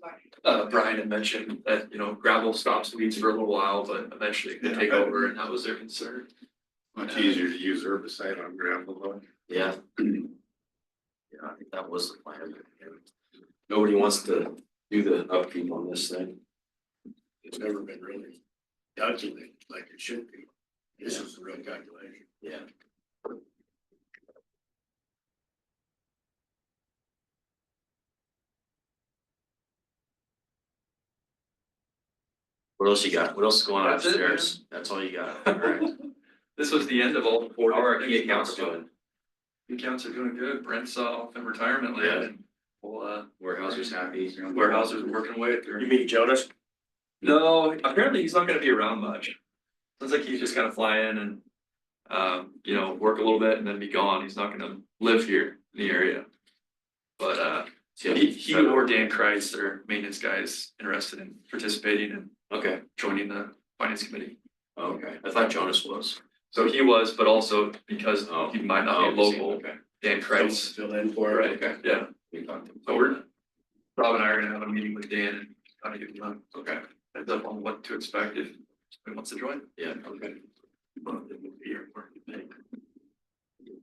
S11: Brian had mentioned that, you know, gravel stops weeds for a little while, but eventually it could take over, and that was their concern.
S7: Much easier to use herbicide on gravel though.
S3: Yeah. Yeah, I think that was the plan. Nobody wants to do the upkeep on this thing.
S9: It's never been really calculated like it should be. This is the real calculation.
S3: Yeah. What else you got? What else is going on
S11: That's it, man.
S3: upstairs? That's all you got. All right.
S11: This was the end of all the board.
S3: How are our key accounts doing?
S11: Key accounts are doing good. Brent's off in retirement land
S3: Yeah.
S11: and we'll,
S3: Warehouser's happy.
S11: Warehouser's working away through.
S9: You mean Jonas?
S11: No, apparently he's not gonna be around much. Sounds like he's just gonna fly in and, you know, work a little bit and then be gone. He's not gonna live here in the area. But, he or Dan Kreitz, their maintenance guys, interested in participating and
S3: Okay,
S11: joining the finance committee.
S3: okay. I thought Jonas was.
S11: So he was, but also because
S3: Oh.
S11: he might not be
S3: Oh, I see.
S11: local,
S3: Okay.
S11: Dan Kreitz,
S9: Fill in for
S11: right,
S9: it.
S3: Okay.
S11: yeah.
S3: We talked to him.
S11: So Rob and I are gonna have a meeting with Dan and kind of give him a
S3: Okay,
S11: heads up on what to expect if he wants to join.
S3: yeah, okay.
S9: Here, where you think.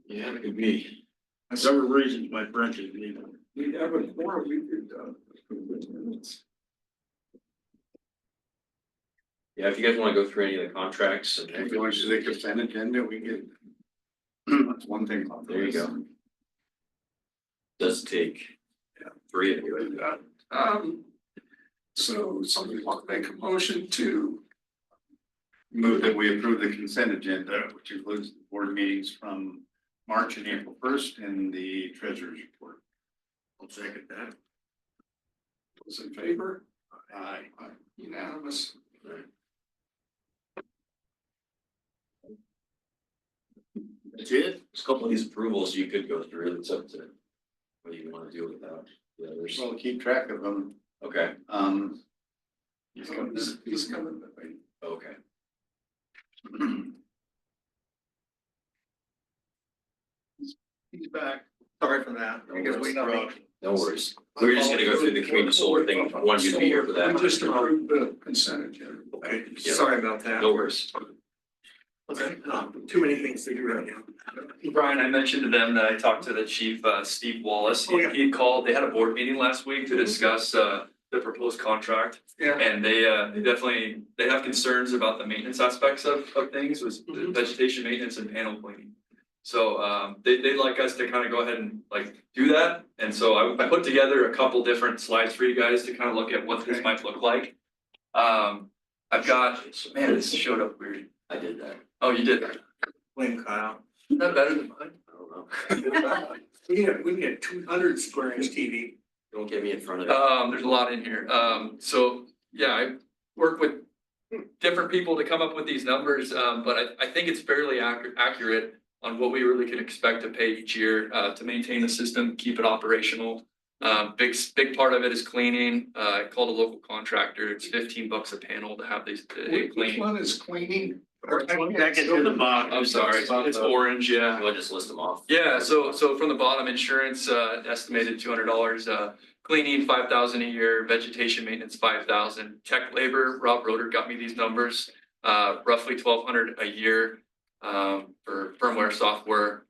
S3: Yeah, it could be.
S9: Several reasons why Brent is leaving.
S1: we have a four, we could,
S3: Yeah, if you guys wanna go through any of the contracts and.
S7: If you want to see the consent agenda, we can. That's one thing. about
S3: There you
S7: this.
S3: go. Does take three of you.
S1: so somebody want to make a motion to,
S7: Move that we approve the consent agenda, which includes the board meetings from March and April 1st and the treasurer's report.
S9: I'll second that.
S1: those in favor?
S7: Aye.
S1: Unanimous.
S3: That's it. There's a couple of these approvals you could go through. It's up to what you wanna do with that. The others.
S7: Well, keep track of them.
S3: Okay,
S1: He's coming,
S3: okay.
S6: he's back. Sorry for that. Because we know.
S3: No worries. We were just gonna go through the community solar thing. Wanted you to be here for that.
S1: we just approved the consent agenda.
S6: Okay,
S3: Yeah.
S6: sorry about that.
S3: No worries.
S6: Okay, too many things to do right now.
S11: Brian, I mentioned to them that I talked to the chief, Steve Wallace.
S6: Oh, yeah.
S11: He called, they had a board meeting last week to discuss, the proposed contract.
S6: Yeah.
S11: And they definitely, they have concerns about the maintenance aspects of things, was
S6: Mhm.
S11: vegetation maintenance and panel cleaning. So, they'd like us to kind of go ahead and like do that. And so I put together a couple different slides for you guys to kind of look at what this
S6: Okay.
S11: might look like. I've got, man, this showed up weird.
S3: I did that.
S11: Oh, you did that.
S6: Blame Kyle.
S11: Is that better than mine?
S3: I don't know.
S6: We need a 200 square inch TV.
S3: Don't get me in front of it.
S11: There's a lot in here. So, yeah, I work with different people to come up with these numbers, but I think it's fairly accurate on what we really can expect to pay each year, to maintain the system, keep it operational. Big part of it is cleaning. I called a local contractor. It's $15 a panel to have these
S1: Which
S11: clean.
S1: one is cleaning?
S9: Second to the bottom.
S11: I'm sorry, it's orange, yeah.
S3: I'll just list them off.
S11: Yeah, so from the bottom, insurance, estimated $200, cleaning $5,000 a year, vegetation maintenance $5,000, tech labor, Rob Roder got me these numbers, roughly $1,200 a year, for firmware software.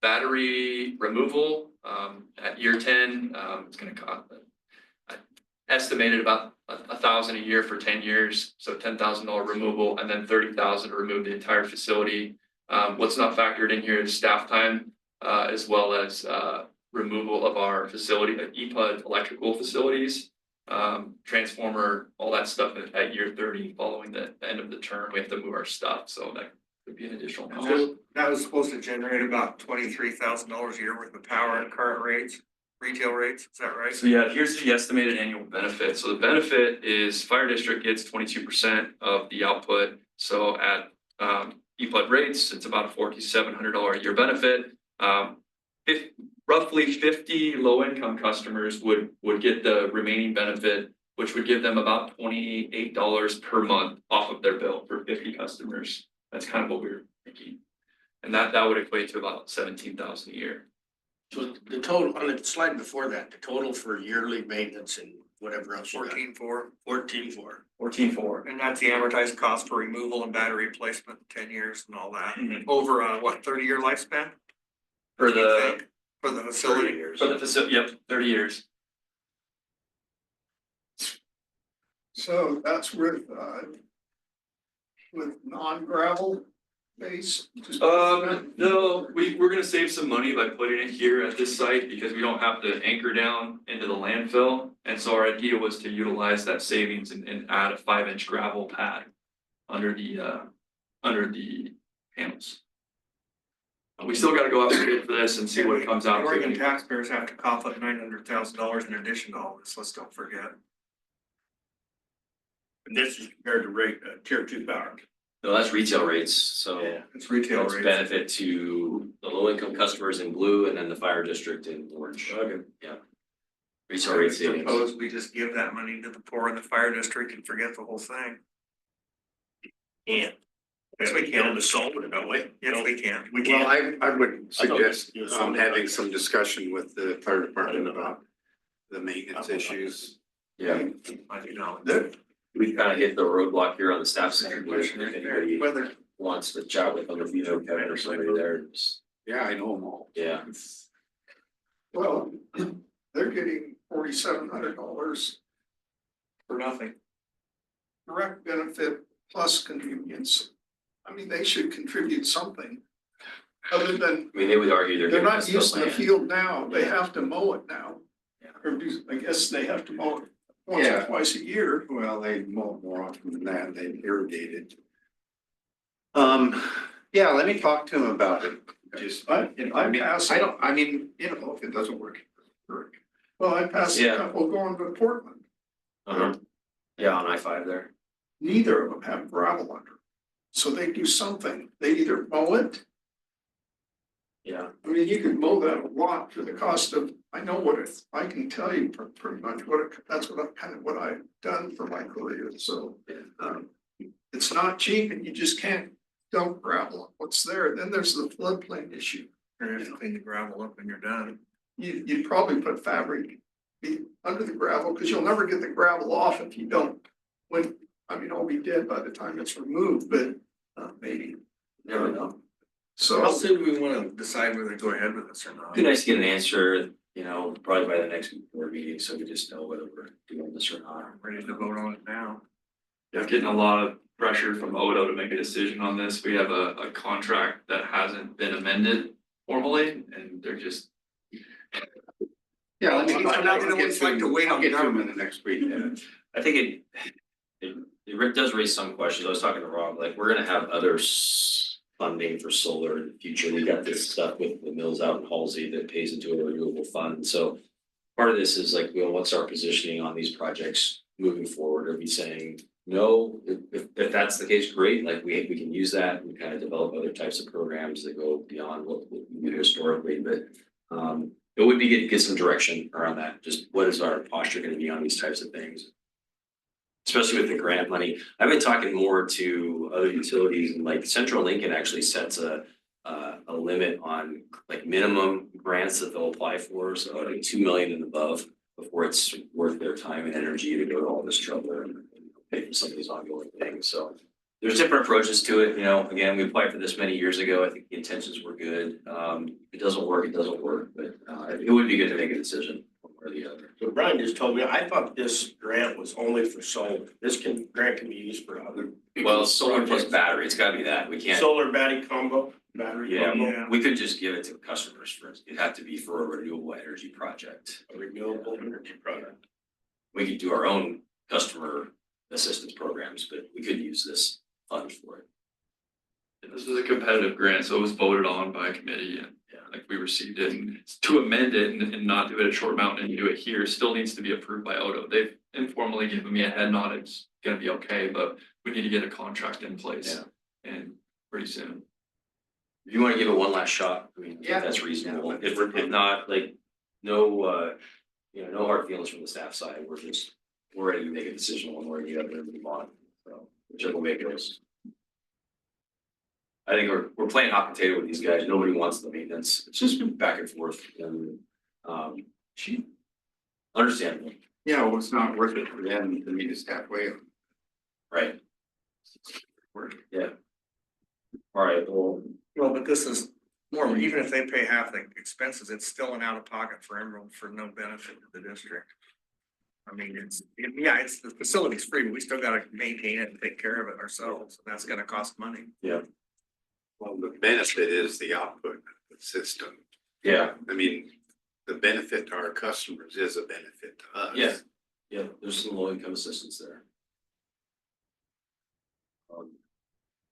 S11: Battery removal, at year 10, it's gonna cost, estimated about $1,000 a year for 10 years, so $10,000 removal, and then $30,000 to remove the entire facility. What's not factored in here is staff time, as well as removal of our facility, EPUD electrical facilities, transformer, all that stuff at year 30, following the end of the term, we have to move our stuff, so that could be an additional cost.
S6: That was supposed to generate about $23,000 a year worth of power at current rates, retail rates, is that right?
S11: So yeah, here's the estimated annual benefit. So the benefit is fire district gets 22% of the output. So at EPUD rates, it's about a $4,700 a year benefit. Roughly 50 low income customers would get the remaining benefit, which would give them about $28 per month off of their bill for 50 customers. That's kind of what we were thinking. And that would equate to about $17,000 a year.
S9: So the total, on the slide before that, the total for yearly maintenance and whatever else you got.
S6: 14.4,
S9: 14.4.
S11: 14.4.
S6: and that's the amortized cost for removal and battery replacement, 10 years and all that,
S11: Mhm.
S6: over a 30-year lifespan?
S11: For
S6: Do you
S11: the,
S6: think? For the facility?
S3: years.
S11: for the facility, yep, 30 years.
S1: So that's with non-gravel base? Just-
S11: No, we're gonna save some money by putting it here at this site because we don't have to anchor down into the landfill. And so our idea was to utilize that savings and add a 5-inch gravel pad under the panels. We still gotta go out and bid for this and see what it comes out
S6: The Oregon
S11: to.
S6: taxpayers have to cough up $900,000 in addition to all this, let's don't forget.
S9: And this is compared to rate, tier 2 power.
S3: No, that's retail rates, so.
S6: It's retail
S3: It's
S6: rates.
S3: benefit to the low income customers in blue and then the fire district in orange.
S11: Okay.
S3: Yeah. Retail rate
S6: I
S3: savings.
S6: suppose we just give that money to the poor in the fire district and forget the whole thing.
S9: Yeah.
S6: Yes, we
S9: Get them
S6: can.
S9: to solve it that way.
S6: Yes, we can.
S9: We
S7: Well,
S9: can't.
S7: I would
S9: I thought
S7: suggest
S9: you were
S7: having
S9: saying-
S7: some discussion with the fire department about the maintenance issues.
S3: Yeah,
S6: I do know.
S3: we kind of hit the roadblock here on the staff center. If anybody
S6: Whether,
S3: wants to chat with them, if you know Kevin or somebody there, just,
S7: Yeah, I know them all.
S3: yeah.
S1: Well, they're getting $4,700
S6: for nothing.
S1: direct benefit plus convenience. I mean, they should contribute something. Other than,
S3: I mean, they would argue they're
S1: they're
S3: giving
S1: not
S3: us the
S1: using the
S3: land.
S1: field now, they have to mow it now.
S3: Yeah.
S1: Or do, I guess they have to mow it once or
S7: Yeah.
S1: twice a year.
S7: Well, they mow more often than that, they irrigated. Yeah, let me talk to him about it, just,
S1: I
S7: mean,
S1: pass-
S7: I don't, I mean, you know, if it doesn't work, it doesn't work.
S1: Well, I passed a
S3: Yeah.
S1: couple going to Portland.
S3: Uh-huh. Yeah, on I-5 there.
S1: Neither of them have gravel under. So they do something. They either mow it.
S3: Yeah,
S1: I mean, you could mow that a lot for the cost of, I know what it, I can tell you pretty much what it, that's what I kind of what I've done for my career, so. It's not cheap and you just can't dump gravel on what's there. Then there's the floodplain issue.
S6: Or if you clean the gravel up and you're done.
S1: You'd probably put fabric under the gravel, because you'll never get the gravel off if you don't. It'll be dead by the time it's removed, but maybe,
S3: never know.
S6: So how
S1: so.
S6: soon do we wanna decide whether to go ahead with this or not?
S3: Be nice to get an answer, probably by the next board meeting, so we just know whether we're doing this or not.
S6: I'm ready to vote on it now.
S11: Yeah, getting a lot of pressure from Odo to make a decision on this. We have a contract that hasn't been amended formally and they're just.
S7: Yeah, let me.
S6: So now they don't like to wait on
S7: I'll get to him in
S6: government.
S7: the next week, yeah.
S3: I think it does raise some questions. I was talking to Rob, like, we're gonna have other funding for solar in the future. We got this stuff with the mills out in Halsey that pays into a renewable fund, so part of this is like, well, what's our positioning on these projects moving forward? Are we saying, no, if that's the case, great, like we can use that and kind of develop other types of programs that go beyond what we do historically, but it would be good to get some direction around that. Just what is our posture gonna be on these types of things? Especially with the grant money. I've been talking more to other utilities, and like Central Lincoln actually sets a limit on like minimum grants that they'll apply for, so like 2 million and above before it's worth their time and energy to go to all this trouble and pay for some of these ongoing things. So there's different approaches to it, you know, again, we applied for this many years ago. I think the intentions were good. If it doesn't work, it doesn't work, but it would be good to make a decision one way or the other.
S9: So Brian just told me, I thought this grant was only for solar. Grant can be used for other.
S3: Well, solar plus battery, it's gotta be that. We can't.
S9: Solar battery combo, battery
S3: Yeah,
S9: combo,
S3: we could just give it to customers for, it'd have to be for a renewable energy project.
S9: a renewable energy product.
S3: We could do our own customer assistance programs, but we could use this fund for it.
S11: This was a competitive grant, so it was voted on by a committee and
S3: Yeah.
S11: like we received it, and to amend it and not do it at Short Mountain and do it here still needs to be approved by Odo. They've informally given me a head nod, it's gonna be okay, but we need to get a contract in place. And pretty soon.
S3: If you wanna give it one last shot, I mean, I think
S9: Yeah.
S3: that's reasonable. If not, like, no, no hard feelings from the staff side. We're ready to make a decision one way or the other and move on. So whichever way it goes. I think we're playing hot potato with these guys. Nobody wants the maintenance. It's just back and forth and, understandable,
S7: Yeah, well, it's not worth it for them to meet us halfway.
S3: right? Yeah. All right, well,
S6: Well, but this is more, even if they pay half the expenses, it's still an out of pocket for Emerald for no benefit to the district. I mean, it's the facility's free, but we still gotta maintain it and take care of it ourselves, and that's gonna cost money.
S7: Well, the benefit is the output of the system.
S3: yeah,
S7: I mean, the benefit to our customers is a benefit to us.
S3: yeah, there's some low income assistance there.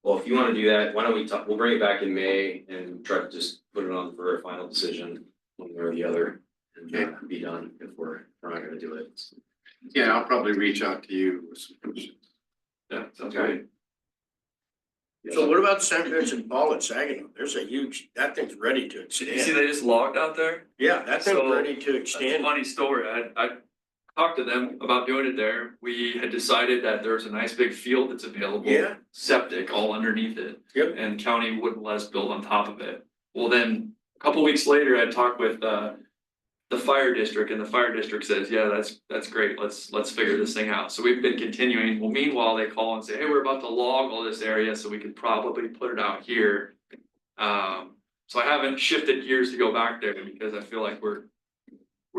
S3: Well, if you wanna do that, why don't we talk, we'll bring it back in May and try to just put it on for a final decision, one way or the other. And be done if we're not gonna do it.
S7: Yeah, I'll probably reach out to you with some questions.
S11: Yeah, sounds
S3: Okay.
S11: great.
S9: So what about St. Vincent Paul at Saginaw? There's a huge, that thing's ready to
S11: You see,
S9: extend.
S11: they just logged out there.
S9: Yeah, that thing's
S11: So,
S9: ready to
S11: That's a
S9: extend.
S11: funny story. I talked to them about doing it there. We had decided that there's a nice big field that's available.
S9: Yeah.
S11: Septic all underneath it.
S9: Yep.
S11: And county wouldn't let us build on top of it. Well, then, a couple weeks later, I talked with the fire district, and the fire district says, yeah, that's great, let's figure this thing out. So we've been continuing. Well, meanwhile, they call and say, hey, we're about to log all this area, so we could probably put it out here. So I haven't shifted gears to go back there because I feel like we're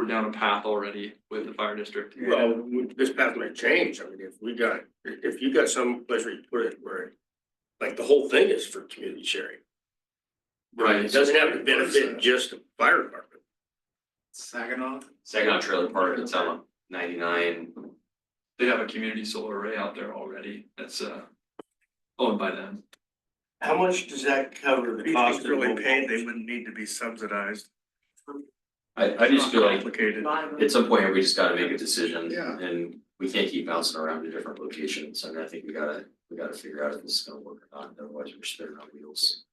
S11: down a path already with the fire district.
S9: Well, this path might change. I mean, if you got some place where you put it where, like, the whole thing is for community sharing.
S11: Right.
S9: It doesn't have to benefit just the fire department.
S3: Saginaw Trailer Park, it's on 99.
S11: They have a community solar array out there already that's owned by them.
S9: How much does that cover the
S6: If
S9: cost
S6: it's
S9: of
S6: really
S9: the
S6: paid, they wouldn't need to be subsidized.
S3: I just feel like
S6: Complicated.
S3: at some point, we just gotta make a decision.
S1: Yeah.
S3: And we can't keep bouncing around to different locations, and I think we gotta figure out if this is gonna work or not, otherwise we're spinning on wheels.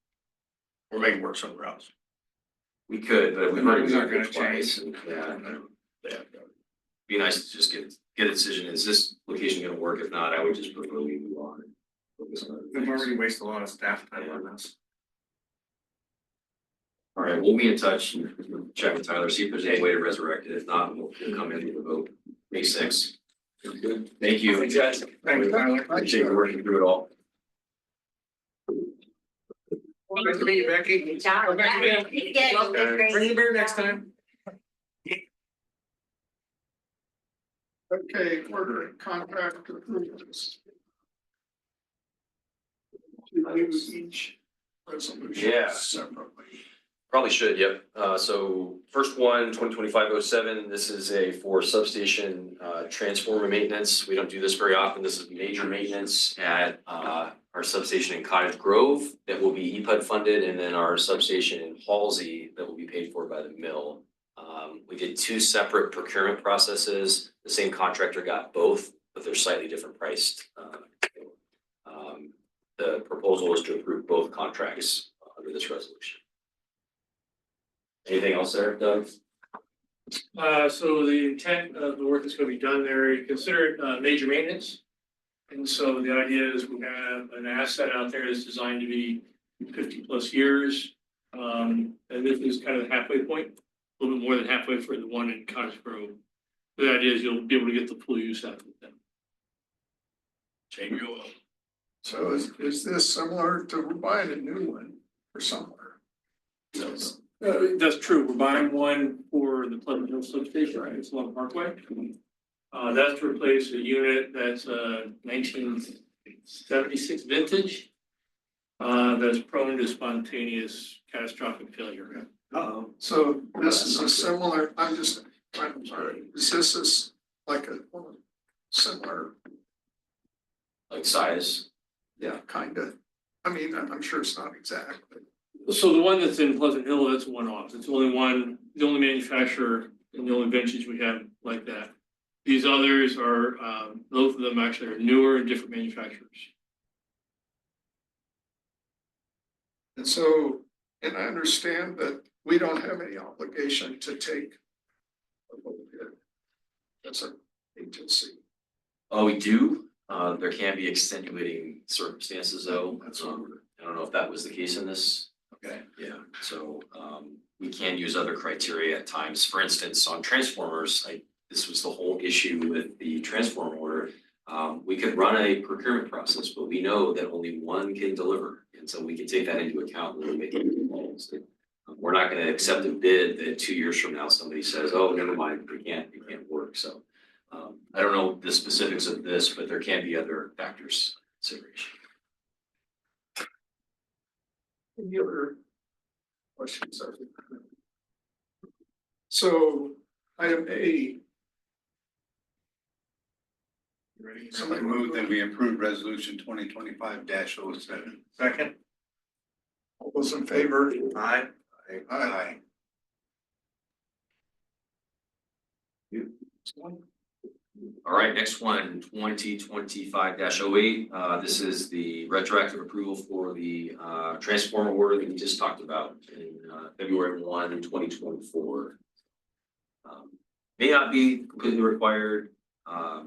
S9: Or make it work somewhere else?
S3: We could, but we've
S1: The
S3: already
S1: numbers aren't
S3: moved it
S1: gonna
S3: twice, and be nice to just get a decision, is this location gonna work? If not, I would just prefer we move on. And focus on other
S6: We've
S3: things.
S6: already wasted a lot of staff time on this.
S3: All right, we'll be in touch and check with Tyler, see if there's any way to resurrect it. If not, we'll come in with a vote May 6th. Good. Thank you.
S6: Thanks, Tyler.
S3: Appreciate you working through it all.
S6: Nice to meet you, Becky.
S8: Good job.
S6: Thank you. Bring your beer next time.
S1: Okay, order contract approvals. To do each resolution
S3: Yeah.
S1: separately.
S3: Probably should, yep. So first one, 2025-07, this is for substation transformer maintenance. We don't do this very often. This is major maintenance at our substation in Cottage Grove that will be EPUD funded, and then our substation in Halsey that will be paid for by the mill. We did two separate procurement processes. The same contractor got both, but they're slightly different priced. The proposal is to approve both contracts under this resolution. Anything else there, Doug?
S12: So the intent of the work that's gonna be done there, you consider it, major maintenance. And so the idea is we have an asset out there that's designed to be 50+ years. And this is kind of the halfway point, a little bit more than halfway for the one in Cottage Grove. The idea is you'll be able to get the full use out of it then.
S9: Change your oil.
S1: So is this similar to we're buying a new one for somewhere?
S12: That's true. We're buying one for the Pleasant Hill substation, right? It's along Parkway. That's to replace a unit that's 1976 vintage. That's prone to spontaneous catastrophic failure.
S1: Uh-oh. So this is a similar, I'm sorry, is this like a similar,
S3: Like size?
S1: yeah, kind of. I mean, I'm sure it's not exact, but
S12: So the one that's in Pleasant Hill, that's one off. It's only one, the only manufacturer and the only vintage we have like that. These others are, both of them actually are newer and different manufacturers.
S1: and so, and I understand that we don't have any obligation to take a look at it. That's an agency.
S3: Oh, we do. There can be extenuating circumstances though.
S1: That's what
S3: I don't know if that was the case in this.
S1: Okay.
S3: Yeah, so we can use other criteria at times. For instance, on transformers, this was the whole issue with the transformer order. We could run a procurement process, but we know that only one can deliver. And so we can take that into account when we make calls. We're not gonna accept a bid that 2 years from now, somebody says, oh, never mind, it can't work. So I don't know the specifics of this, but there can be other factors consideration.
S1: Any other questions? So item A. Ready?
S7: Somebody move that we approve resolution 2025-07.
S6: Second.
S1: All those in favor?
S6: Aye.
S1: Aye.
S3: All right, next one, 2025-08. This is the retroactive approval for the transformer order that we just talked about in February 1, 2024. May not be completely required. I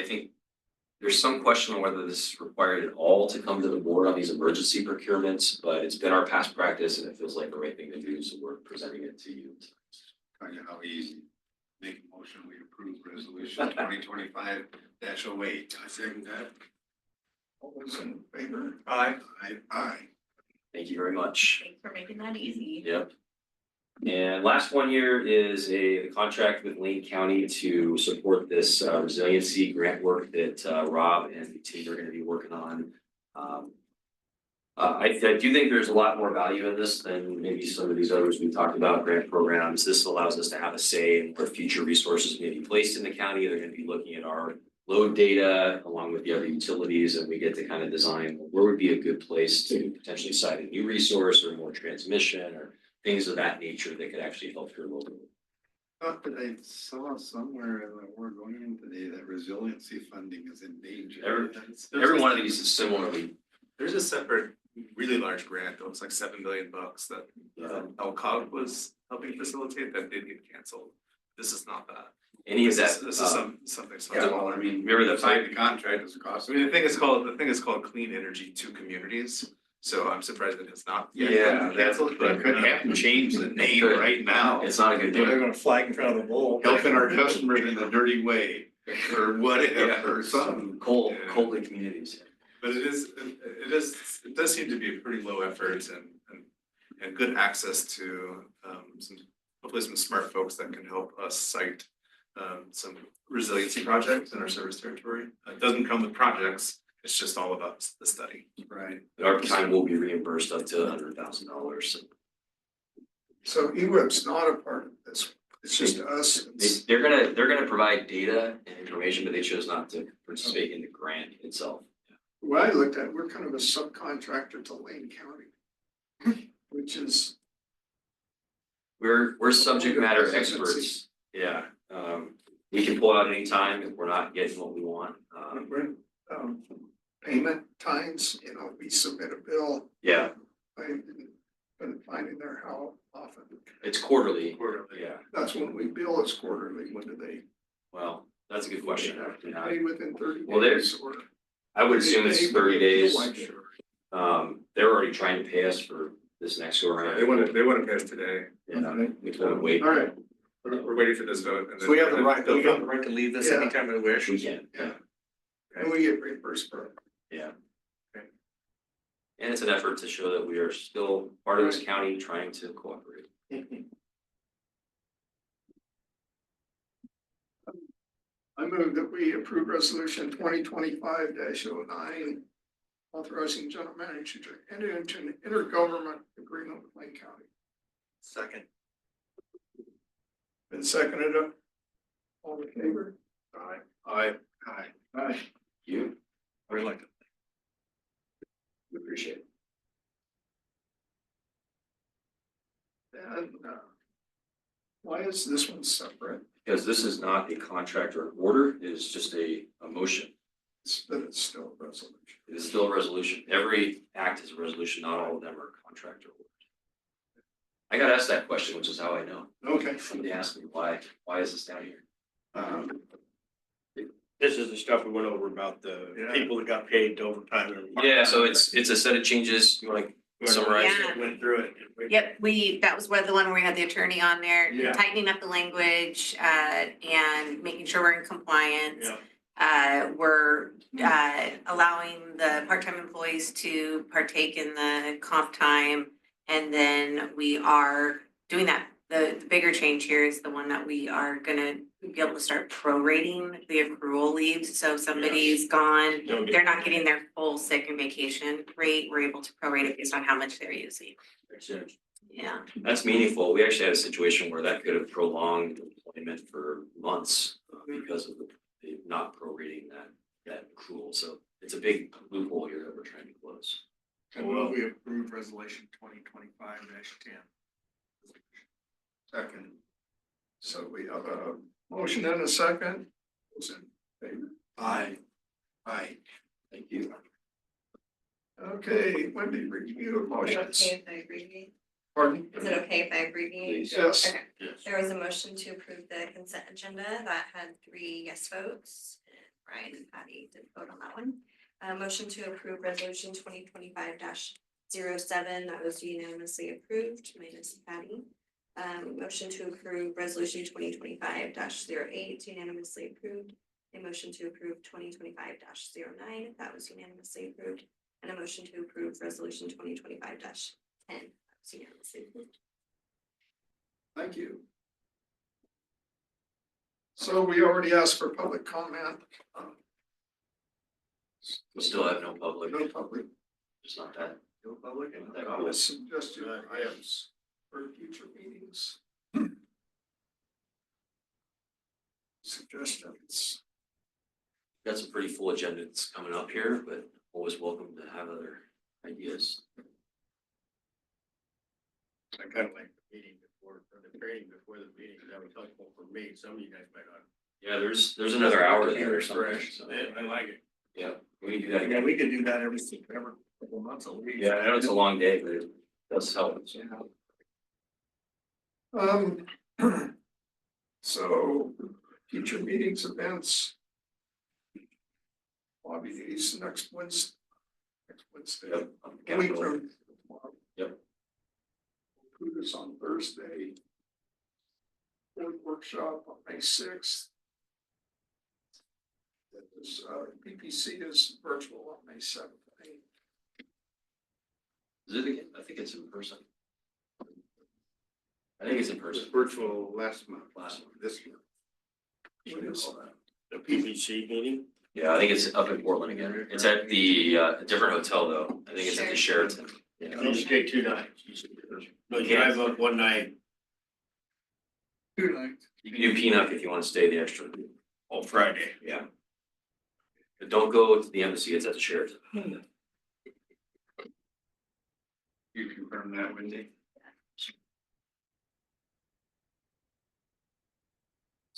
S3: think there's some question on whether this is required at all to come to the board on these emergency procurements, but it's been our past practice and it feels like the right thing to do, so we're presenting it to you.
S7: Kind of how easy. Make a motion, we approve resolution 2025-08. I second that.
S1: All those in favor?
S6: Aye.
S7: Aye.
S3: Thank you very much.
S2: Thanks for making that easy.
S3: Yep. And last one here is a contract with Lane County to support this resiliency grant work that Rob and the team are gonna be working on. I do think there's a lot more value in this than maybe some of these others we talked about, grant programs. This allows us to have a say in where future resources may be placed in the county. They're gonna be looking at our load data along with the other utilities, and we get to kind of design where would be a good place to potentially site a new resource or more transmission or things of that nature that could actually help your local.
S7: Thought that I saw somewhere that we're going in today that resiliency funding is in danger.
S3: Every one of these is similarly.
S13: There's a separate, really large grant, that was like $7 million that LCOG was helping facilitate that did get canceled. This is not that.
S3: Any of that.
S13: This is something
S7: Yeah, I mean,
S3: Remember the
S7: signed the contract is cost.
S13: I mean, the thing is called Clean Energy to Communities, so I'm surprised that it's not yet
S7: Yeah,
S13: canceled, but
S7: could have to change the name
S3: Could.
S7: right now.
S3: It's not a good
S6: They're
S3: deal.
S6: gonna flag in front of the bull.
S7: Helping our customers in a dirty way or whatever, or something.
S3: Coldly communities.
S13: But it does seem to be a pretty low effort and good access to hopefully some smart folks that can help us cite some resiliency projects in our service territory. It doesn't come with projects, it's just all about the study.
S7: Right.
S3: But our time will be reimbursed up to $100,000.
S1: So EWIP's not a part of this, it's just us.
S3: They're gonna provide data and information, but they chose not to participate in the grant itself.
S1: What I looked at, we're kind of a subcontractor to Lane County, which
S3: We're subject matter experts, yeah, we can pull out anytime if we're not getting what we want,
S1: Payment times, you know, we submit a bill,
S3: yeah,
S1: I've been finding there how often.
S3: it's quarterly,
S6: Quarterly.
S3: yeah,
S1: That's when we bill is quarterly, when do they?
S3: well, that's a good question. Yeah.
S1: Pay within 30
S3: Well, there's-
S1: days or?
S3: I would assume it's
S1: They-
S3: 30 days,
S1: Like, sure.
S3: they're already trying to pay us for this next go around.
S13: They want to pay us today.
S3: Yeah, we told them wait.
S1: All right,
S13: We're waiting for this vote. And
S6: So we have the
S13: then-
S6: right, we have the right to leave this
S1: Yeah.
S6: anytime we wish.
S3: We can, yeah,
S1: and we get reimbursed for it.
S3: yeah.
S6: Okay.
S3: And it's an effort to show that we are still part of this county trying to cooperate.
S1: I move that we approve resolution 2025-09, authorizing general manager to enter into an intergovernment agreement with Lane County.
S6: Second.
S1: Been seconded up. All in favor? Aye.
S6: Aye.
S1: Aye.
S3: You?
S6: I like it.
S1: We appreciate it. And, why is this one separate?
S3: Because this is not a contract or an order, it is just a motion.
S1: But it's still a resolution.
S3: It is still a resolution. Every act is a resolution, not all of them are contract or orders. I got asked that question, which is how I know.
S1: Okay.
S3: Somebody asked me, why is this down here?
S9: This is the stuff we went over about the people that got paid overtime. and-
S3: Yeah, so it's a set of changes, you wanna summarize it?
S8: Yeah.
S9: Went through it.
S8: Yep, that was the one where we had the attorney on there,
S9: Yeah.
S8: tightening up the language, and making sure we're in compliance.
S9: Yeah.
S8: We're, allowing the part-time employees to partake in the comp time. And then we are doing that. The bigger change here is the one that we are gonna be able to start prorating the accrual leaves. So if somebody's gone,
S9: Don't get-
S8: they're not getting their full sick and vacation rate, we're able to prorate it based on how much they're using. Yeah.
S3: That's meaningful. We actually had a situation where that could have prolonged employment for months because of the not prorating that accrual. So it's a big loophole here that we're trying to close.
S6: And will we approve resolution 2025-10?
S1: Second. So we have a motion and a second. Who's in favor?
S6: Aye. Aye.
S3: Thank you.
S1: Okay, Wendy, review of motions.
S14: Okay if I abbreviate?
S1: Pardon?
S14: Is it okay if I abbreviate?
S3: Please.
S1: Yes.
S14: Okay, there was a motion to approve the consent agenda that had 3 yes votes. Brian and Patty did vote on that one. Motion to approve resolution 2025-07, that was unanimously approved, minus Patty. Motion to approve resolution 2025-08, unanimously approved. A motion to approve 2025-09, that was unanimously approved. And a motion to approve resolution 2025-10, that was unanimously approved.
S1: Thank you. So we already asked for public comment.
S3: We still have no public,
S1: No public,
S3: it's not that.
S6: No public?
S3: that cool.
S1: suggested items for future meetings. Suggestions.
S3: Got some pretty full agenda that's coming up here, but always welcome to have other ideas.
S9: I kind of like the meeting before, or the training before the meeting, that was helpful for me, some of you guys might not.
S3: Yeah, there's another hour there or something,
S9: Fresh.
S3: so,
S9: Yeah, I like it.
S3: yeah, we can do that
S6: Yeah,
S3: again.
S6: we could do that every couple of months at least.
S3: Yeah, I know it's a long day, but it does help. So.
S1: So future meetings, events. Lobby days next Wednesday.
S3: Yep.
S1: A week from tomorrow.
S3: Yep.
S1: Food is on Thursday. Board workshop on May 6th. PPC is virtual on May 7th.
S3: Is it again? I think it's in person. I think it's in
S9: It was
S3: person.
S9: virtual last month, this month.
S1: What is
S9: The PPC meeting.
S3: Yeah, I think it's up in Portland again. It's at the a different hotel though. I think it's at the Sheraton. Yeah.
S9: You stay 2 nights. No, you drive up one night,
S1: 2 nights?
S3: You can do peanut if you want to stay the extra.
S9: on Friday.
S3: Yeah. But don't go to the embassy, it's at the Sheraton.
S7: You confirm that, Wendy?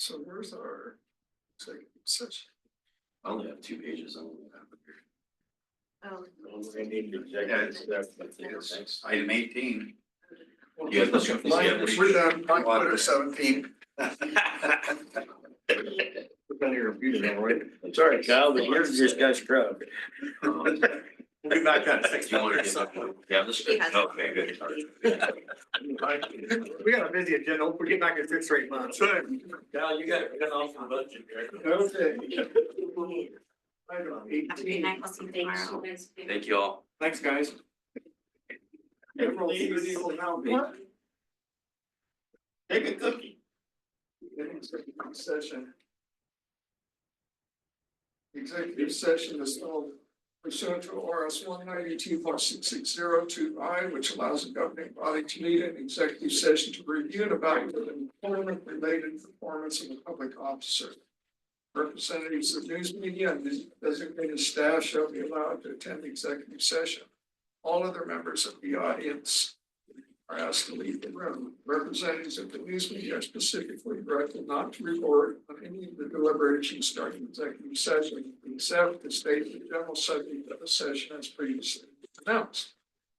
S1: So where's our executive session?
S3: I only have 2 pages. I only have it here.
S8: Oh.
S7: Item 18.
S3: You have this one?
S1: Mine, we're done, I put it 17.
S9: Sorry, Kyle, but yours just got scrubbed.
S6: We'll be back at six.
S3: You wanna get- Yeah, this
S8: He has-
S3: okay, good.
S6: We got a busy agenda, we'll get back in 6 or 8 months.
S9: Kyle, you got off the budget, right?
S1: Okay. Item
S8: Have a good
S1: 18.
S8: night, we'll see you tomorrow.
S3: Thank you all.
S6: Thanks, guys.
S9: Take a cookie.
S1: Executive session. Executive session is held pursuant to ORS 192.660(2)I, which allows the governing body to meet in executive session to review and evaluate employment related performance of a public officer. Representatives of news media and designated staff shall be allowed to attend the executive session. All other members of the audience are asked to leave the room. Representatives of the news media are specifically directed not to report on any of the deliberations during the executive session, except to state the general subject of the session as previously announced.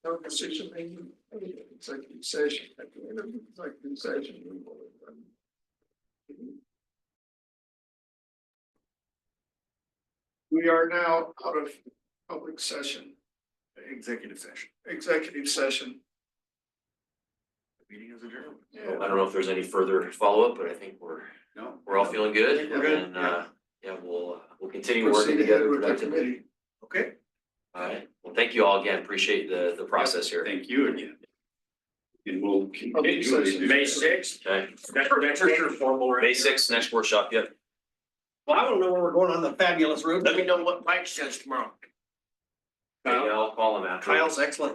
S1: No decision may be made in executive session. At the end of the executive session, we will. We are now out of public session,
S6: Executive session.
S1: executive session.
S6: Meeting is adjourned.
S3: I don't know if there's any further follow-up, but I think we're all feeling good.
S6: We're good,
S3: And yeah, we'll continue working
S1: Proceed ahead
S3: together
S1: with the
S3: productively.
S1: committee.
S6: Okay.
S3: All right, well, thank you all again. Appreciate the process here.
S7: Thank you again. And we'll
S1: Public
S7: continue.
S1: session.
S9: May 6th,
S3: Okay,
S9: that's for sure formal.
S3: May 6th, next workshop, yep.
S6: Well, I don't know where we're going on the fabulous road.
S9: Let me know what Mike says tomorrow.
S3: Okay, I'll call him after.
S6: Kyle's excellent